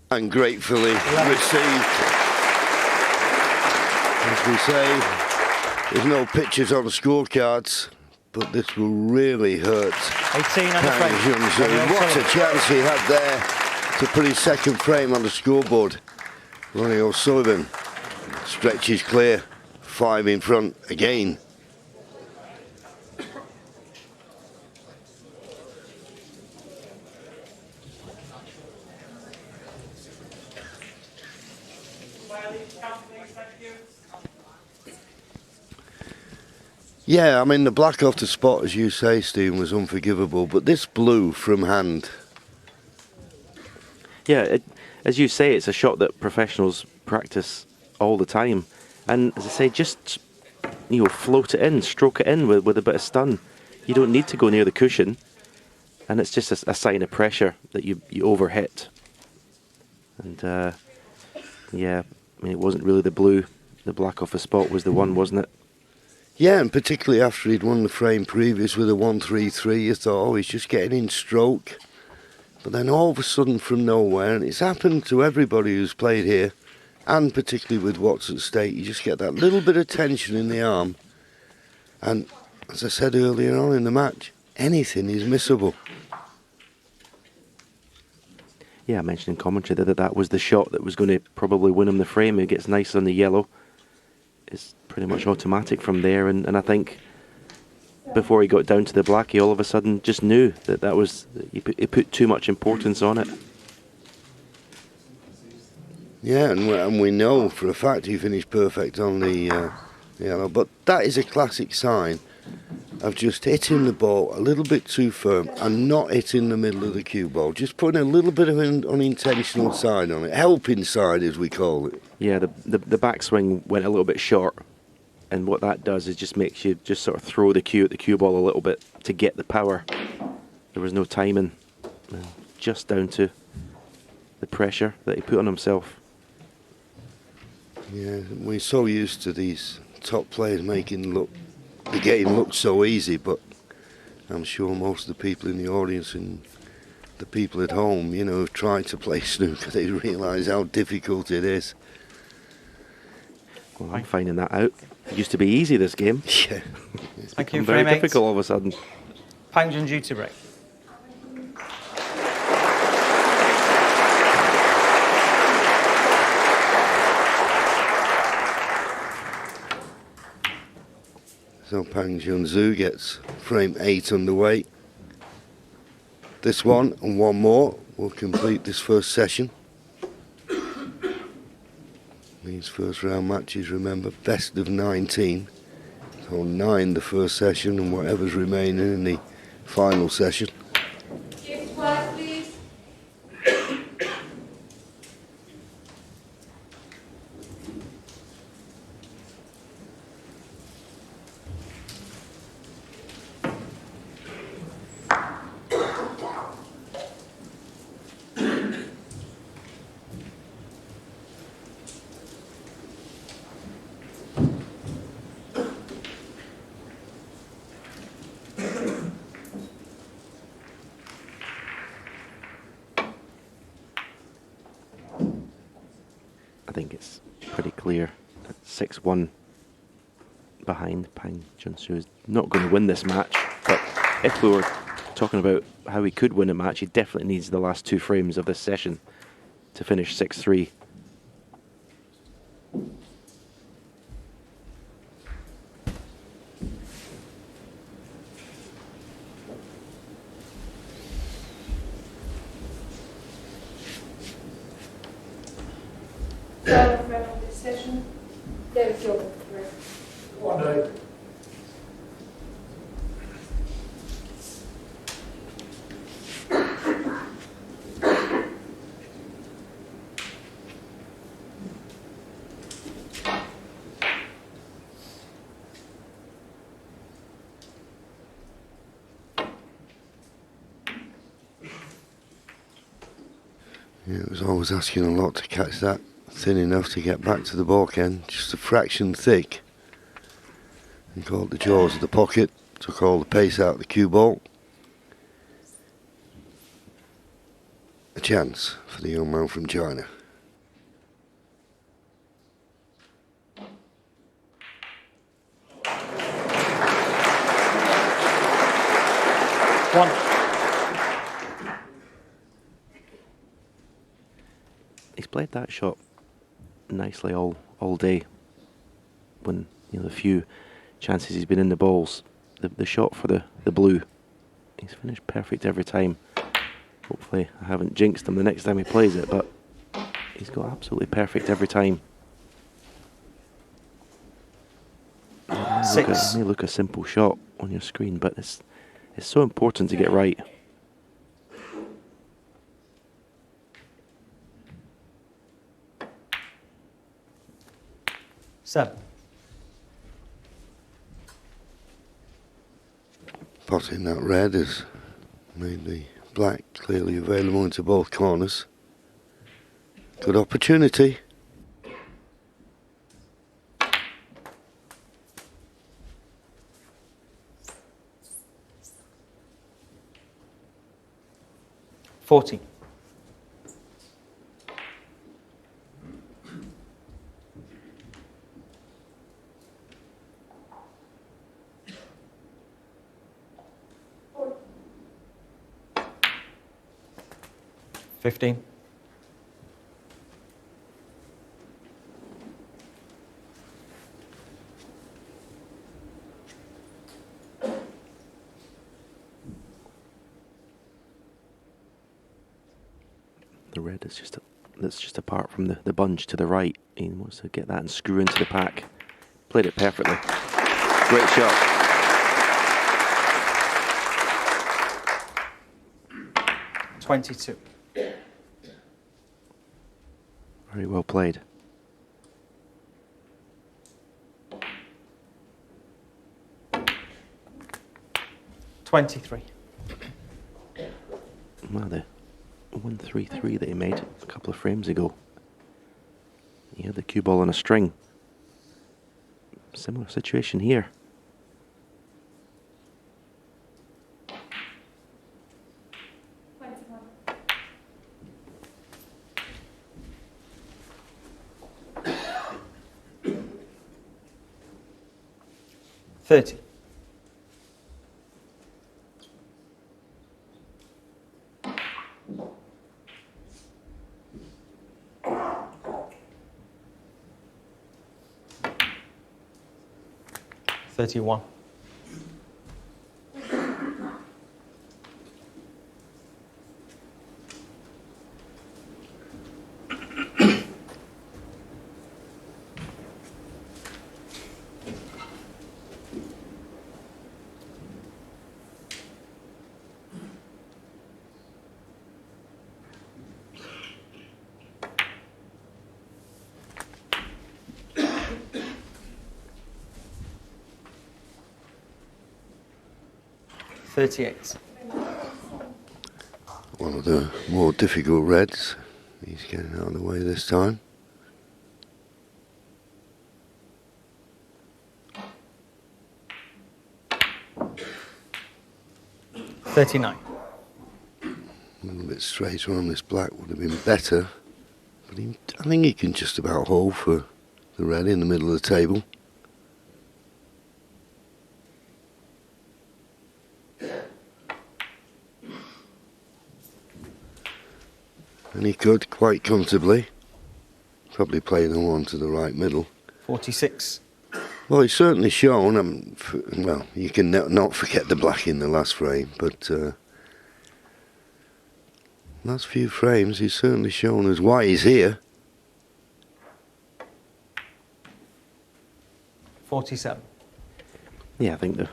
And gratefully received. As we say, there's no pictures on the scorecards, but this will really hurt 18 on the frame. Junsu. What a chance he had there to put his second frame on the scoreboard. Ronnie O'Sullivan stretches clear 5 in front again. Yeah, I mean, the black off the spot, as you say, Stephen, was unforgivable, but this blue from hand. Yeah, as you say, it's a shot that professionals practice all the time. And as I say, just, float it in, stroke it in with a bit of stun. You don't need to go near the cushion. And it's just a sign of pressure that you overhit. And, yeah, I mean, it wasn't really the blue. The black off the spot was the one, wasn't it? Yeah, and particularly after he'd won the frame previous with a 1-3-3, you thought, oh, he's just getting in stroke. But then all of a sudden from nowhere, and it's happened to everybody who's played here, and particularly with what's at stake, you just get that little bit of tension in the arm. And as I said earlier on in the match, anything is missable. Yeah, I mentioned in commentary that was the shot that was going to probably win him the frame. He gets nice on the yellow. It's pretty much automatic from there, and I think before he got down to the black, he all of a sudden just knew that was he put too much importance on it. Yeah, and we know for a fact he finished perfect on the yellow, but that is a classic sign of just hitting the ball a little bit too firm and not hitting the middle of the cue ball, just putting a little bit of an unintentional side on it, helping side as we call it. Yeah, the backswing went a little bit short, and what that does is just makes you just sort of throw the cue at the cue ball a little bit to get the power. There was no timing, just down to the pressure that he put on himself. Yeah, we're so used to these top players making the game look so easy, but I'm sure most of the people in the audience and the people at home, who've tried to play snooker, they realise how difficult it is. Well, I'm finding that out. It used to be easy, this game. Yeah. It's become very difficult all of a sudden. Panjun due to break. So Pang Junzhu gets frame 8 underway. This one and one more will complete this first session. These first round matches, remember, best of 19. So 9 the first session and whatever's remaining in the final session. Keep quiet, please. I think it's pretty clear that 6-1 behind. Pang Junzhu is not going to win this match, but if we were talking about how he could win a match, he definitely needs the last 2 frames of this session to finish 6-3. Third round of this session. There we go. One day. Yeah, it was always asking a lot to catch that thin enough to get back to the balk end, just a fraction thick. And caught the jaws of the pocket, took all the pace out of the cue ball. A chance for the young man from China. One. He's played that shot nicely all day. When the few chances he's been in the balls. The shot for the blue, he's finished perfect every time. Hopefully I haven't jinxed him the next time he plays it, but he's got absolutely perfect every time. It may look a simple shot on your screen, but it's so important to get right. Seven. Potting that red has made the black clearly available into both corners. Good opportunity. $40. $15. The red is that's just apart from the bunch to the right. He wants to get that and screw into the pack. Played it perfectly. Great shot. $22. Very well played. $23. Well, the 1-3-3 that he made a couple of frames ago. He had the cue ball on a string. Similar situation here. $30. $31. $38. One of the more difficult reds. He's getting out of the way this time. $39. A little bit straighter on this black would have been better. But I think he can just about hold for the red in the middle of the table. And he could quite comfortably. Probably play the one to the right middle. 46. Well, he's certainly shown, well, you can not forget the black in the last frame, but last few frames he's certainly shown us why he's here. 47. Yeah, I think the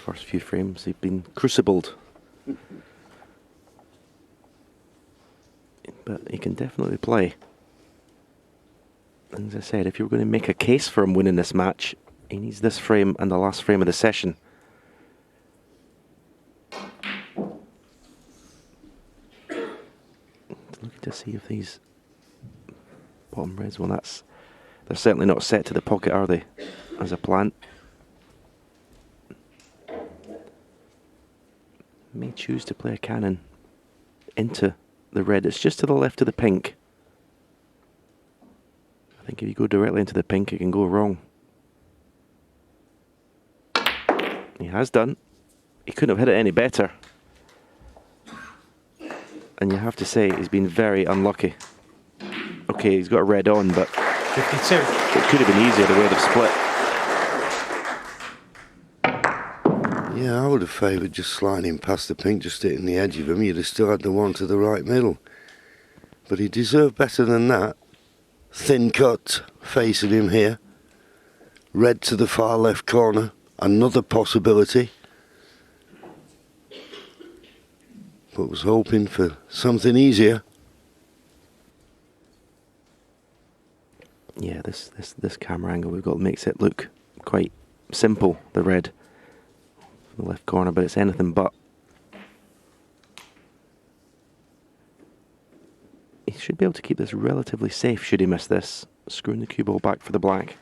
first few frames he've been crucibled. But he can definitely play. And as I said, if you're going to make a case for him winning this match, he needs this frame and the last frame of the session. Looking to see if these bottom reds, well, they're certainly not set to the pocket, are they, as a plant? May choose to play a cannon into the red. It's just to the left of the pink. I think if you go directly into the pink, it can go wrong. He has done. He couldn't have hit it any better. And you have to say he's been very unlucky. Okay, he's got a red on, but 52. It could have been easier the way they've split. Yeah, I would have favoured just sliding past the pink, just hitting the edge of him. You'd have still had the one to the right middle. But he deserved better than that. Thin cut, facing him here. Red to the far left corner. Another possibility. But was hoping for something easier. Yeah, this camera angle we've got makes it look quite simple, the red from the left corner, but it's anything but. He should be able to keep this relatively safe should he miss this. Screwing the cue ball back for the black.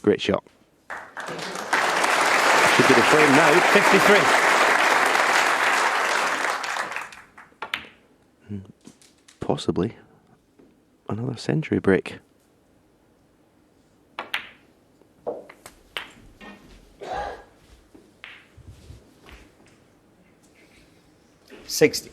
Great shot. Should be the frame now. 53. Possibly another century break. $60.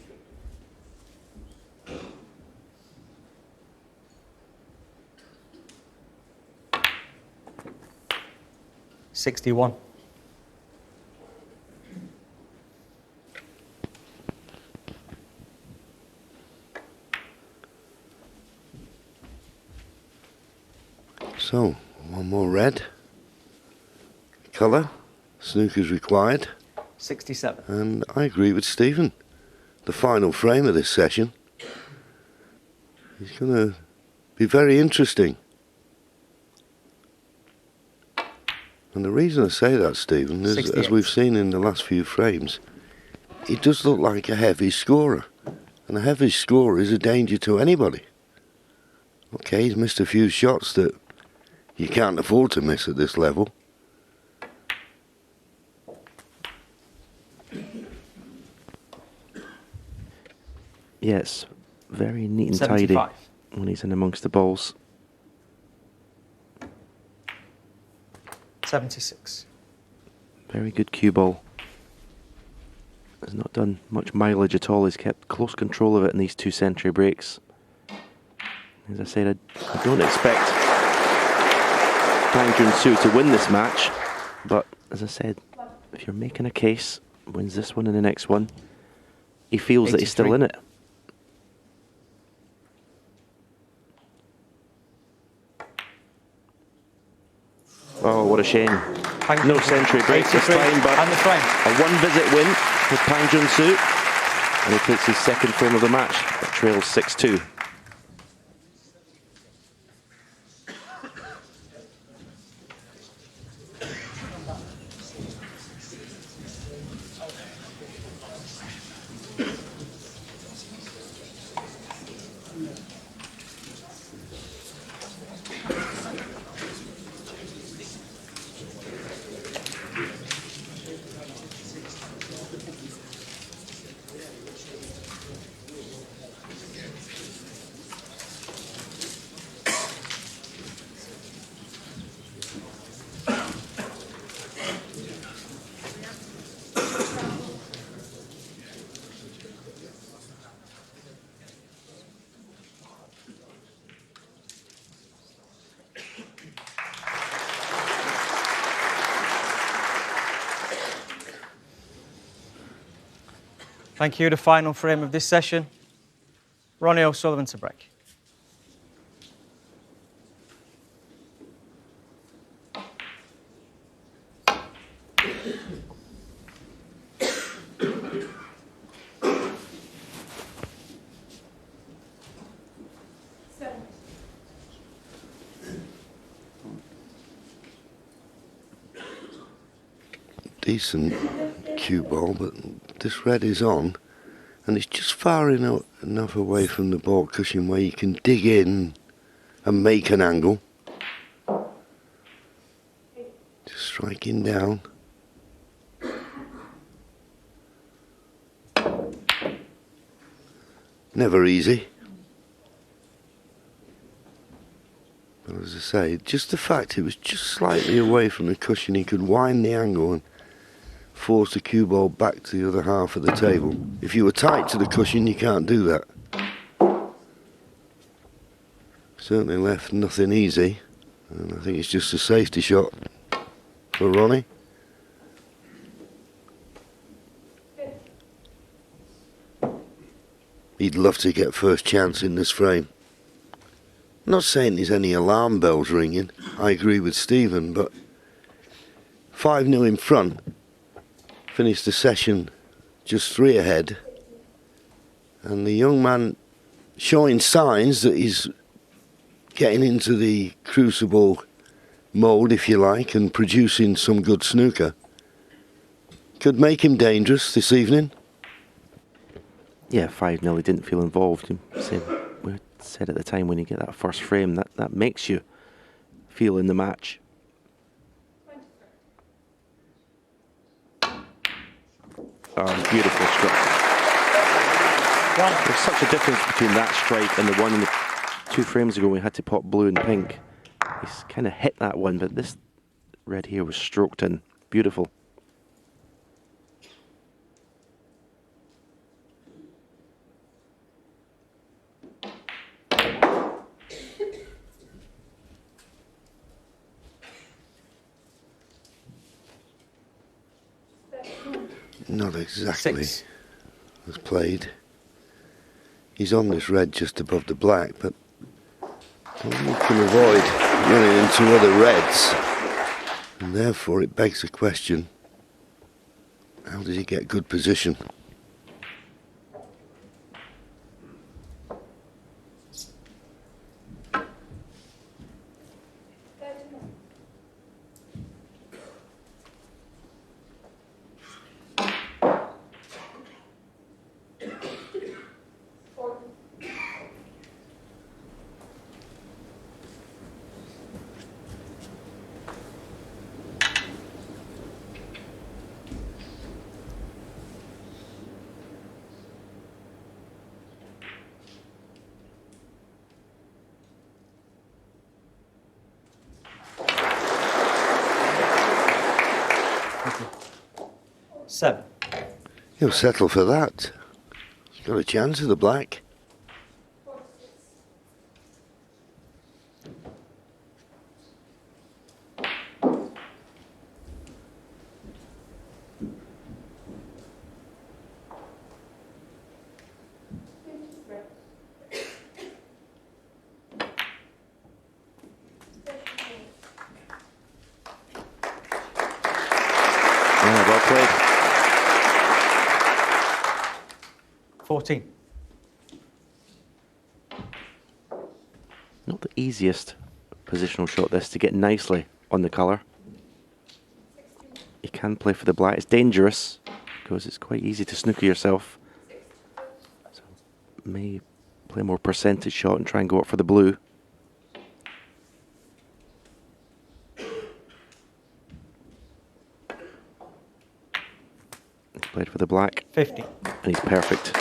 $61. So, one more red. Colour. Snooker's required. 67. And I agree with Stephen. The final frame of this session is going to be very interesting. And the reason I say that, Stephen, is 68. as we've seen in the last few frames, he does look like a heavy scorer. And a heavy scorer is a danger to anybody. Okay, he's missed a few shots that you can't afford to miss at this level. Yeah, it's very neat and 75. tidy when he's in amongst the balls. 76. Very good cue ball. Has not done much mileage at all. He's kept close control of it in these 2 century breaks. As I said, I don't expect Pang Junsu to win this match, but as I said, if you're making a case, wins this one and the next one, he feels that he's still 83. in it. Oh, what a shame. No century breaks this time, but and the frame. a one-visit win with Pang Junsu, and he takes his second frame of the match. It trails 6-2. Thank you. The final frame of this session. Ronnie O'Sullivan to break. Decent cue ball, but this red is on, and it's just far enough away from the ball cushion where you can dig in and make an angle. Just striking down. Never easy. But as I say, just the fact it was just slightly away from the cushion, he could wind the angle and force the cue ball back to the other half of the table. If you were tight to the cushion, you can't do that. Certainly left nothing easy, and I think it's just a safety shot. for Ronnie. He'd love to get first chance in this frame. Not saying there's any alarm bells ringing, I agree with Stephen, but 5-0 in front, finished the session just 3 ahead, and the young man showing signs that he's getting into the crucible mode, if you like, and producing some good snooker. Could make him dangerous this evening. Yeah, 5-0, he didn't feel involved. We said at the time, when you get that first frame, that makes you feel in the match. Oh, beautiful stroke. There's such a difference between that strike and the one in the 2 frames ago we had to pop blue and pink. He's kind of hit that one, but this red here was stroked in. Beautiful. Not exactly as played. He's on this red just above the black, but he can avoid running into other reds. And therefore it begs the question, how does he get good position? Seven. He'll settle for that. He's got a chance of the black. Yeah, well played. 14. Not the easiest positional shot this to get nicely on the colour. You can play for the black. It's dangerous because it's quite easy to snooker yourself. So may play a more percentage shot and try and go up for the blue. He played for the black. 50. And he's perfect.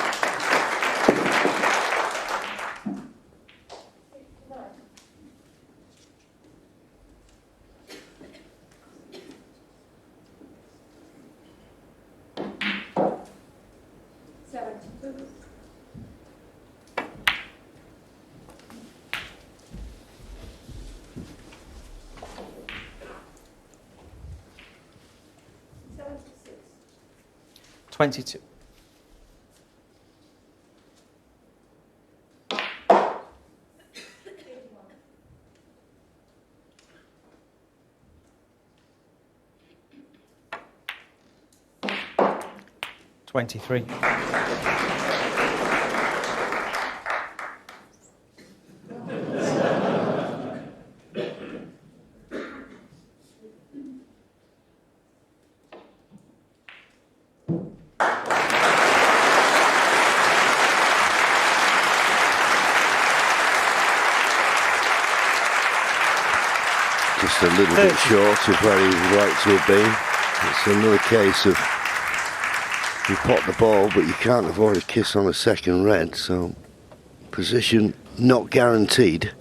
$22. $23. Just a little bit short of where he would like to have been. It's another case of you pot the ball, but you can't avoid a kiss on a second red, so position not guaranteed.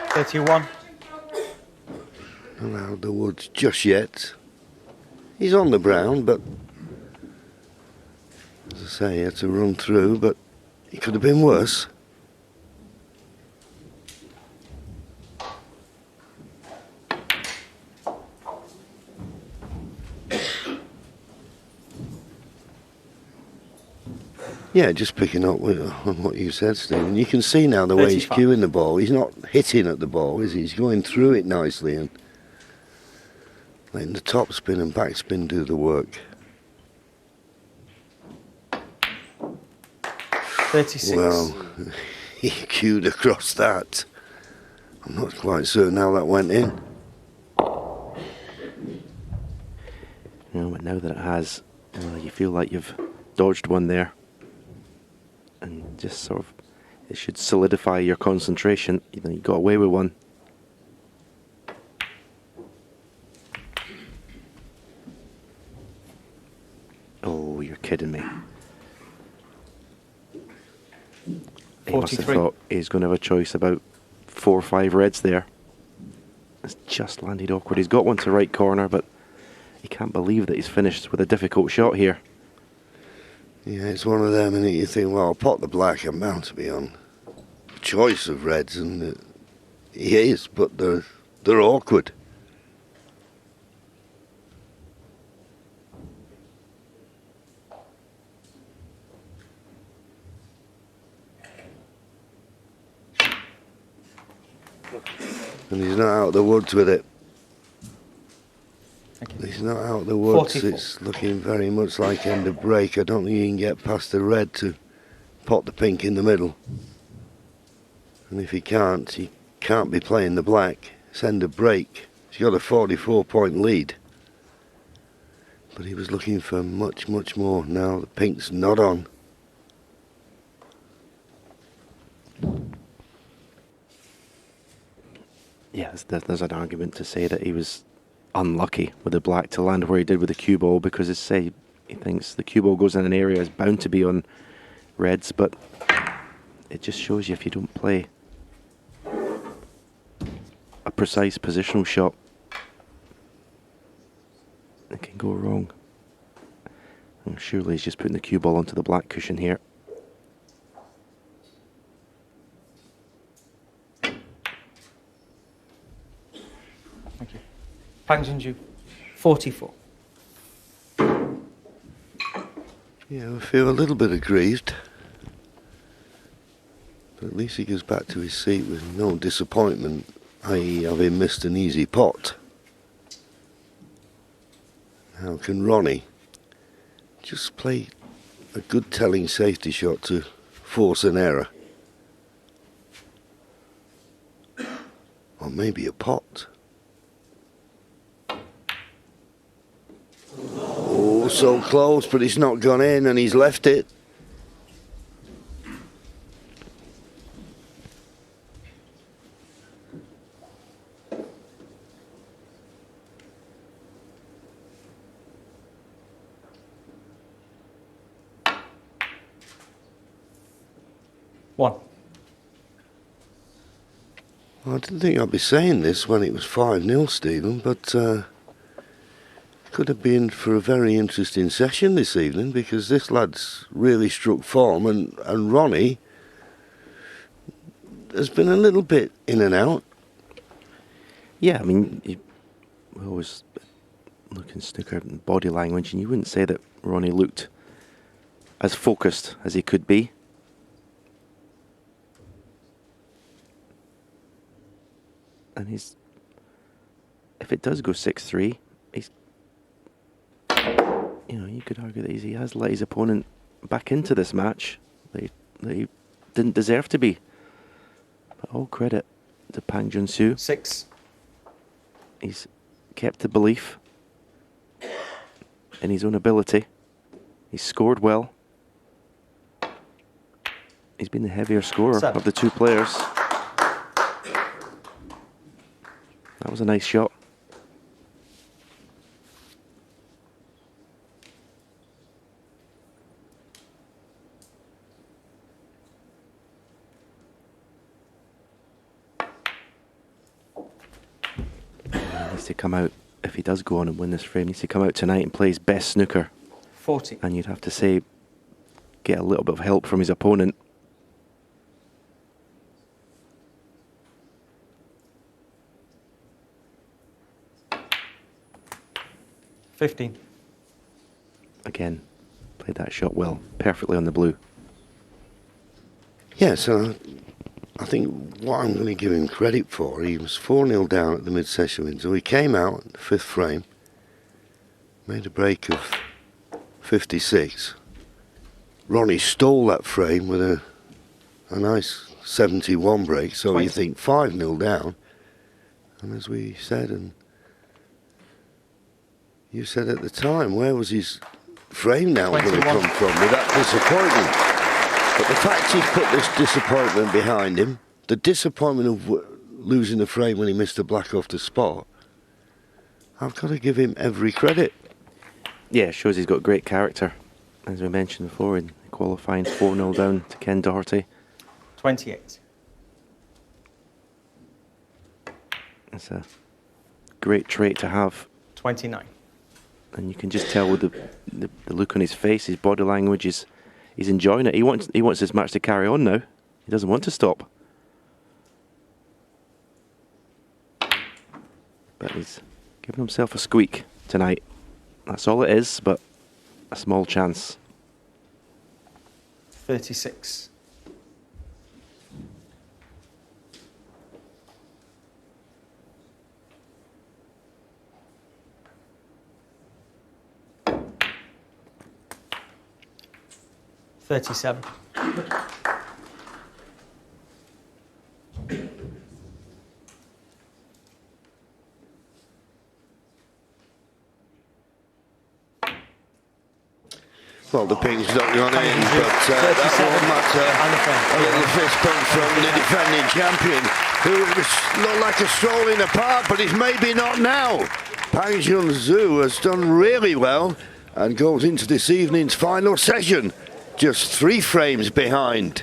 $31. Not out of the woods just yet. He's on the brown, but as I say, he had to run through, but it could have been worse. Yeah, just picking up on what you said, Stephen. You can see now the way he's cueing the ball. He's not hitting at the ball, is he? He's going through it nicely and letting the top spin and back spin do the work. 36. Well, he cued across that. I'm not quite certain how that went in. You know, but now that it has, you feel like you've dodged one there. And just sort of, it should solidify your concentration. You know, you got away with one. Oh, you're kidding me. He must have thought he's going to have a choice about 4 or 5 reds there. It's just landed awkward. He's got one to right corner, but he can't believe that he's finished with a difficult shot here. Yeah, it's one of them, and you think, well, I'll pot the black, I'm bound to be on choice of reds, and he is, but they're awkward. And he's not out of the woods with it. He's not out of the woods. 44. It's looking very much like end of break. I don't think he can get past the red to pot the pink in the middle. And if he can't be playing the black. It's end of break. He's got a 44-point lead. But he was looking for much, much more. Now the pink's not on. Yeah, there's an argument to say that he was unlucky with the black to land where he did with the cue ball, because as I say, he thinks the cue ball goes in an area is bound to be on reds, but it just shows you if you don't play a precise positional shot, it can go wrong. And surely he's just putting the cue ball onto the black cushion here. Thank you. Pang Junju, 44. Yeah, I feel a little bit aggrieved. But at least he goes back to his seat with no disappointment, i.e. having missed an easy pot. Now can Ronnie just play a good telling safety shot to force an error? Or maybe a pot. Oh, so close, but it's not gone in and he's left it. One. Well, I didn't think I'd be saying this when it was 5-0, Stephen, but could have been for a very interesting session this evening, because this lad's really struck form, and Ronnie has been a little bit in and out. Yeah, I mean, we always look in snooker and body language, and you wouldn't say that Ronnie looked as focused as he could be. And he's, if it does go 6-3, he's, you know, you could argue that he has let his opponent back into this match that he didn't deserve to be. But all credit to Pang Junsu. 6. He's kept the belief in his own ability. He's scored well. He's been the heavier scorer 7. of the two players. That was a nice shot. He needs to come out if he does go on and win this frame, needs to come out tonight and play his best snooker. 40. And you'd have to say, get a little bit of help from his opponent. $15. Again, played that shot well, perfectly on the blue. Yeah, so I think what I'm going to give him credit for, he was 4-0 down at the mid-session win, so he came out, fifth frame, made a break of 56. Ronnie stole that frame with a nice 71 break, so 20. you think 5-0 down. And as we said, and you said at the time, where was his frame now going to come from with that disappointment? But the fact he's put this disappointment behind him, the disappointment of losing the frame when he missed the black off the spot, I've got to give him every credit. Yeah, it shows he's got great character, as we mentioned before, in qualifying 4-0 down to Ken Doherty. 28. It's a great trait to have. 29. And you can just tell with the look on his face, his body language, he's enjoying it. He wants this match to carry on now. He doesn't want to stop. But he's giving himself a squeak tonight. That's all it is, but a small chance. 36. $37. Well, the ping's not gone in, but that won't matter. A little fist bump from the defending champion, who looked like a stroll in the park, but he's maybe not now. Pang Junzhu has done really well and goes into this evening's final session just 3 frames behind.